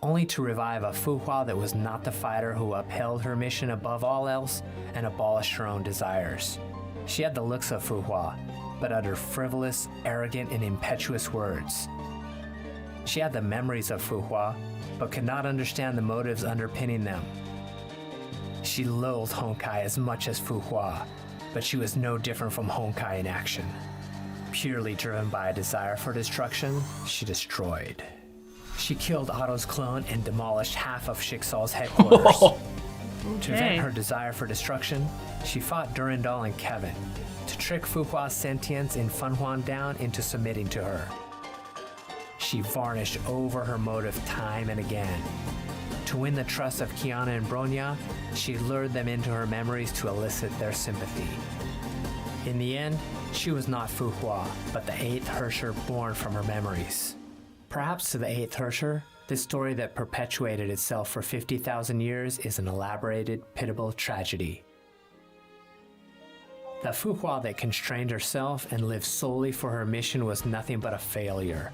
only to revive a Fu Hua that was not the fighter who upheld her mission above all else and abolished her own desires. She had the looks of Fu Hua, but uttered frivolous, arrogant, and impetuous words. She had the memories of Fu Hua, but could not understand the motives underpinning them. She loathed Honkai as much as Fu Hua, but she was no different from Honkai in action. Purely driven by a desire for destruction, she destroyed. She killed Otto's clone and demolished half of Schicksal's headquarters. To vent her desire for destruction, she fought Durandal and Kevin to trick Fu Hua's sentience in Feng Huang Down into submitting to her. She varnished over her motive time and again. To win the trust of Kiana and Bronya, she lured them into her memories to elicit their sympathy. In the end, she was not Fu Hua, but the 8th Herrscher born from her memories. Perhaps to the 8th Herrscher, this story that perpetuated itself for 50,000 years is an elaborated, pitiable tragedy. The Fu Hua that constrained herself and lived solely for her mission was nothing but a failure.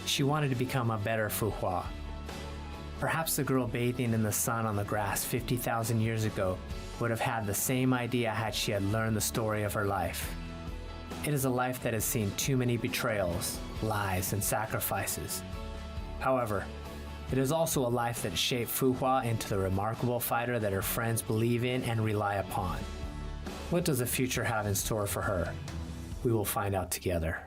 She wanted to become a better Fu Hua. Perhaps the girl bathing in the sun on the grass 50,000 years ago would have had the same idea had she had learned the story of her life. It is a life that has seen too many betrayals, lies, and sacrifices. However, it is also a life that shaped Fu Hua into the remarkable fighter that her friends believe in and rely upon. What does the future have in store for her? We will find out together.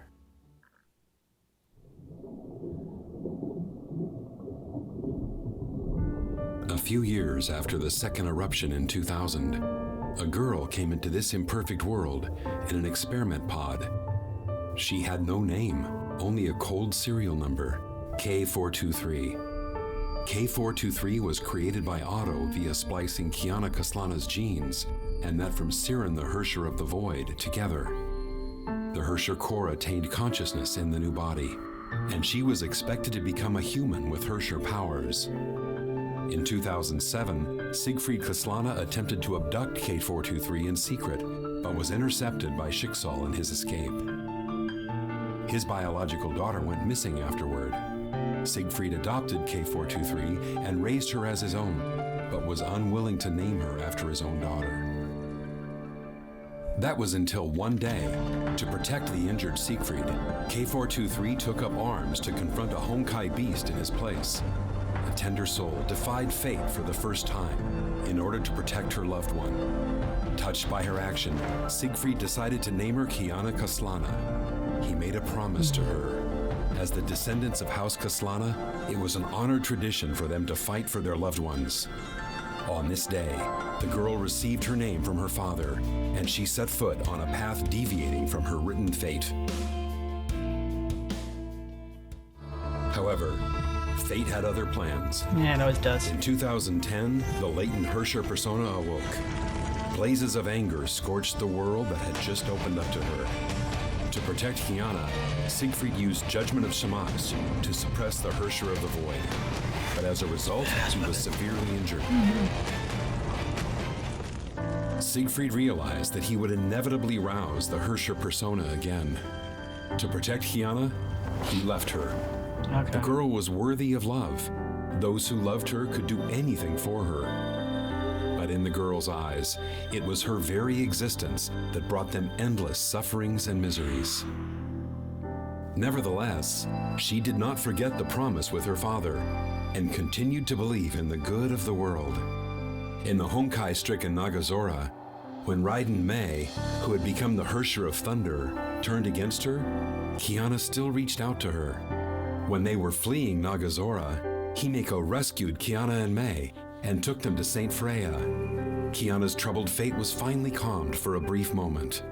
A few years after the second eruption in 2000, a girl came into this imperfect world in an experiment pod. She had no name, only a cold serial number, K423. K423 was created by Otto via splicing Kiana Kaslana's genes and that from Siren, the Herrscher of the Void, together. The Herrscher core attained consciousness in the new body, and she was expected to become a human with Herrscher powers. In 2007, Siegfried Kaslana attempted to abduct K423 in secret, but was intercepted by Schicksal in his escape. His biological daughter went missing afterward. Siegfried adopted K423 and raised her as his own, but was unwilling to name her after his own daughter. That was until one day, to protect the injured Siegfried, K423 took up arms to confront a Honkai beast in his place. A tender soul defied fate for the first time in order to protect her loved one. Touched by her action, Siegfried decided to name her Kiana Kaslana. He made a promise to her. As the descendants of House Kaslana, it was an honored tradition for them to fight for their loved ones. On this day, the girl received her name from her father, and she set foot on a path deviating from her written fate. However, fate had other plans. Yeah, it always does. In 2010, the latent Herrscher persona awoke. Blazes of anger scorched the world that had just opened up to her. To protect Kiana, Siegfried used Judgment of Shamash to suppress the Herrscher of the Void. But as a result, he was severely injured. Siegfried realized that he would inevitably rouse the Herrscher persona again. To protect Kiana, he left her. Okay. The girl was worthy of love. Those who loved her could do anything for her. But in the girl's eyes, it was her very existence that brought them endless sufferings and miseries. Nevertheless, she did not forget the promise with her father and continued to believe in the good of the world. In the Honkai-stricken Nagazora, when Raiden Mei, who had become the Herrscher of Thunder, turned against her, Kiana still reached out to her. When they were fleeing Nagazora, Himeko rescued Kiana and Mei and took them to Saint Freya. Kiana's troubled fate was finally calmed for a brief moment.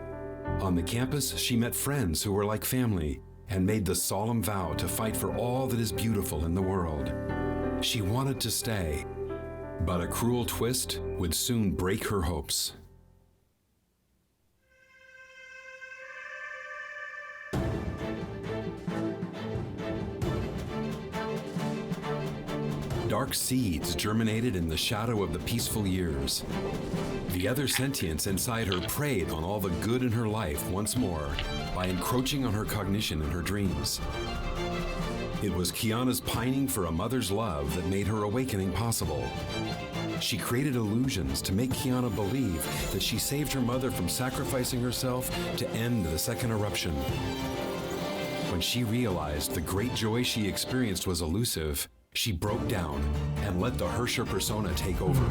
On the campus, she met friends who were like family and made the solemn vow to fight for all that is beautiful in the world. She wanted to stay, but a cruel twist would soon break her hopes. Dark seeds germinated in the shadow of the peaceful years. The other sentience inside her preyed on all the good in her life once more by encroaching on her cognition and her dreams. It was Kiana's pining for a mother's love that made her awakening possible. She created illusions to make Kiana believe that she saved her mother from sacrificing herself to end the second eruption. When she realized the great joy she experienced was elusive, she broke down and let the Herrscher persona take over.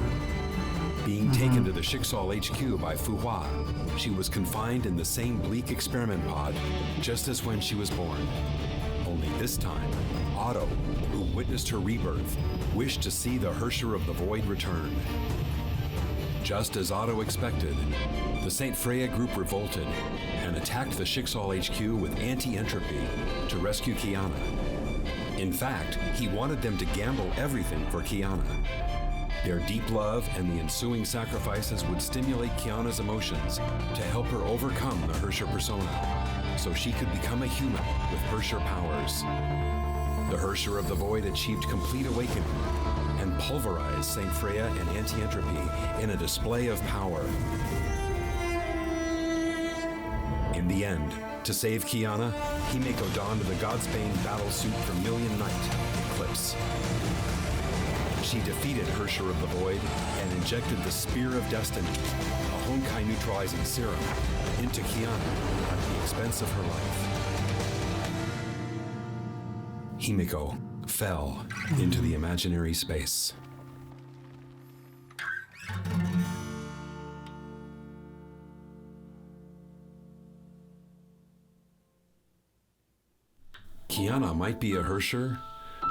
Being taken to the Schicksal HQ by Fu Hua, she was confined in the same bleak experiment pod just as when she was born. Only this time, Otto, who witnessed her rebirth, wished to see the Herrscher of the Void return. Just as Otto expected, the Saint Freya group revolted and attacked the Schicksal HQ with anti-entropy to rescue Kiana. In fact, he wanted them to gamble everything for Kiana. Their deep love and the ensuing sacrifices would stimulate Kiana's emotions to help her overcome the Herrscher persona, so she could become a human with Herrscher powers. The Herrscher of the Void achieved complete awakening and pulverized St. Freya and Anti-Entropy in a display of power. In the end, to save Kiana, Himeko donned the Godsbane battlesuit from Million Night, Eclipse. She defeated Herrscher of the Void and injected the Spear of Destiny, a Honkai neutralizing serum, into Kiana at the expense of her life. Himeko fell into the imaginary space. Kiana might be a Herrscher,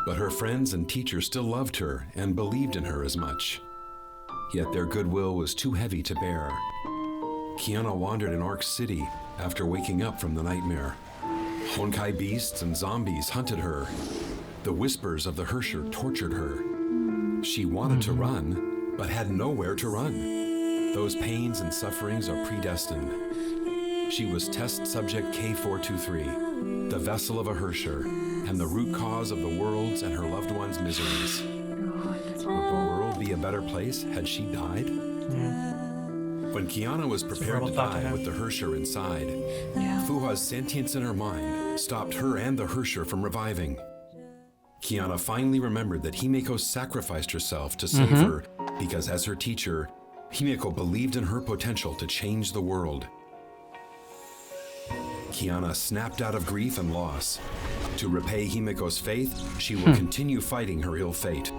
but her friends and teachers still loved her and believed in her as much. Yet their goodwill was too heavy to bear. Kiana wandered in Ark City after waking up from the nightmare. Honkai beasts and zombies hunted her. The whispers of the Herrscher tortured her. She wanted to run, but had nowhere to run. Those pains and sufferings are predestined. She was test subject K423, the vessel of a Herrscher, and the root cause of the world's and her loved ones' miseries. Would the world be a better place had she died? When Kiana was prepared to die with the Herrscher inside, Fuha's sentience in her mind stopped her and the Herrscher from reviving. Kiana finally remembered that Himeko sacrificed herself to save her because, as her teacher, Himeko believed in her potential to change the world. Kiana snapped out of grief and loss. To repay Himeko's faith, she will continue fighting her ill fate.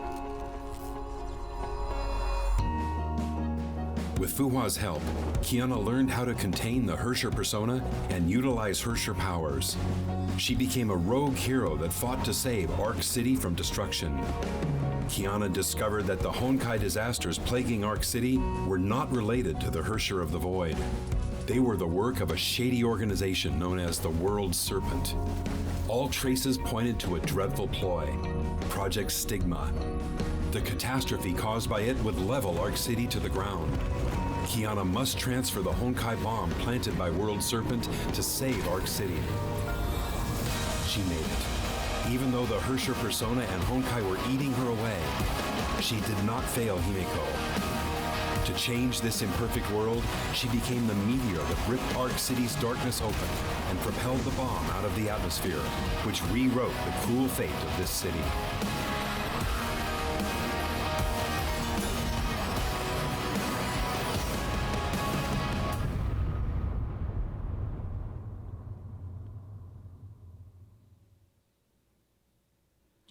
With Fuha's help, Kiana learned how to contain the Herrscher persona and utilize Herrscher powers. She became a rogue hero that fought to save Ark City from destruction. Kiana discovered that the Honkai disasters plaguing Ark City were not related to the Herrscher of the Void. They were the work of a shady organization known as the World Serpent. All traces pointed to a dreadful ploy, Project Stigma. The catastrophe caused by it would level Ark City to the ground. Kiana must transfer the Honkai bomb planted by World Serpent to save Ark City. She made it. Even though the Herrscher persona and Honkai were eating her away, she did not fail Himeko. To change this imperfect world, she became the meteor that ripped Ark City's darkness open and propelled the bomb out of the atmosphere, which rewrote the cruel fate of this city.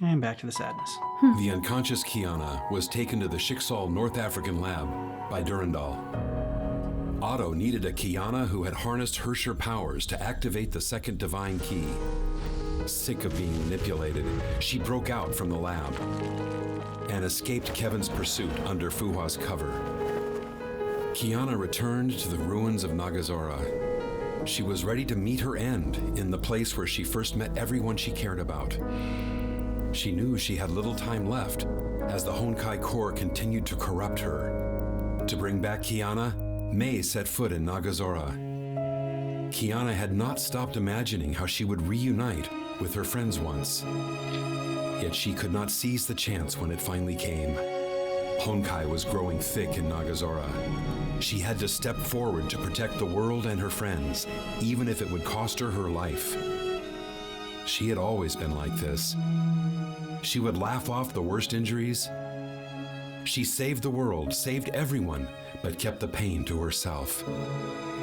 And back to the sadness. The unconscious Kiana was taken to the Schicksal North African lab by Durandal. Otto needed a Kiana who had harnessed Herrscher powers to activate the second divine key. Sick of being manipulated, she broke out from the lab and escaped Kevin's pursuit under Fuha's cover. Kiana returned to the ruins of Nagazora. She was ready to meet her end in the place where she first met everyone she cared about. She knew she had little time left as the Honkai core continued to corrupt her. To bring back Kiana, Mei set foot in Nagazora. Kiana had not stopped imagining how she would reunite with her friends once. Yet she could not seize the chance when it finally came. Honkai was growing thick in Nagazora. She had to step forward to protect the world and her friends, even if it would cost her her life. She had always been like this. She would laugh off the worst injuries. She saved the world, saved everyone, but kept the pain to herself.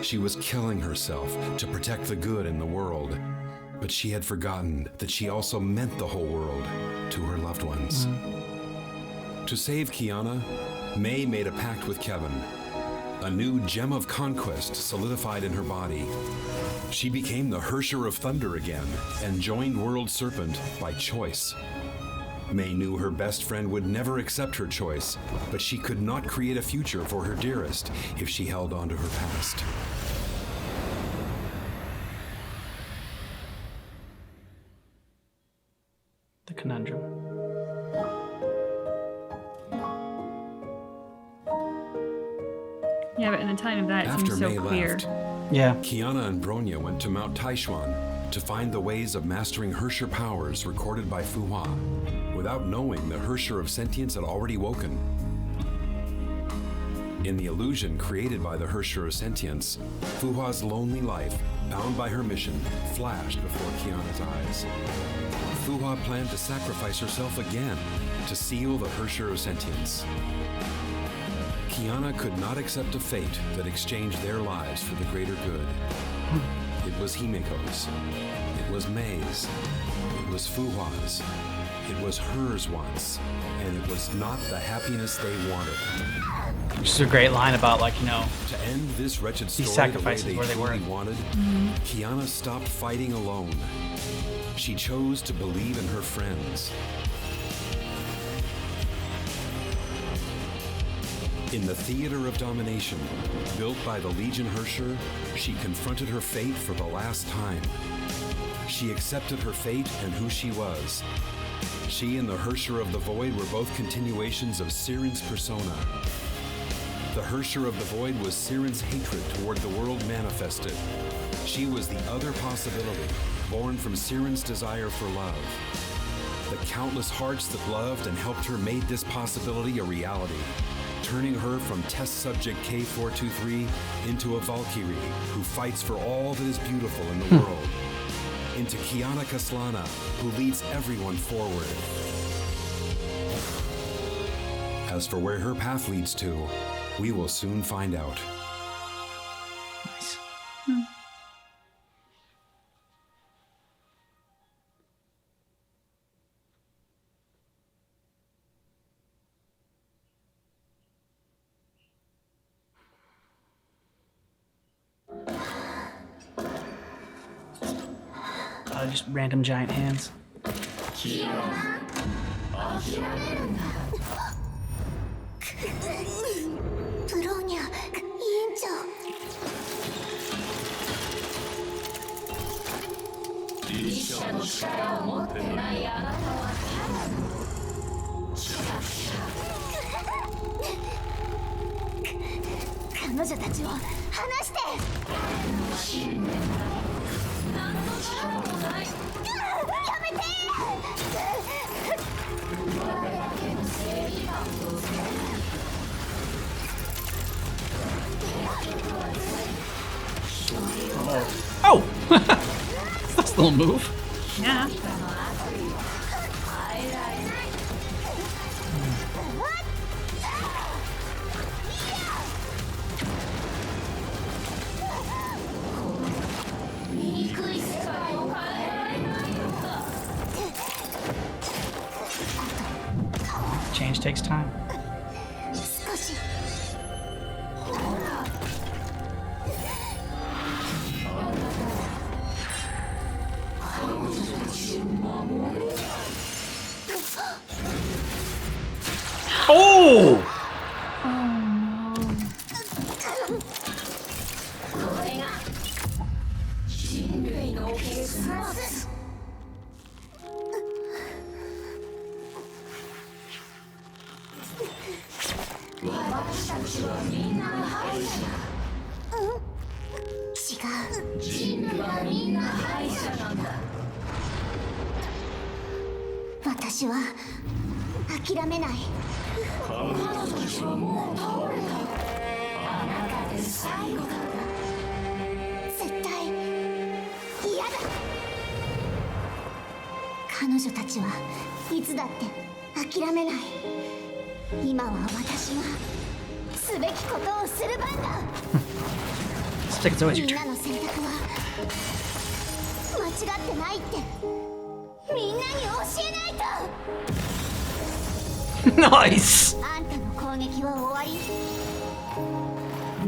She was killing herself to protect the good in the world, but she had forgotten that she also meant the whole world to her loved ones. To save Kiana, Mei made a pact with Kevin. A new gem of conquest solidified in her body. She became the Herrscher of Thunder again and joined World Serpent by choice. Mei knew her best friend would never accept her choice, but she could not create a future for her dearest if she held on to her past. The conundrum. Yeah, but in the time of that, it After seems so May clear. left, Yeah. Kiana and Bronya went to Mount Taishuan to find the ways of mastering Herrscher powers recorded by Hua, without knowing the Herrscher of Sentience had already woken. In the illusion created by the Herrscher of Sentience, Hua's lonely life, bound by her mission, flashed before Kiana's eyes. Hua planned to sacrifice herself again to seal the Herrscher of Sentience. Kiana could not accept a fate that exchanged their lives for the greater good. It was Himiko's. It was May's. It was Fuhua's. It was hers once. And it was not the happiness they wanted. Which is a great line about, like, you know, To end this wretched story sacrifices the way where they they were. truly wanted, Kiana stopped fighting alone. She chose to believe in her friends. In the theater of domination, built by the Legion Herrscher, she confronted her fate for the last time. She accepted her fate and who she was. She and the Herrscher of the Void were both continuations of Siren's persona. The Herrscher of the Void was Siren's hatred toward the world manifested. She was the other possibility, born from Siren's desire for love. The countless hearts that loved and helped her made this possibility a reality, turning her from test subject K423 into a Valkyrie who fights for all that is beautiful in the world, into Kiana Kaslana, who leads everyone forward. As for where her path leads to, we will soon find out. nice. Just random giant hands. ブローニャ委員長。彼女たちを離して。やめて。 Oh! That's a little move. Yeah. Change takes time. 少し。 Oh!彼女たちはいつだって諦めない。今は私がすべきことをする番だ。みんなの選択は間違ってないってみんなに教えないと。Nice! あんたの攻撃は終わり。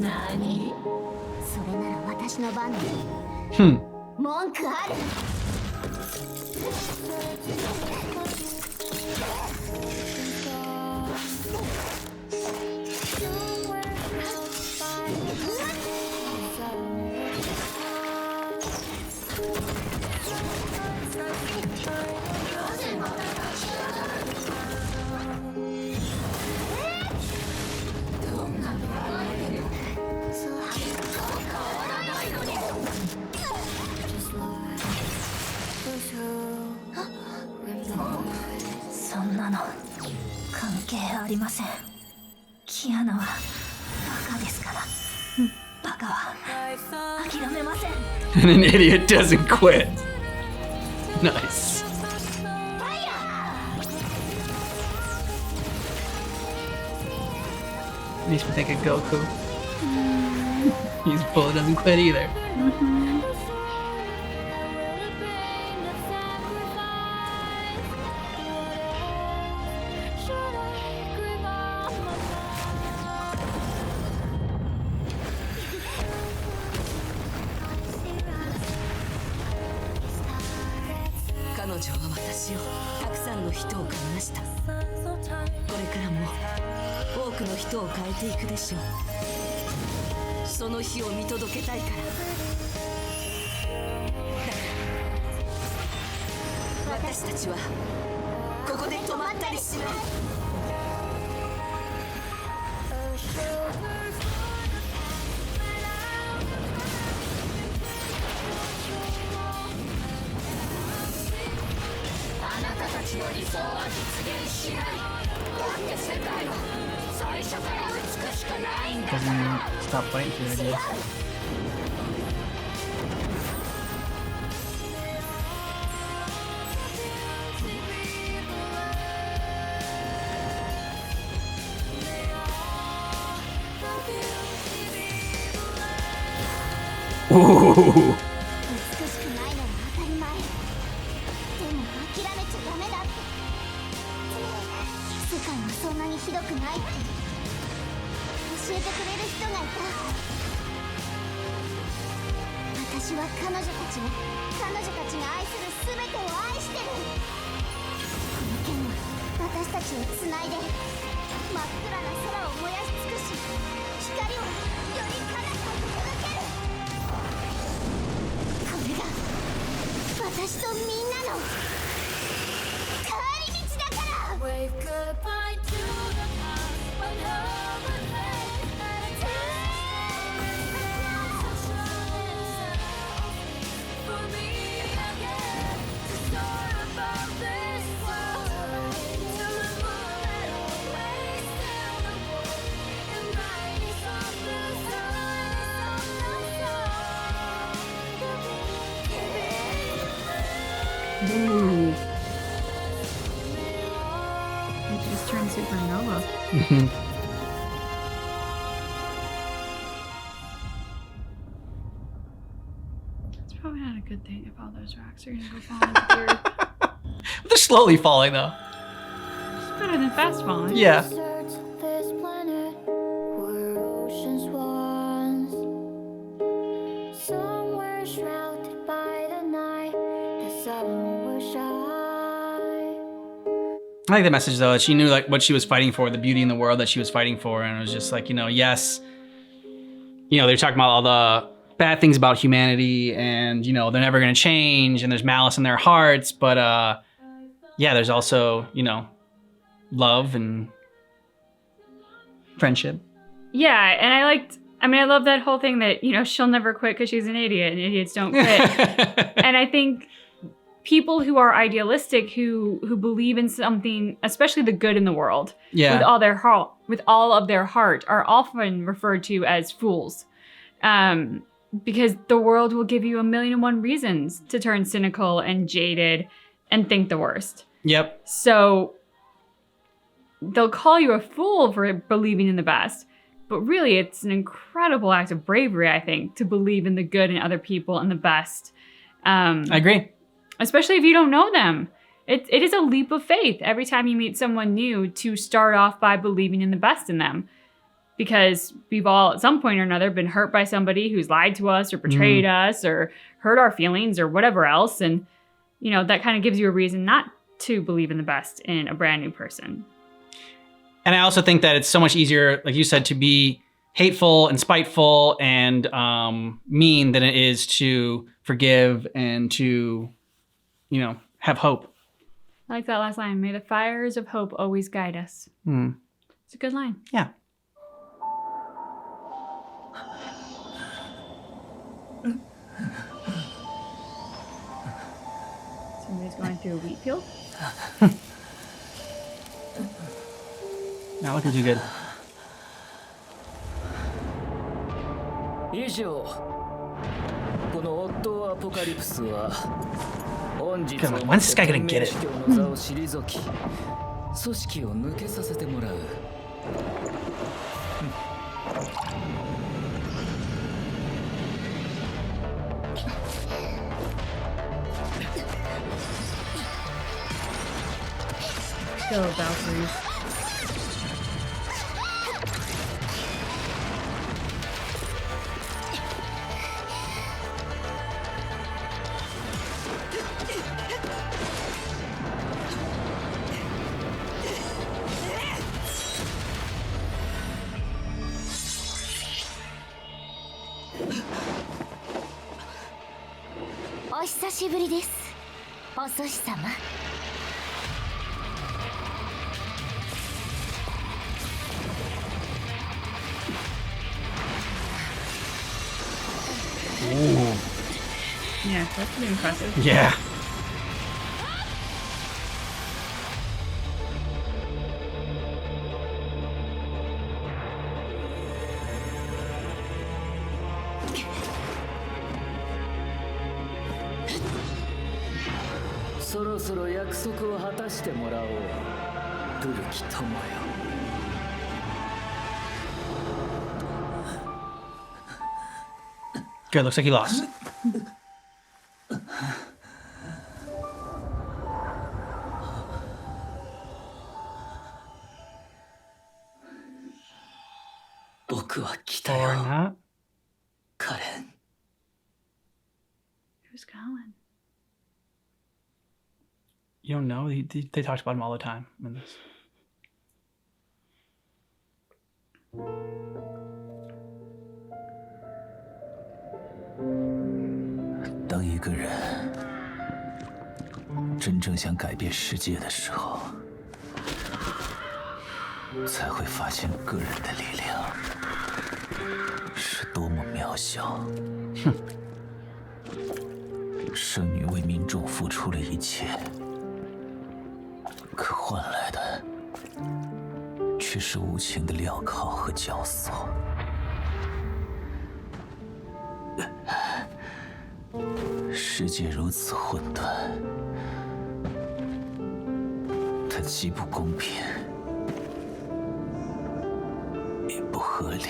何？それなら私の番だ。文句ある？ Oh! 計ありません。キアナはバカですから。バカは諦めません。And an idiot doesn't quit. Nice. Makes me think of Goku. His bullet doesn't quit either. Doesn't stop fighting for ideas. Ooh. 嗯。 It's probably not a good thing if all those rocks are gonna go falling into the earth. They're slowly falling though. It's better than fast falling. Yeah. I like the message though, that she knew like what she was fighting for, the beauty in the world that she was fighting for, and it was just like, you know, yes, you know, they're talking about all the bad things about humanity, and you know, they're never gonna change, and there's malice in their hearts, but yeah, there's also, you know, love and friendship. Yeah, and I love that whole thing that, you know, she'll never quit because she's an idiot, and idiots don't quit. And I think people who are idealistic, who believe in something, especially the good in the world, with all of their heart, are often referred to as fools, because the world will give you 1,000,001 reasons to turn cynical and jaded and think the worst. Yep. So they'll call you a fool for believing in the best, but really it's an incredible act of bravery, I think, to believe in the good in other people and the best. I agree. Especially if you don't know them. It is a leap of faith every time you meet someone new to start off by believing in the best in them. Because we've all, at some point or another, been hurt by somebody who's lied to us or betrayed us or hurt our feelings or whatever else. And, you know, that kind of gives you a reason not to believe in the best in a brand new person. And I also think that it's so much easier, like you said, to be hateful and spiteful and mean than it is to forgive and to, you know, have hope. I like that last line. May the fires of hope always guide us. It's a good line. Yeah. Somebody's going through a wheat field. Not looking too good. 以上このオットーアポカリプスは本日を When's this guy gonna get it? の座を退き組織を抜けさせてもらう Go, Valkyries. O 久しぶりです。お寿司様。Yeah, that's pretty impressive. Yeah. Good, looks like he lost. Or not. Who's Colin? You don't know? They talked about him all the time in this. 当一个人真正想改变世界的时候，才会发现个人的力量是多么渺小。哼，圣女为民众付出了一切，可换来的却是无情的镣铐和绞索。 世界如此混沌，它既不公平，也不合理。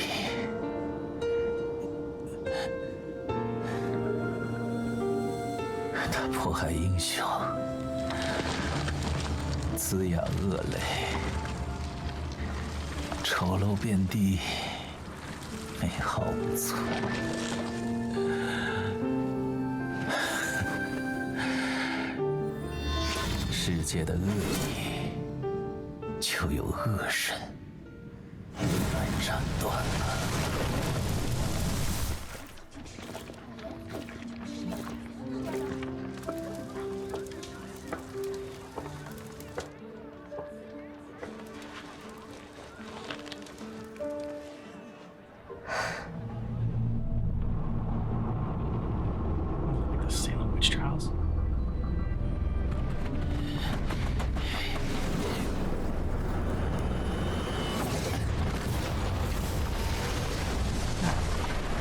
它迫害英雄，滋养恶类，丑陋遍地，美好无存。 世界的恶意，就有恶人来斩断了。The Salem witch trials.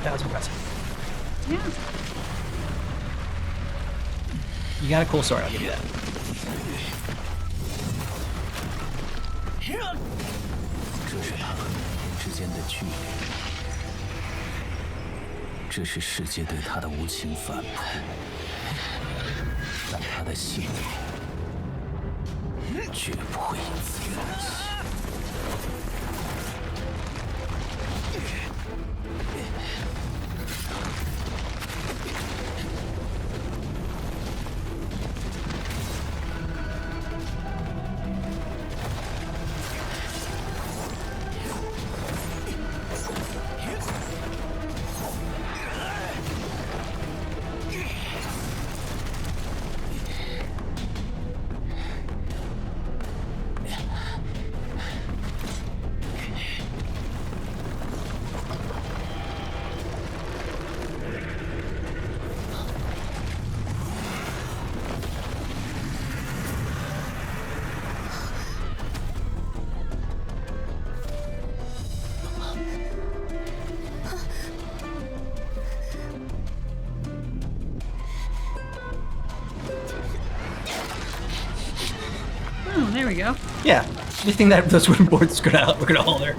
That was impressive. Yeah. You got a cool sword, I'll give you that. 这是他和人之间的距离，这是世界对他的无情反叛，但他的信念绝不会因此放弃。There we go. Yeah. You think that those wooden boards are gonna hold her?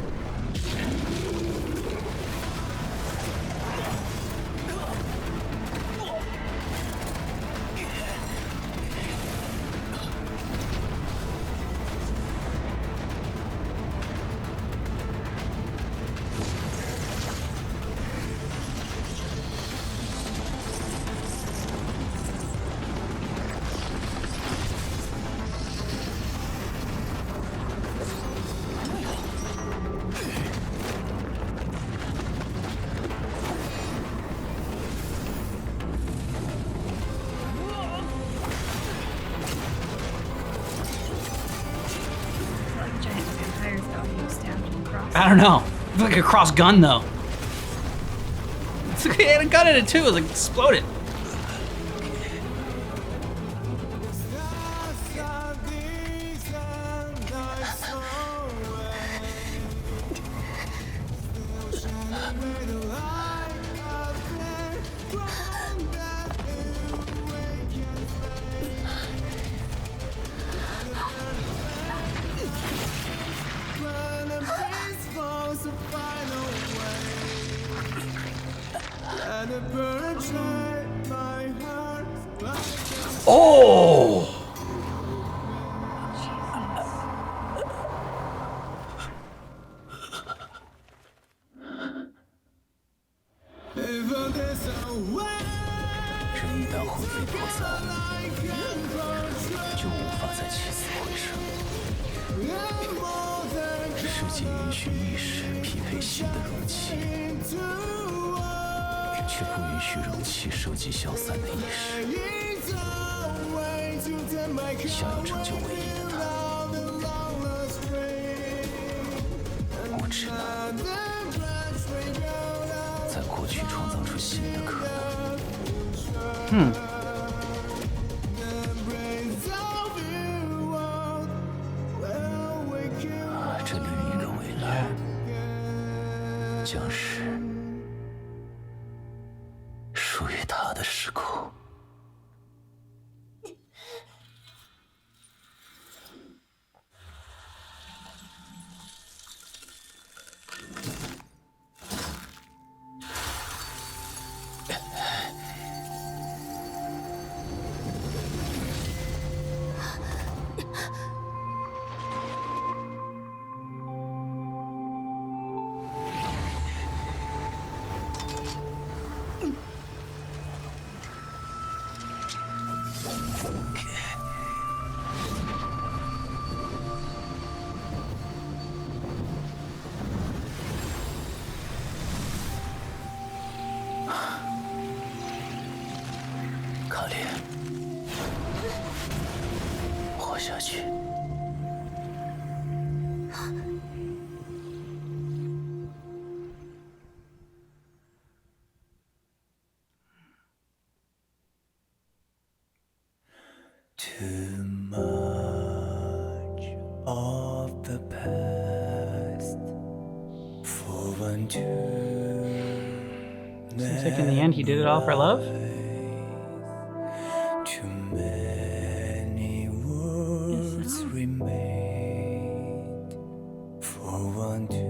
I don't know. It's like a cross gun though. It's like, he had a gun in it too. It was like exploded. Oh! Too much of the past for one to Seems like in the end he did it all for love. Too many words remain for one to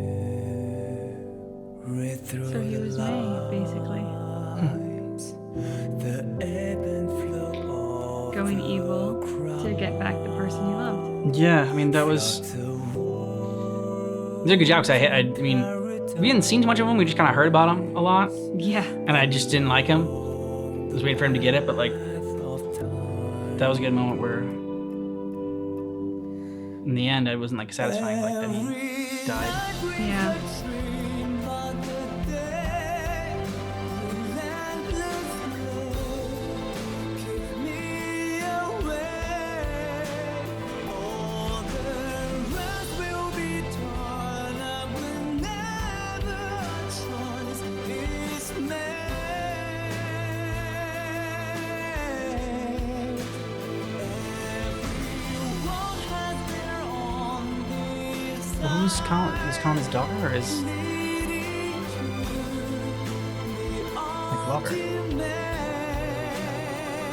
read through. So he was May, basically. The ebb and flow of going evil to get back the person you loved. Yeah, I mean, that was... They did a good job, because I mean, we hadn't seen too much of him, we just kind of heard about him a lot. Yeah. And I just didn't like him. I was waiting for him to get it, but like, that was a good moment where, in the end, it wasn't like satisfying like that he died. Yeah. Who's calling his daughter or his like lover? I'm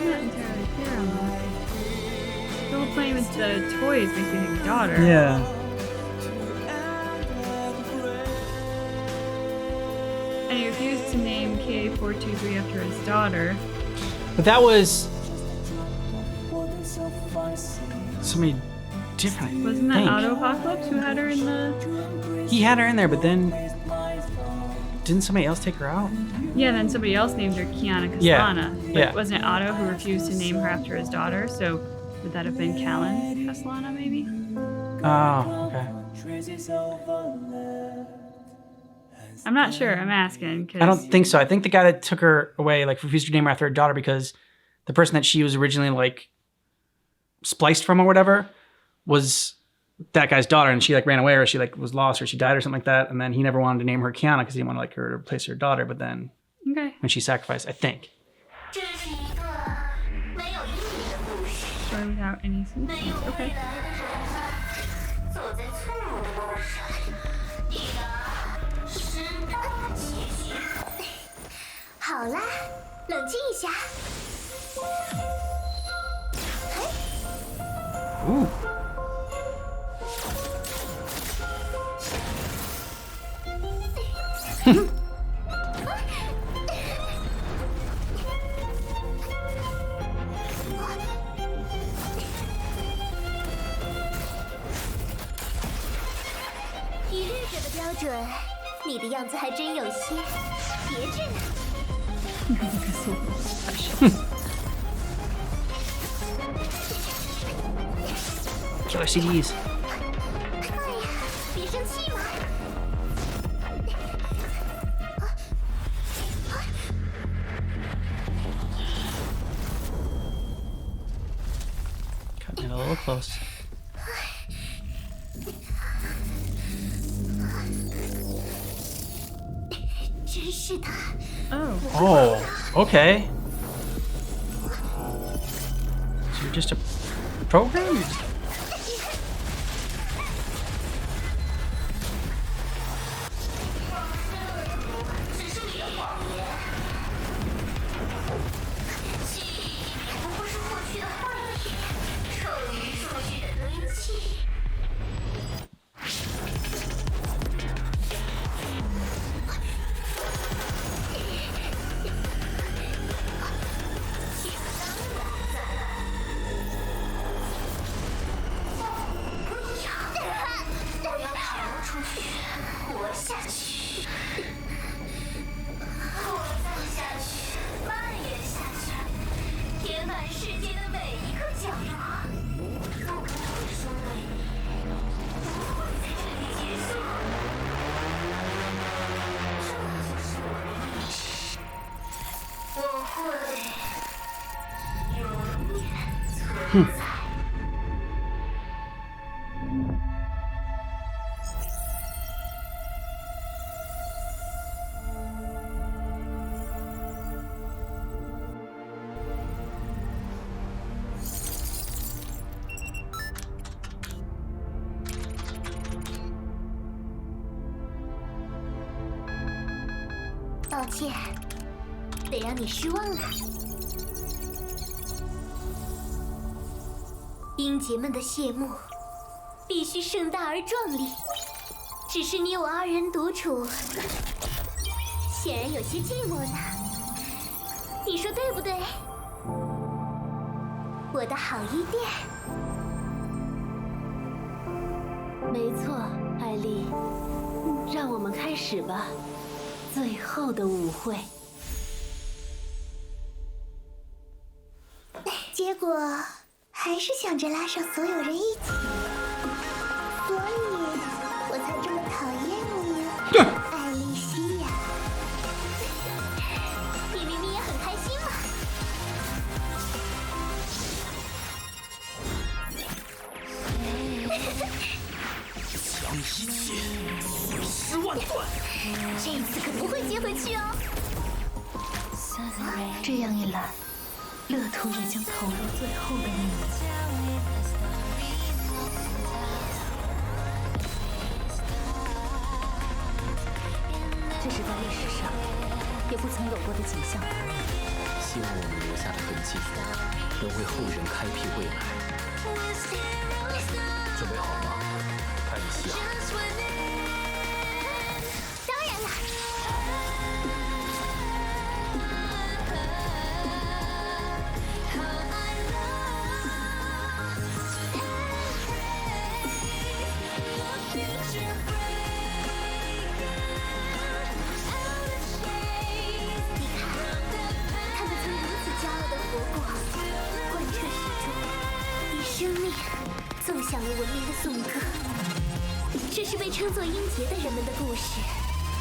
not entirely clear on that. Still playing with the toys makes me think daughter. Yeah. And he refused to name K423 after his daughter. But that was so many different Wasn't that things. Auto Apocalypse who had her in the... He had her in there, but then didn't somebody else take her out? Yeah, then somebody else named her Kiana Kaslana. Yeah. But Yeah. wasn't it Otto who refused to name her after his daughter? So would that have been Callan Kaslana, maybe? Oh, okay. I'm not sure. I'm asking. Cause I don't think so. I think the guy that took her away, like, refused to name her after her daughter because the person that she was originally, like, spliced from or whatever was that guy's daughter, and she, like, ran away, or she, like, was lost, or she died or something like that, and then he never wanted to name her Kiana because he didn't want, like, her to replace her daughter, but then Okay. when she sacrificed, I think. Story without any solutions. Okay. 走在错误的路上，你的失败结局。好啦，冷静一下。Ooh. 以日者的标准，你的样子还真有些别致呢。 Killer CDs. 哎呀，别生气嘛。 Cutting it a little close. 真是的。 Oh. Oh, okay. So you're just a program? "抱歉，得让你失望了。英杰们的谢幕必须盛大而壮丽，只是你我二人独处，显然有些寂寞呢。你说对不对，我的好伊甸？没错，艾丽，让我们开始吧，最后的舞会。结果还是想着拉上所有人一起，所以我才这么讨厌你，艾丽西亚。你明明也很开心嘛。将一切碎尸万段。这一次可不会接回去哦。这样一来，乐图也将投入最后的力量。这是在历史上也不曾有过的景象。希望我们留下的痕迹能为后人开辟未来。准备好了吗？开始戏啊！当然了。他们曾如此骄傲地活过，贯彻始终，以生命奏响了文明的颂歌。这是被称作英杰的人们的故事，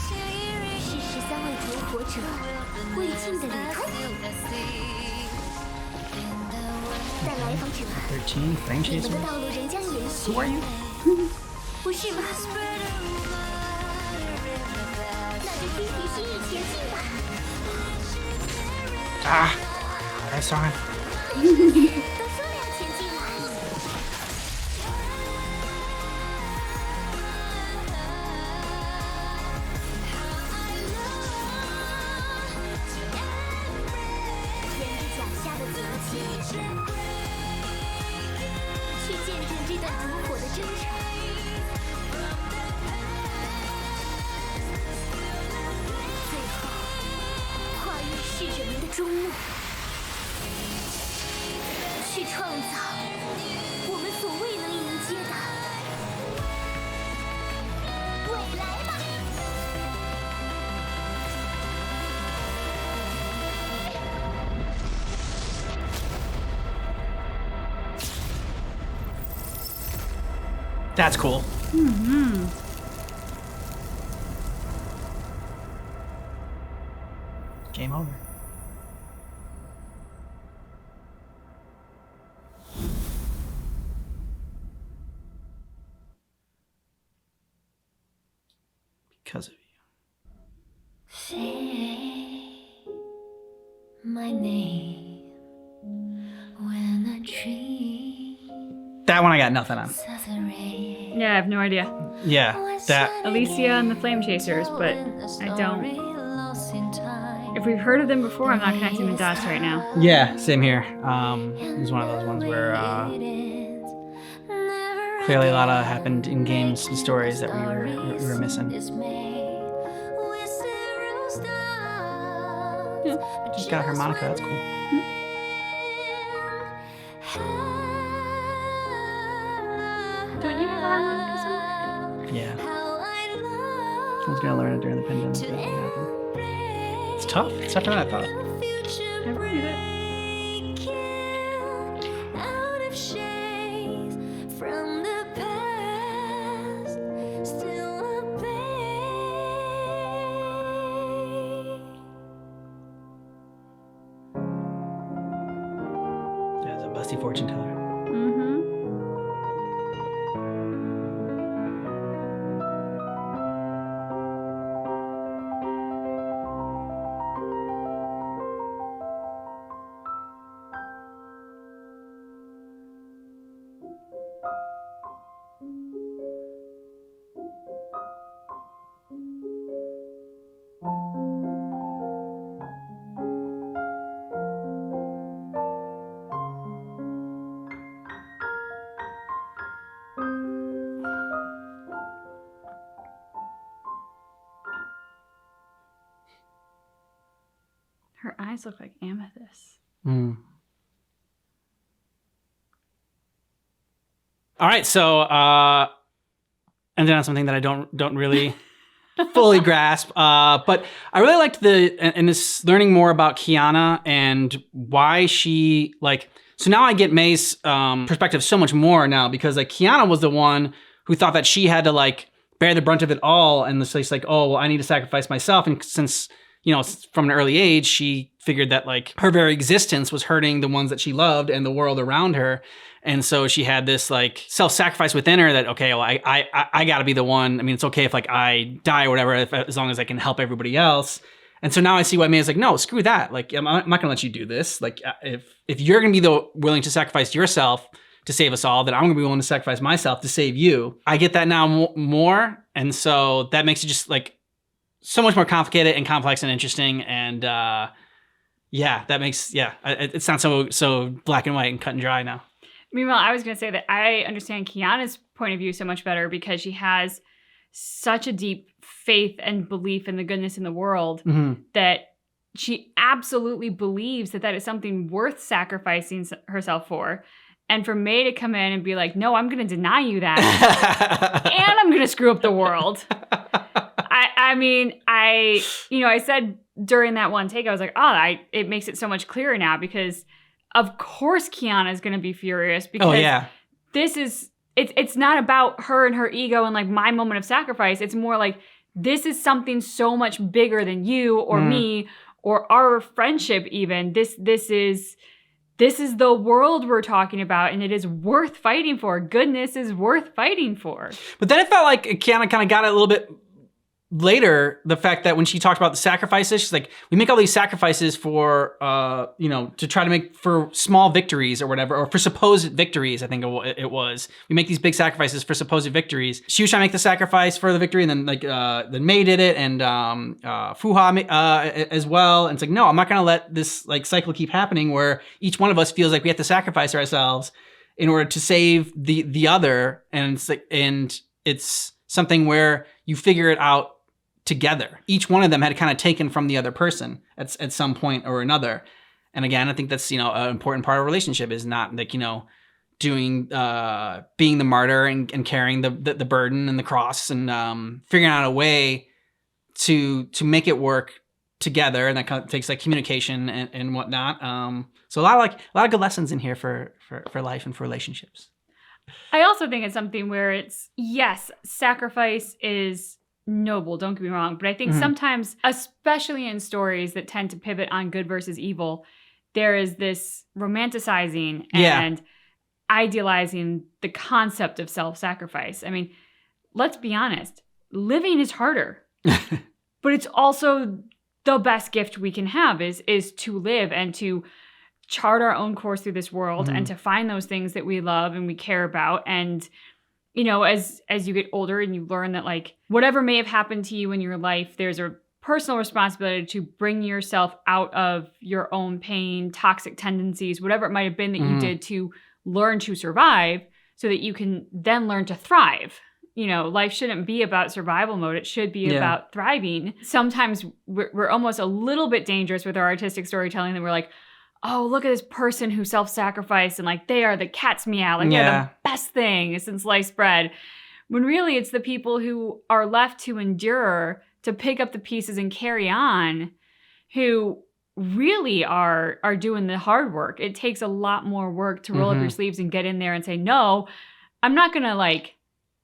是13位夺火者未尽的旅途。但来访者， 13 frame 你们 chaser. 的道路仍将延续， Who are you? 不是吗？那就积极心意前进吧。Ah, I saw him. 都说了要前进了。沿着脚下的足迹，去见证这段烛火的征程。最后，跨越逝者们的终幕，去创造我们所未能迎接的未来吧。That's cool. Game over. Because of you. Say my name when a tree That one I got nothing on. says a rain. Yeah, I have no idea. Yeah, that. Alicia and the Flame Chasers, but I don't. If we've heard of them before, I'm not connecting the dots right now. Yeah, same here. It was one of those ones where clearly a lot of happened in games and stories that we were missing. She's got a harmonica. That's cool. Don't you have a harmonica somewhere? Yeah. I was gonna learn it during the pandemic. But it didn't happen. It's tough. It's tougher than I thought. I believe it. Out of shades from the past, still a babe. Yeah, it's a busty fortune teller. Mm-hmm. Her eyes look like amethyst. Mm. All right, so ended on something that I don't really fully grasp, but I really liked and this learning more about Kiana and why she like. So now I get May's perspective so much more now because like Kiana was the one who thought that she had to like bear the brunt of it all, and it's like, oh well, I need to sacrifice myself, and since from an early age, she figured that like her very existence was hurting the ones that she loved and the world around her. And so she had this like self-sacrifice within her that, okay, well, I gotta be the one. I mean, it's okay if like I die or whatever, as long as I can help everybody else. And so now I see why May is like, no, screw that. Like, I'm not gonna let you do this. Like, if you're gonna be willing to sacrifice yourself to save us all, then I'm gonna be willing to sacrifice myself to save you. I get that now more. And so that makes it just like, so much more complicated and complex and interesting, and that makes it sounds so black and white and cut and dry now. Meanwhile, I was going to say that I understand Kiana's point of view so much better because she has such a deep faith and belief in the goodness in the world that she absolutely believes that that is something worth sacrificing herself for. And for May to come in and be like, no, I'm going to deny you that. And I'm going to screw up the world. I mean, I said during that one take, I was like, it makes it so much clearer now because of course Kiana is going to be furious because this is, it's not about her and her ego and like my moment of sacrifice. It's more like, this is something so much bigger than you or me or our friendship even. This is the world we're talking about, and it is worth fighting for. Goodness is worth fighting for. But then it felt like Kiana kind of got it a little bit later, the fact that when she talked about the sacrifices, she's like, we make all these sacrifices for, to try to make for small victories or whatever, or for supposed victories, I think it was. We make these big sacrifices for supposed victories. She was trying to make the sacrifice for the victory, and then then May did it, and Fuha as well. And it's like, no, I'm not going to let this like cycle keep happening where each one of us feels like we have to sacrifice ourselves in order to save the other. And it's something where you figure it out together. Each one of them had kind of taken from the other person at some point or another. And again, I think that's, an important part of a relationship is not like, doing, being the martyr and carrying the burden and the cross and figuring out a way to make it work together. And that kind of takes like communication and whatnot. So a lot of good lessons in here for life and for relationships. I also think it's something where it's, yes, sacrifice is noble, don't get me wrong, but I think sometimes, especially in stories that tend to pivot on good versus evil, there is this romanticizing and idealizing the concept of self-sacrifice. I mean, let's be honest, living is harder, but it's also the best gift we can have is to live and to chart our own course through this world and to find those things that we love and we care about. And as you get older and you learn that like whatever may have happened to you in your life, there's a personal responsibility to bring yourself out of your own pain, toxic tendencies, whatever it might have been that you did to learn to survive so that you can then learn to thrive. Life shouldn't be about survival mode. It should be about thriving. Sometimes we're almost a little bit dangerous with our artistic storytelling that we're like, oh, look at this person who self-sacrificed and like they are the cat's meow. Like they're the best thing since sliced bread. When really it's the people who are left to endure, to pick up the pieces and carry on, who really are doing the hard work. It takes a lot more work to roll up your sleeves and get in there and say, no, I'm not going to like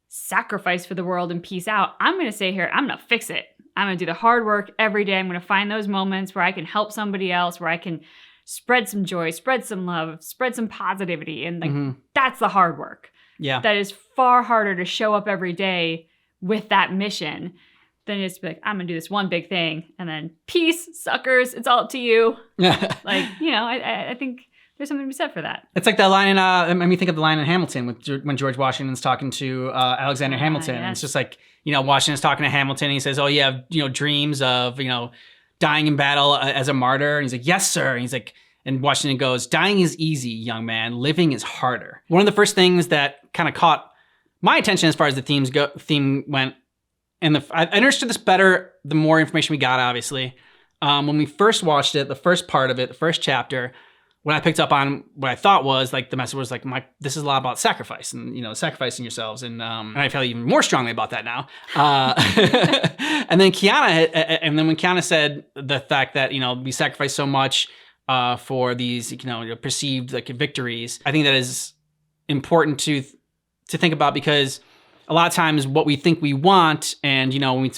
sacrifice for the world and peace out. I'm going to stay here. I'm going to fix it. I'm going to do the hard work every day. I'm going to find those moments where I can help somebody else, where I can spread some joy, spread some love, spread some positivity. And like that's the hard work. Yeah. That is far harder to show up every day with that mission than just to be like, I'm going to do this one big thing and then peace, suckers, it's all up to you. I think there's something to be said for that. It's like that line in, I mean, think of the line in Hamilton when George Washington's talking to Alexander Hamilton. Yes. And it's just like, Washington's talking to Hamilton and he says, oh, you have, dreams of, dying in battle as a martyr. And he's like, yes, sir. And he's like, and Washington goes, dying is easy, young man. Living is harder. One of the first things that kind of caught my attention as far as the theme went, and I understood this better the more information we got, obviously. When we first watched it, the first part of it, the first chapter, when I picked up on what I thought was like the message was like, this is a lot about sacrifice and, sacrificing yourselves. And I feel even more strongly about that now. And then when Kiana said the fact that, we sacrifice so much for these, perceived like victories, I think that is important to think about because a lot of times what we think we want and, when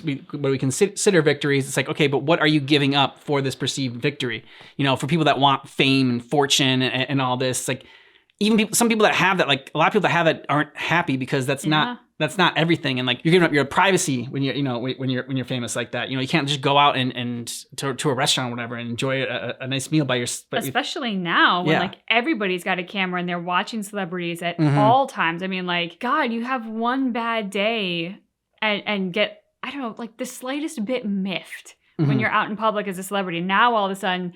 we consider victories, it's like, okay, but what are you giving up for this perceived victory? For people that want fame and fortune and all this, like even some people that have that, like a lot of people that have it aren't happy because that's not everything. And like you're giving up your privacy when you're famous like that. You can't just go out and to a restaurant or whatever and enjoy a nice meal by especially now when like everybody's got a camera and they're watching celebrities at all times. I mean, like, God, you have one bad day and get, I don't know, like the slightest bit miffed when you're out in public as a celebrity. Now all of a sudden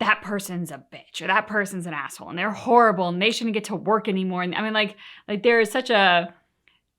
that person's a bitch or that person's an asshole and they're horrible and they shouldn't get to work anymore. And I mean, like there is such a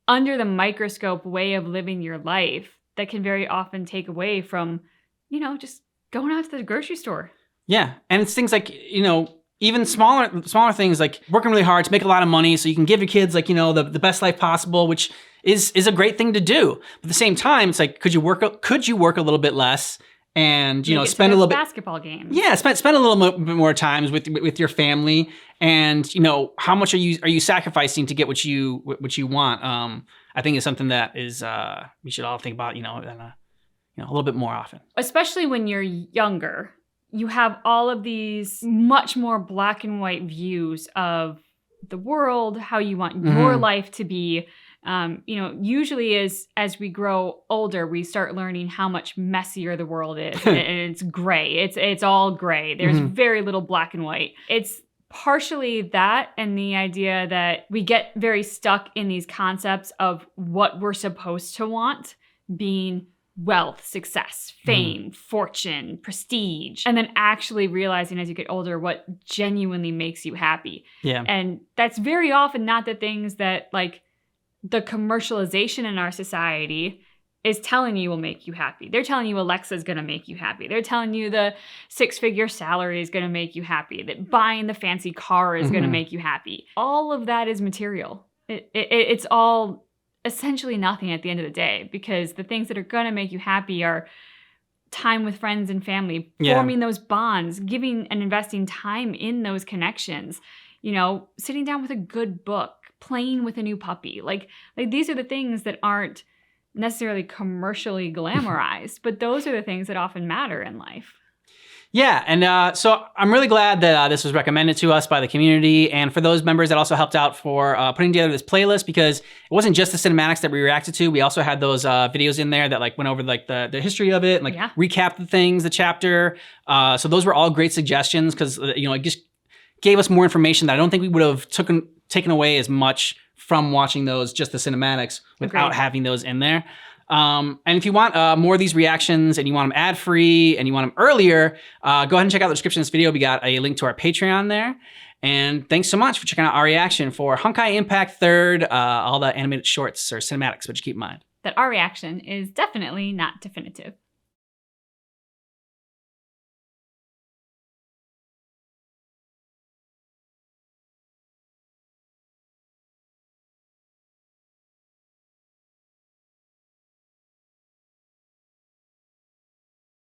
under the microscope way of living your life that can very often take away from, you know, just going out to the grocery store. Yeah. And it's things like, you know, even smaller things like working really hard to make a lot of money so you can give your kids like, you know, the best life possible, which is a great thing to do. But at the same time, it's like, could you work a little bit less and, you know, spend a little bit basketball games. Yeah, spend a little bit more times with your family, and, you know, how much are you sacrificing to get what you want? I think is something that is we should all think about, you know, a little bit more often. Especially when you're younger, you have all of these much more black and white views of the world, how you want your life to be. You know, usually as we grow older, we start learning how much messier the world is, and it's gray. It's all gray. There's very little black and white. It's partially that, and the idea that we get very stuck in these concepts of what we're supposed to want, being wealth, success, fame, fortune, prestige, and then actually realizing as you get older what genuinely makes you happy. Yeah. And that's very often not the things that like the commercialization in our society is telling you will make you happy. They're telling you Alexa's going to make you happy. They're telling you the 6-figure salary is going to make you happy, that buying the fancy car is going to make you happy. All of that is material. It's all essentially nothing at the end of the day, because the things that are going to make you happy are time with friends and family, forming those bonds, giving and investing time in those connections, you know, sitting down with a good book, playing with a new puppy. Like these are the things that aren't necessarily commercially glamorized, but those are the things that often matter in life. Yeah, and so I'm really glad that this was recommended to us by the community, and for those members that also helped out for putting together this playlist, because it wasn't just the cinematics that we reacted to. We also had those videos in there that like went over like the history of it, and like recapped the things, the chapter. So those were all great suggestions, because you know, it just gave us more information that I don't think we would have taken away as much from watching those, just the cinematics, without having those in there. And if you want more of these reactions and you want them ad-free and you want them earlier, go ahead and check out the description of this video. We got a link to our Patreon there. And thanks so much for checking out our reaction for Honkai Impact 3rd, all the animated shorts or cinematics, which keep in mind that our reaction is definitely not definitive.